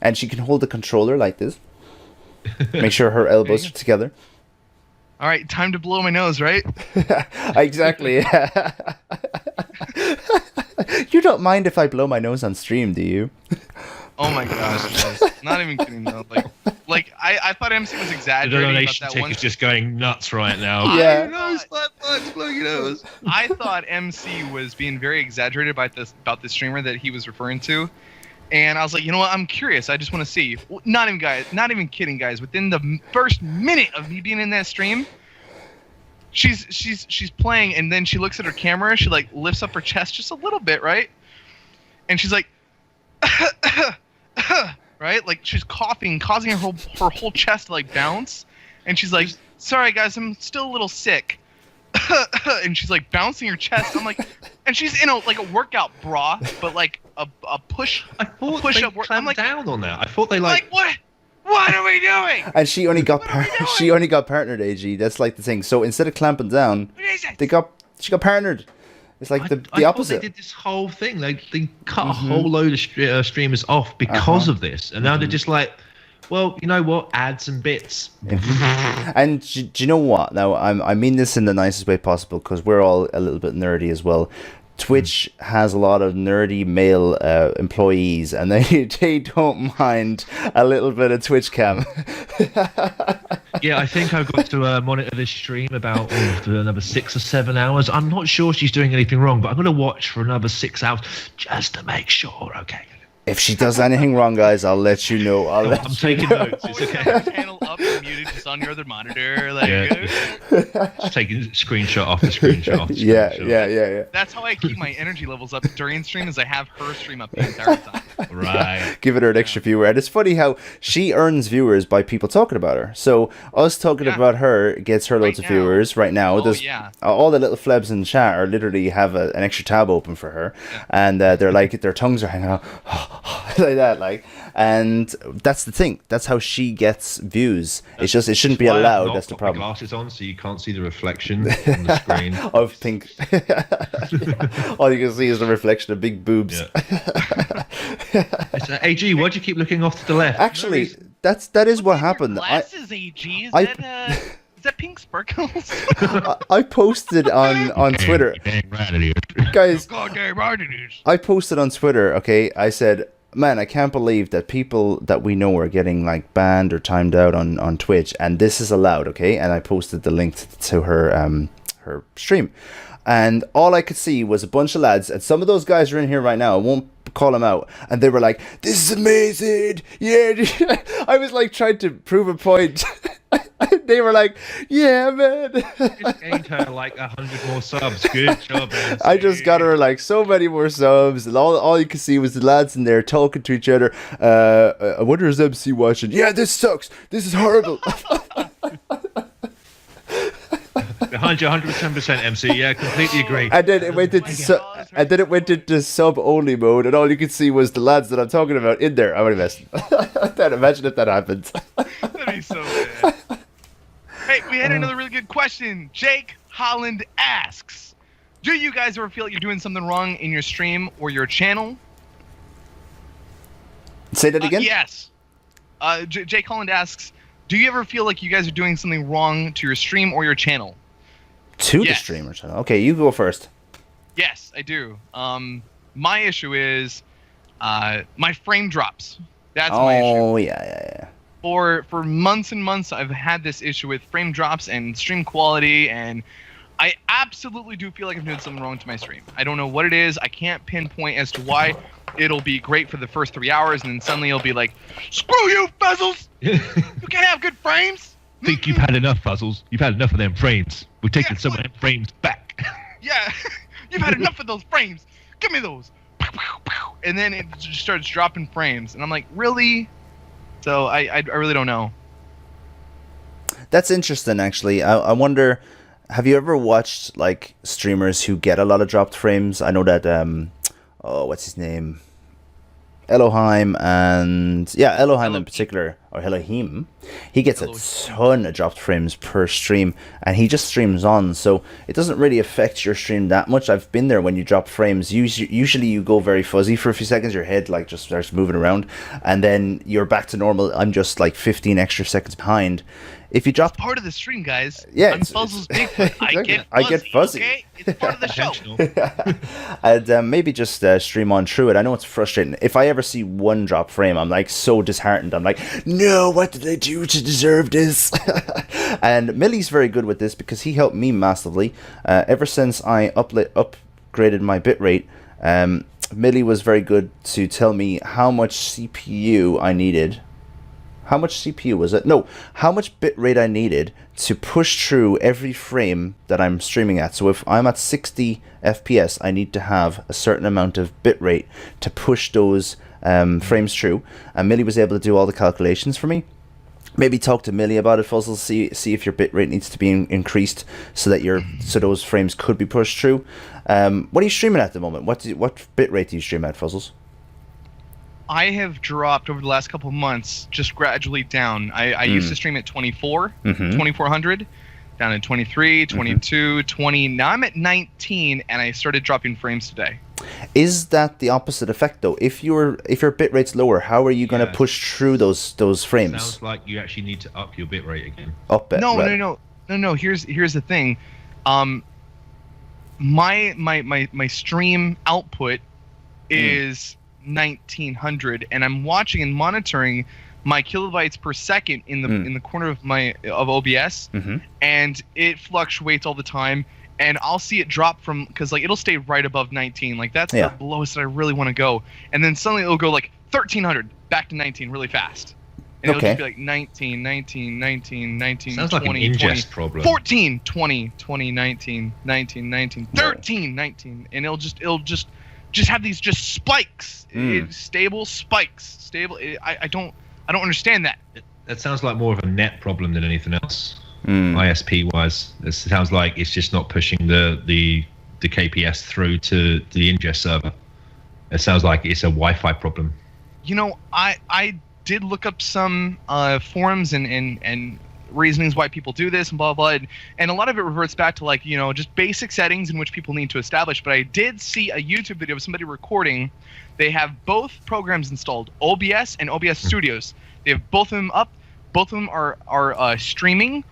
and she can hold the controller like this. Make sure her elbows are together. All right, time to blow my nose, right? Exactly. You don't mind if I blow my nose on stream, do you? Oh my gosh, guys. Not even kidding though. Like I thought MC was The exaggerating about donation that tick one. is just going nuts right now. Yeah. Blow your nose. I thought MC was being very exaggerated about this streamer that he was referring to. And I was like, you know what? I'm curious. I just want to see. Not even kidding, guys. Within the first minute of me being in that stream, she's playing, and then she looks at her camera. She like lifts up her chest just a little bit, right? And she's like, right? Like she's coughing, causing her whole chest to like bounce. And she's like, sorry guys, I'm still a little sick. And she's like bouncing her chest. I'm like, and she's in a workout bra, but like a push. I thought push they up. I'm clamped like, down on that. I thought they like what? What are we doing? And she only got partnered, AG. That's like the thing. So instead of clamping down, What is it? she got partnered. It's like the I opposite. thought they did this whole thing. They cut a whole load of streamers off because of this, and now they're just like, well, you know what? Add some bits. And do you know what? Now, I mean this in the nicest way possible because we're all a little bit nerdy as well. Twitch has a lot of nerdy male employees, and they don't mind a little bit of Twitch cam. Yeah, I think I've got to monitor this stream for another 6 or 7 hours. I'm not sure she's doing anything wrong, but I'm going to watch for another 6 hours just to make sure. Okay. If she does anything wrong, guys, I'll let you know. I'm taking notes. It's Always okay. have your channel up and muted just on your other monitor. Like, Just taking screenshot off the screenshot. Off the Yeah. screenshot. That's how I keep my energy levels up during stream. Is I have her stream up the entire time. Right. Give it her an extra viewer. And it's funny how she earns viewers by people talking about her. So us talking about her gets her loads of viewers right now. There's all the little flebs in the chat are literally have an extra tab open for her, and they're like their tongues are hanging out like that, and that's the thing. That's how she gets views. It's just it shouldn't be allowed. That's the problem. Glasses on, so you can't see the reflection on the screen. Of pink. All you can see is the reflection of big boobs. Yeah. AG, why do you keep looking off to the left? Actually, that is what happened. Glasses, AG. Is that pink sparkles? I posted on Twitter. Guys, I posted on Twitter, okay, I said, man, I can't believe that people that we know are getting like banned or timed out on Twitch, and this is allowed, okay? And I posted the link to her her stream. And all I could see was a bunch of lads, and some of those guys are in here right now. I won't call them out. And they were like, "This is amazing!" Yeah, I was like trying to prove a point. They were like, "Yeah, man." Just gained her like 100 more subs. Good job, man. I just got her like so many more subs, and all you could see was the lads in there talking to each other. I wonder is MC watching? Yeah, this sucks. This is horrible. Behind you, 110% MC. Yeah, completely agree. And then it went into sub only mode, and all you could see was the lads that I'm talking about in there. I would have messed. Imagine if that happened. That'd be so bad. Hey, we had another really good question. Jake Holland asks, do you guys ever feel like you're doing something wrong in your stream or your channel? Say that again? Yes. Jake Holland asks, do you ever feel like you guys are doing something wrong to your stream or your channel? To the streamer channel. Okay, you go first. Yes, I do. My issue is my frame drops. That's my issue. Oh, yeah. For months and months, I've had this issue with frame drops and stream quality, and I absolutely do feel like I'm doing something wrong to my stream. I don't know what it is. I can't pinpoint as to why. It'll be great for the first 3 hours, and then suddenly it'll be like, screw you, Fuzzles! You can't have good frames! think you've had enough, Puzzles. You've had enough of them frames. We're taking some of them frames back. Yeah, you've had enough of those frames. Give me those. And then it just starts dropping frames, and I'm like, really? So I really don't know. That's interesting, actually. I wonder, have you ever watched like streamers who get a lot of dropped frames? I know that what's his name? Elohim in particular, or Elohim, he gets a ton of dropped frames per stream, and he just streams on, so it doesn't really affect your stream that much. I've been there when you drop frames. Usually you go very fuzzy for a few seconds, your head like just starts moving around, and then you're back to normal. I'm just like 15 extra seconds behind. If you drop part of the stream, guys. Yeah, I'm Puzzles Bigfoot. I get fuzzy. Okay? It's part of the show. And maybe just stream on through it. I know it's frustrating. If I ever see one drop frame, I'm like so disheartened. I'm like, no, what did I do to deserve this? And Millie's very good with this because he helped me massively. Ever since I upgraded my bitrate, Millie was very good to tell me how much CPU I needed. How much CPU was it? No, how much bitrate I needed to push through every frame that I'm streaming at. So if I'm at 60 FPS, I need to have a certain amount of bitrate to push those frames through. And Millie was able to do all the calculations for me. Maybe talk to Millie about it, Fuzzle. See if your bitrate needs to be increased so that those frames could be pushed through. What are you streaming at the moment? What bitrate do you stream at, Fuzzles? I have dropped over the last couple of months just gradually down. I used to stream at 2400, down at 23, 22, 20. Now I'm at 19, and I started dropping frames today. Is that the opposite effect, though? If your bitrate's lower, how are you going to push through those frames? Sounds like you actually need to up your bitrate again. No. Here's the thing. My stream output is 1900, and I'm watching and monitoring my kilobytes per second in the corner of OBS, and it fluctuates all the time, and I'll see it drop from, because like it'll stay right above 19, like that's the lowest that I really want to go, and then suddenly it'll go like 1300 back to 19 really fast, and it'll just be like 19 sounds 20 like an ingest 20, problem. 14 20 20 19 13 19, and it'll just have these just spikes, stable spikes, I don't understand that. That sounds like more of a net problem than anything else. ISP wise, it sounds like it's just not pushing the KPS through to the ingest server. It sounds like it's a Wi-Fi problem. You know, I did look up some forums and reasonings why people do this and blah blah, and a lot of it reverts back to like, you know, just basic settings in which people need to establish. But I did see a YouTube video of somebody recording. They have both programs installed, OBS and OBS Studios. They have both of them up. Both of them are streaming,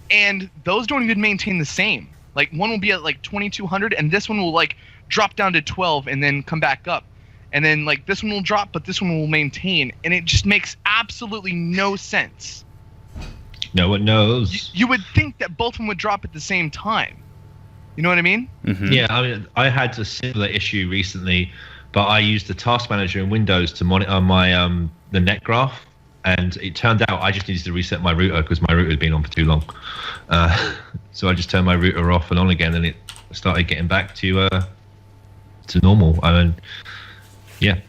and those don't even maintain the same. Like one will be at like 2200, and this one will like drop down to 12 and then come back up, and then like this one will drop, but this one will maintain, and it just makes absolutely no sense. No one knows. You would think that both of them would drop at the same time. You know what I mean? Yeah, I mean, I had a similar issue recently, but I used the task manager in Windows to monitor my the net graph, and it turned out I just needed to reset my router because my router had been on for too long. So I just turned my router off and on again, and it started getting back to normal. I mean, yeah.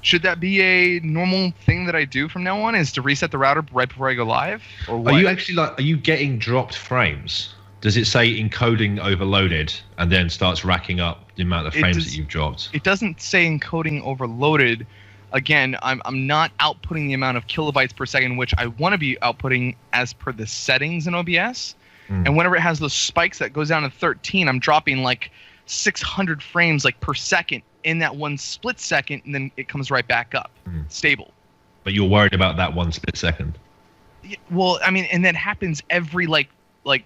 Should that be a normal thing that I do from now on? Is to reset the router right before I go live? Or what? Are you actually are you getting dropped frames? Does it say encoding overloaded and then starts racking up the amount of frames that you've dropped? It doesn't say encoding overloaded. Again, I'm not outputting the amount of kilobytes per second which I want to be outputting as per the settings in OBS. And whenever it has those spikes that goes down to 13, I'm dropping like 600 frames like per second in that one split second, and then it comes right back up, stable. But you're worried about that one split second. Yeah, well, I mean, and that happens every like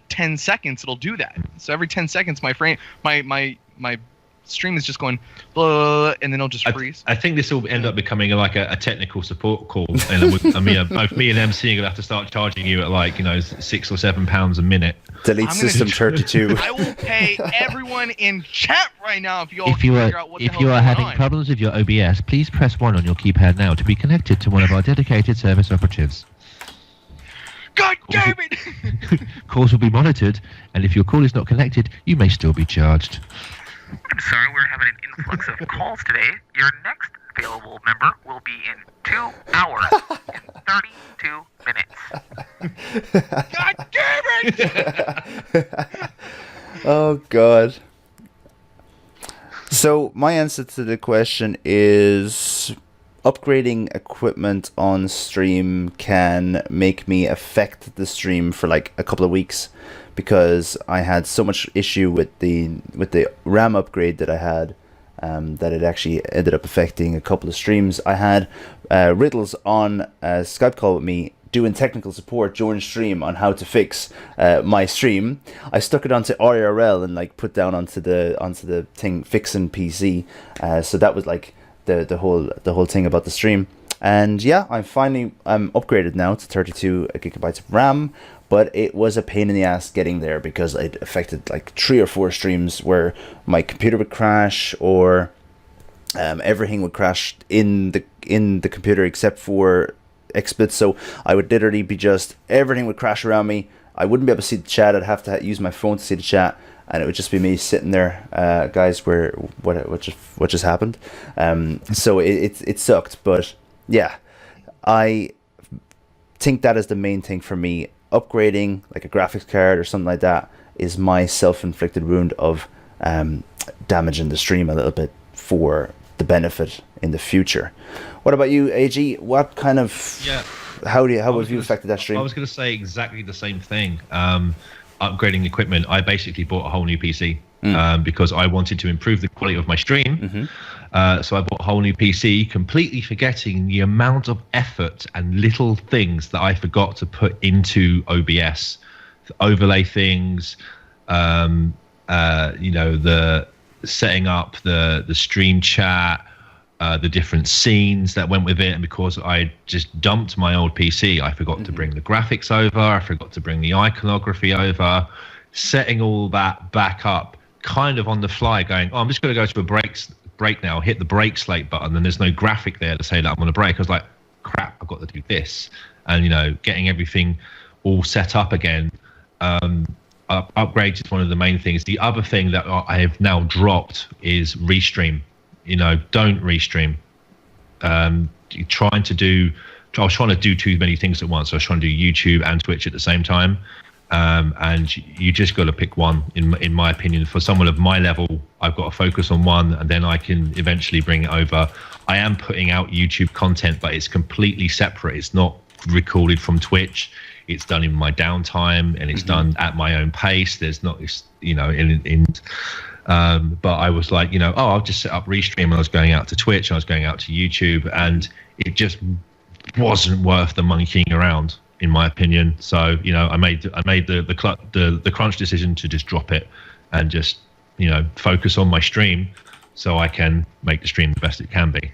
10 seconds. It'll do that. So every 10 seconds, my stream is just going, blah, and then it'll just freeze. I think this will end up becoming like a technical support call. And I mean, both me and MC are gonna have to start charging you at like, you know, £6 or £7 a minute. Delete system 32. I will pay everyone in chat right now if you all can figure out what the hell is going on. If you are having problems with your OBS, please press 1 on your keypad now to be connected to one of our dedicated service operatives. God damn it! Calls will be monitored, and if your call is not connected, you may still be charged. I'm sorry, we're having an influx of calls today. Your next available member will be in 2 hours and 32 minutes. God damn it! Oh God. So my answer to the question is upgrading equipment on stream can make me affect the stream for like a couple of weeks, because I had so much issue with the RAM upgrade that I had, that it actually ended up affecting a couple of streams. I had Riddles on a Skype call with me doing technical support during stream on how to fix my stream. I stuck it onto RRL and like put down onto the thing fixing PC. So that was like the whole thing about the stream. And yeah, I'm upgraded now to 32 gigabytes of RAM, but it was a pain in the ass getting there, because it affected like 3 or 4 streams where my computer would crash, or everything would crash in the computer except for XSplit. So I would literally be everything would crash around me. I wouldn't be able to see the chat. I'd have to use my phone to see the chat, and it would just be me sitting there, guys, what just happened. So it sucked, but yeah, I think that is the main thing for me. Upgrading like a graphics card or something like that is my self-inflicted wound of damaging the stream a little bit for the benefit in the future. What about you, AG? What kind of how have you affected that stream? I was going to say exactly the same thing. Upgrading equipment. I basically bought a whole new PC because I wanted to improve the quality of my stream. So I bought a whole new PC, completely forgetting the amount of effort and little things that I forgot to put into OBS, overlay things, the setting up the stream chat, the different scenes that went with it. And because I just dumped my old PC, I forgot to bring the graphics over. I forgot to bring the iconography over. Setting all that back up kind of on the fly, going, I'm just going to go to a break now, hit the break slate button, and there's no graphic there to say that I'm on a break. I was like, crap, I've got to do this. And, getting everything all set up again. Upgrades is one of the main things. The other thing that I have now dropped is restream. Don't restream. I was trying to do too many things at once. I was trying to do YouTube and Twitch at the same time. And you just got to pick one, in my opinion. For someone of my level, I've got to focus on one, and then I can eventually bring it over. I am putting out YouTube content, but it's completely separate. It's not recorded from Twitch. It's done in my downtime, and it's done at my own pace. There's not, but I was like, I'll just set up Restream. I was going out to Twitch, I was going out to YouTube, and it just wasn't worth the monkeying around, in my opinion. So, I made the crunch decision to just drop it and just, focus on my stream so I can make the stream the best it can be.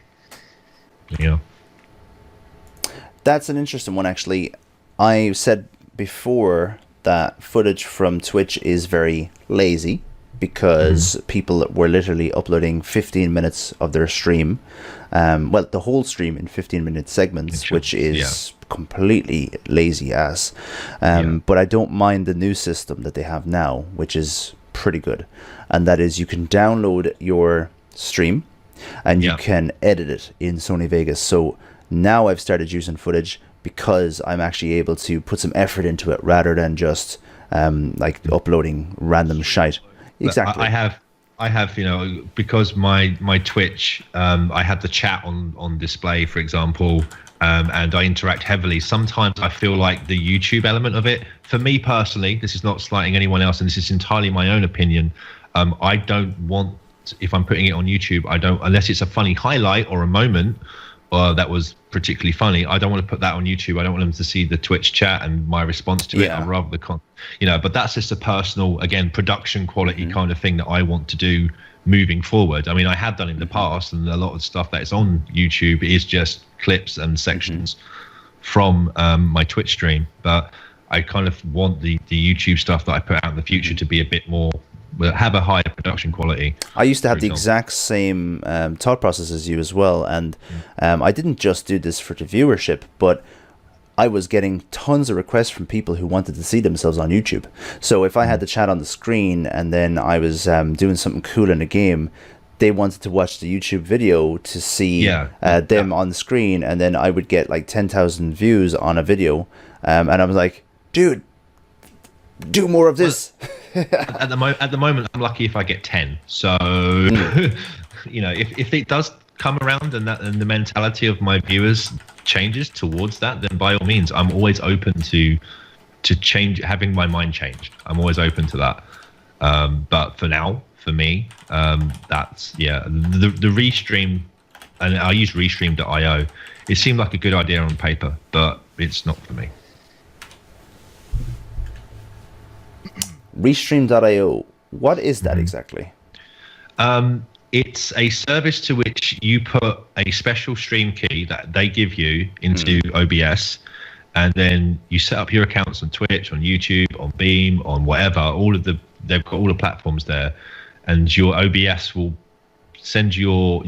That's an interesting one, actually. I said before that footage from Twitch is very lazy, because people were literally uploading 15 minutes of their stream, the whole stream in 15-minute segments, which is completely lazy ass. But I don't mind the new system that they have now, which is pretty good, and that is you can download your stream and you can edit it in Sony Vegas. So now I've started using footage because I'm actually able to put some effort into it rather than just uploading random shite. Exactly. I have, because my Twitch, I have the chat on display, for example, and I interact heavily. Sometimes I feel like the YouTube element of it, for me personally, this is not slighting anyone else, and this is entirely my own opinion. I don't want, if I'm putting it on YouTube, unless it's a funny highlight or a moment that was particularly funny, I don't want to put that on YouTube. I don't want them to see the Twitch chat and my response to it. I'd rather but that's just a personal, again, production quality kind of thing that I want to do moving forward. I mean, I have done in the past, and a lot of stuff that is on YouTube is just clips and sections from my Twitch stream. But I kind of want the YouTube stuff that I put out in the future to be a bit more, have a higher production quality. I used to have the exact same thought process as you as well, and I didn't just do this for the viewership, but I was getting tons of requests from people who wanted to see themselves on YouTube. So if I had the chat on the screen and then I was doing something cool in a game, they wanted to watch the YouTube video to see them on the screen, and then I would get like 10,000 views on a video, and I was like, dude, do more of this. At the moment, I'm lucky if I get 10. So, you know, if it does come around and the mentality of my viewers changes towards that, then by all means, I'm always open to having my mind changed. I'm always open to that. But for now, for me, that's the restream, and I use restream.io. It seemed like a good idea on paper, but it's not for me. Restream.io, what is that exactly? It's a service to which you put a special stream key that they give you into OBS, and then you set up your accounts on Twitch, on YouTube, on Beam, on whatever. They've got all the platforms there, and your OBS will send your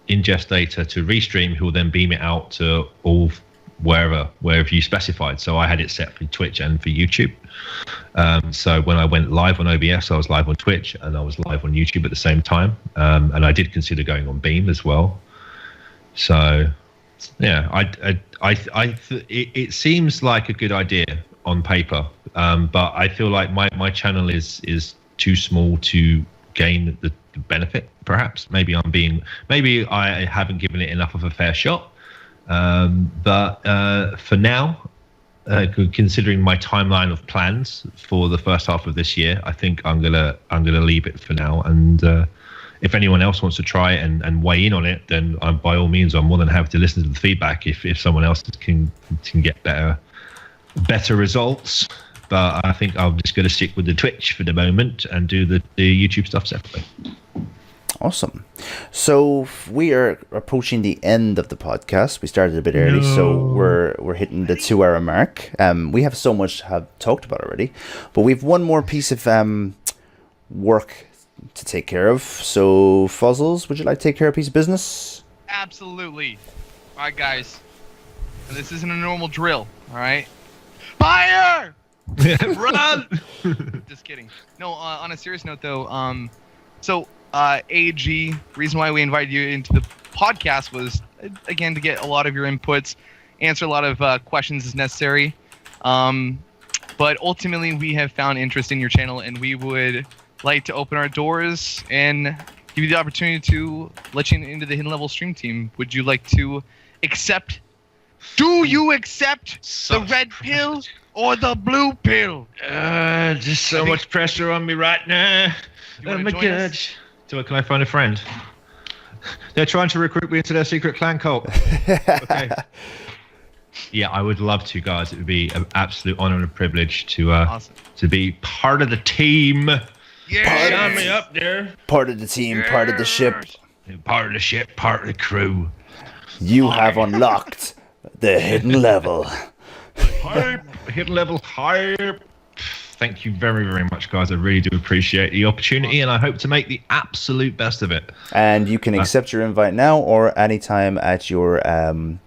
ingest data to Restream, who will then beam it out to all wherever you specified. So I had it set for Twitch and for YouTube. So when I went live on OBS, I was live on Twitch and I was live on YouTube at the same time. And I did consider going on Beam as well. So yeah, it seems like a good idea on paper, but I feel like my channel is too small to gain the benefit. Perhaps maybe I haven't given it enough of a fair shot. But for now, considering my timeline of plans for the first half of this year, I think I'm gonna leave it for now. And if anyone else wants to try and weigh in on it, then by all means, I'm more than happy to listen to the feedback if someone else can get better results. But I think I'm just going to stick with the Twitch for the moment and do the YouTube stuff separately. Awesome. So we are approaching the end of the podcast. We started a bit early, so we're hitting the 2-hour mark. We have so much to have talked about already, but we've one more piece of work to take care of. So Fuzzles, would you like to take care of a piece of business? Absolutely. All right, guys. And this isn't a normal drill. All right. Fire! Run! Just kidding. No. On a serious note, though. AG, reason why we invited you into the podcast was, again, to get a lot of your inputs, answer a lot of questions as necessary. But ultimately, we have found interest in your channel, and we would like to open our doors and give you the opportunity to let you into the Hidden Level stream team. Would you like to accept? Do you accept the red pill or the blue pill? Just so much pressure on me right now. Oh my god. Can I find a friend? They're trying to recruit me into their secret clan cult. Okay. Yeah, I would love to, guys. It would be an absolute honor and a privilege to be part of the team. Yeah, sign me up there. Part of the team, part of the ship. Part of the ship, part of the crew. You have unlocked the Hidden Level. Hype. Hidden Level hype. Thank you very, very much, guys. I really do appreciate the opportunity, and I hope to make the absolute best of it. And you can accept your invite now or anytime at your I'm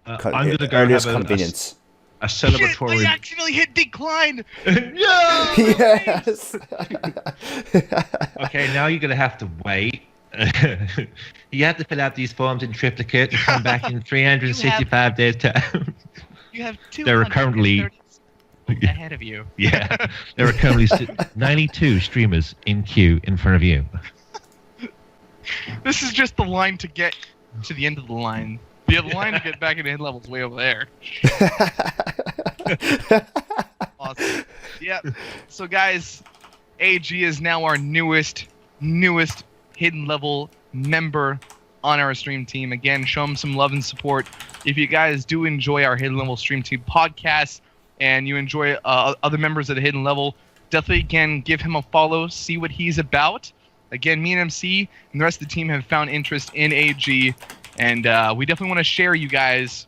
going to go earliest have convenience. A celebratory. Shit, I actually hit decline. No! Yes. Okay, now you're going to have to wait. You have to fill out these forms in triplicate and come back in 365 days time. You have 230 There are currently ahead of you. Yeah, there are currently 92 streamers in queue in front of you. This is just the line to get to the end of the line. The other line to get back into Hidden Level's way over there. Awesome. Yep. So guys, AG is now our newest Hidden Level member on our stream team. Again, show him some love and support. If you guys do enjoy our Hidden Level stream team podcast and you enjoy other members of the Hidden Level, definitely again give him a follow, see what he's about. Again, me and MC and the rest of the team have found interest in AG, and we definitely want to share you guys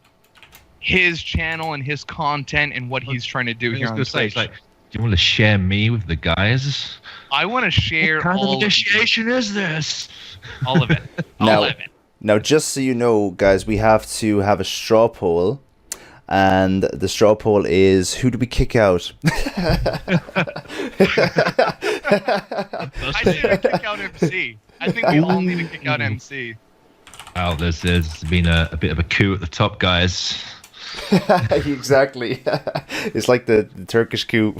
his channel and his content and what he's trying to do here on the stage. Do you want to share me with the guys? I want to share what kind all of negotiation is this? All of it. All of it. Now, just so you know, guys, we have to have a straw poll. And the straw poll is, who do we kick out? I say we kick out MC. I think we all need to kick out MC. Well, there's been a bit of a coup at the top, guys. Exactly. It's like the Turkish coup.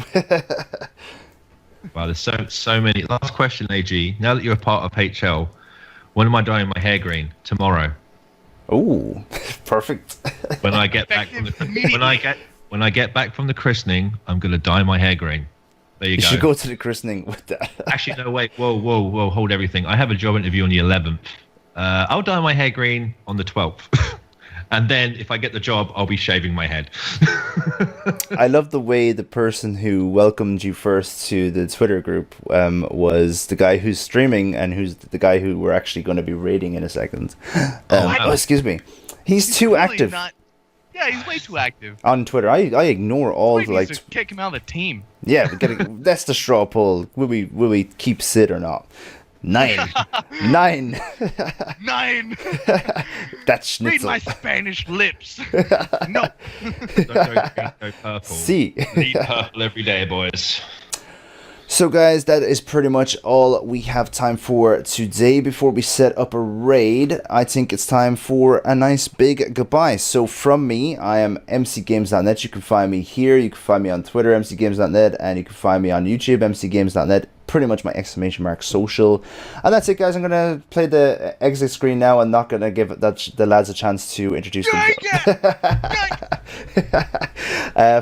Wow, there's so many. Last question, AG. Now that you're a part of HL, when am I dyeing my hair green? Tomorrow. Oh, perfect. When I get back from the when I get back from the christening, I'm gonna dye my hair green. There you go. You should go to the christening with that. Actually, no, wait. Whoa, hold everything. I have a job interview on the 11th. I'll dye my hair green on the 12th. And then if I get the job, I'll be shaving my head. I love the way the person who welcomed you first to the Twitter group was the guy who's streaming and who's the guy who we're actually going to be raiding in a second. Oh, excuse me. He's too really active. Yeah, he's way too active. On Twitter. I ignore all the Needs to kick him out of the team. Yeah, that's the straw poll. Will we keep Sid or not? 9. 9. 9. That's Read schnitzel. my Spanish lips. No. Go purple. See. Need purple every day, boys. So guys, that is pretty much all we have time for today. Before we set up a raid, I think it's time for a nice big goodbye. So from me, I am mcgames.net. You can find me here. You can find me on Twitter, mcgames.net, and you can find me on YouTube, mcgames.net. Pretty much my ! social. And that's it, guys. I'm going to play the exit screen now and not going to give the lads a chance to introduce themselves.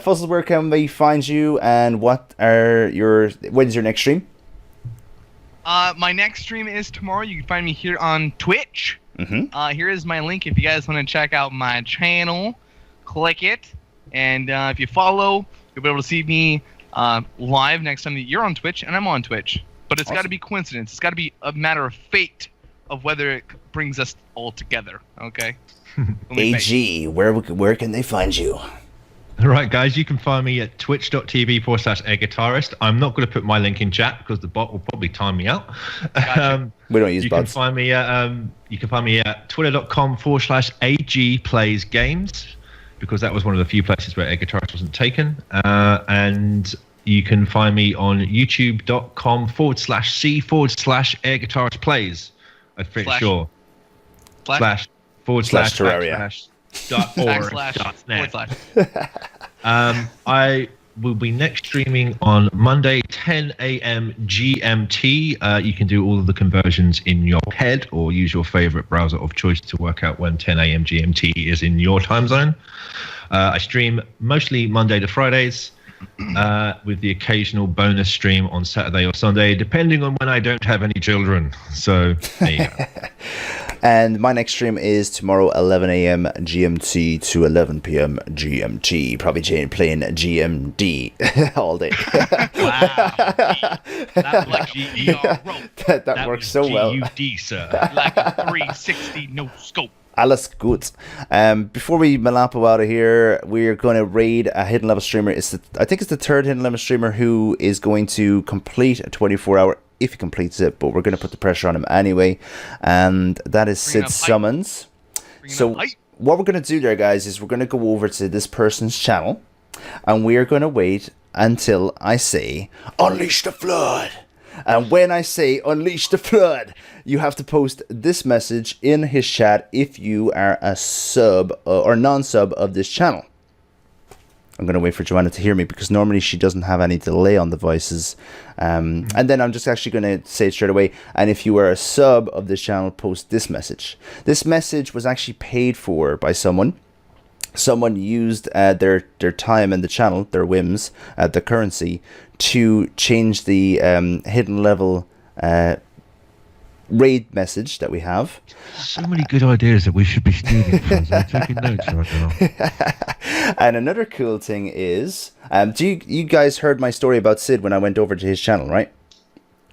Fuzzles, where can we find you, and when's your next stream? My next stream is tomorrow. You can find me here on Twitch. Here is my link if you guys want to check out my channel. Click it, and if you follow, you'll be able to see me live next time that you're on Twitch and I'm on Twitch. But it's got to be coincidence. It's got to be a matter of fate of whether it brings us all together. Okay. AG, where can they find you? All right, guys, you can find me at twitch.tv/airguitarist. I'm not going to put my link in chat because the bot will probably time me out. Gotcha. We don't use you bots. Can find me at twitter.com/agplaysgames because that was one of the few places where Air Guitarist wasn't taken. And you can find me on youtube.com/c/Air Guitarist Plays. I'm pretty sure. // Terraria. I will be next streaming on Monday 10 a.m. GMT. You can do all of the conversions in your head or use your favorite browser of choice to work out when 10 a.m. GMT is in your time zone. I stream mostly Monday to Fridays with the occasional bonus stream on Saturday or Sunday, depending on when I don't have any children. So there you go. And my next stream is tomorrow, 11 a.m. GMT to 11 p.m. GMT. Probably playing GMD all day. Wow. That's like a VR rope. that works so well. GUD, sir. Like a 360 no scope. Alles gut. Before we malapo out of here, we're going to raid a hidden level streamer. I think it's the third hidden level streamer who is going to complete a 24-hour if he completes it, but we're going to put the pressure on him anyway, and that is Sid Summons. So what we're going to do there, guys, is we're going to go over to this person's channel, and we are going to wait until I say, unleash the flood. And when I say unleash the flood, you have to post this message in his chat if you are a sub or non-sub of this channel. I'm going to wait for Joanna to hear me because normally she doesn't have any delay on the voices. And then I'm just actually going to say it straight away. And if you are a sub of this channel, post this message. This message was actually paid for by someone. Someone used their time in the channel, their whims, the currency, to change the hidden level raid message that we have. So many good ideas that we should be stealing from. I'm taking notes right now. And another cool thing is, you guys heard my story about Sid when I went over to his channel, right?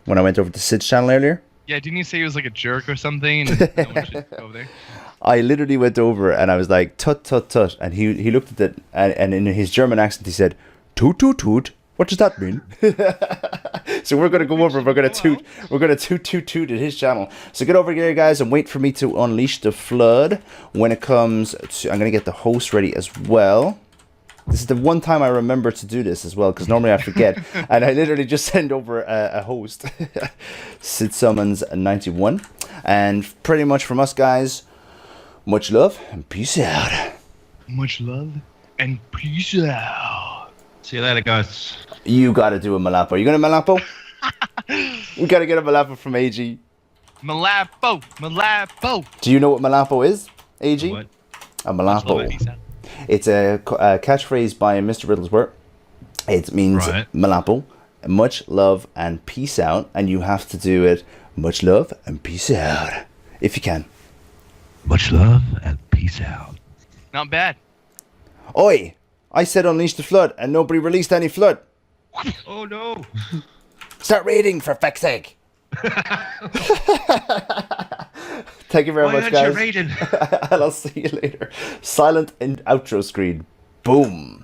When I went over to Sid's channel earlier? Yeah, didn't you say he was like a jerk or something? And no one should go over there? I literally went over and I was like, tut, tut, tut. And he looked at it and in his German accent he said, toot, toot, toot. What does that mean? So we're going to go over, we're going to toot at his channel. So get over here, guys, and wait for me to unleash the flood when it comes to, I'm going to get the host ready as well. This is the one time I remember to do this as well, because normally I forget. And I literally just send over a host. Sid Summons 91. And pretty much from us guys, much love and peace out. Much love and peace out. See you later, guys. You gotta do a Malapo. You gonna Malapo? We gotta get a Malapo from AG. Malapo. Do you know what Malapo is, AG? What? A Much love and Malapo. peace out. It's a catchphrase by Mr. Riddlesworth. It means Right. Malapo, much love and peace out, and you have to do it much love and peace out if you can. Much love and peace out. Not bad. Oi! I said unleash the flood, and nobody released any flood. Oh no. Start reading for fuck's sake. Thank you very Why much, aren't you guys. reading? And I'll see you later. Silent and outro screen. Boom.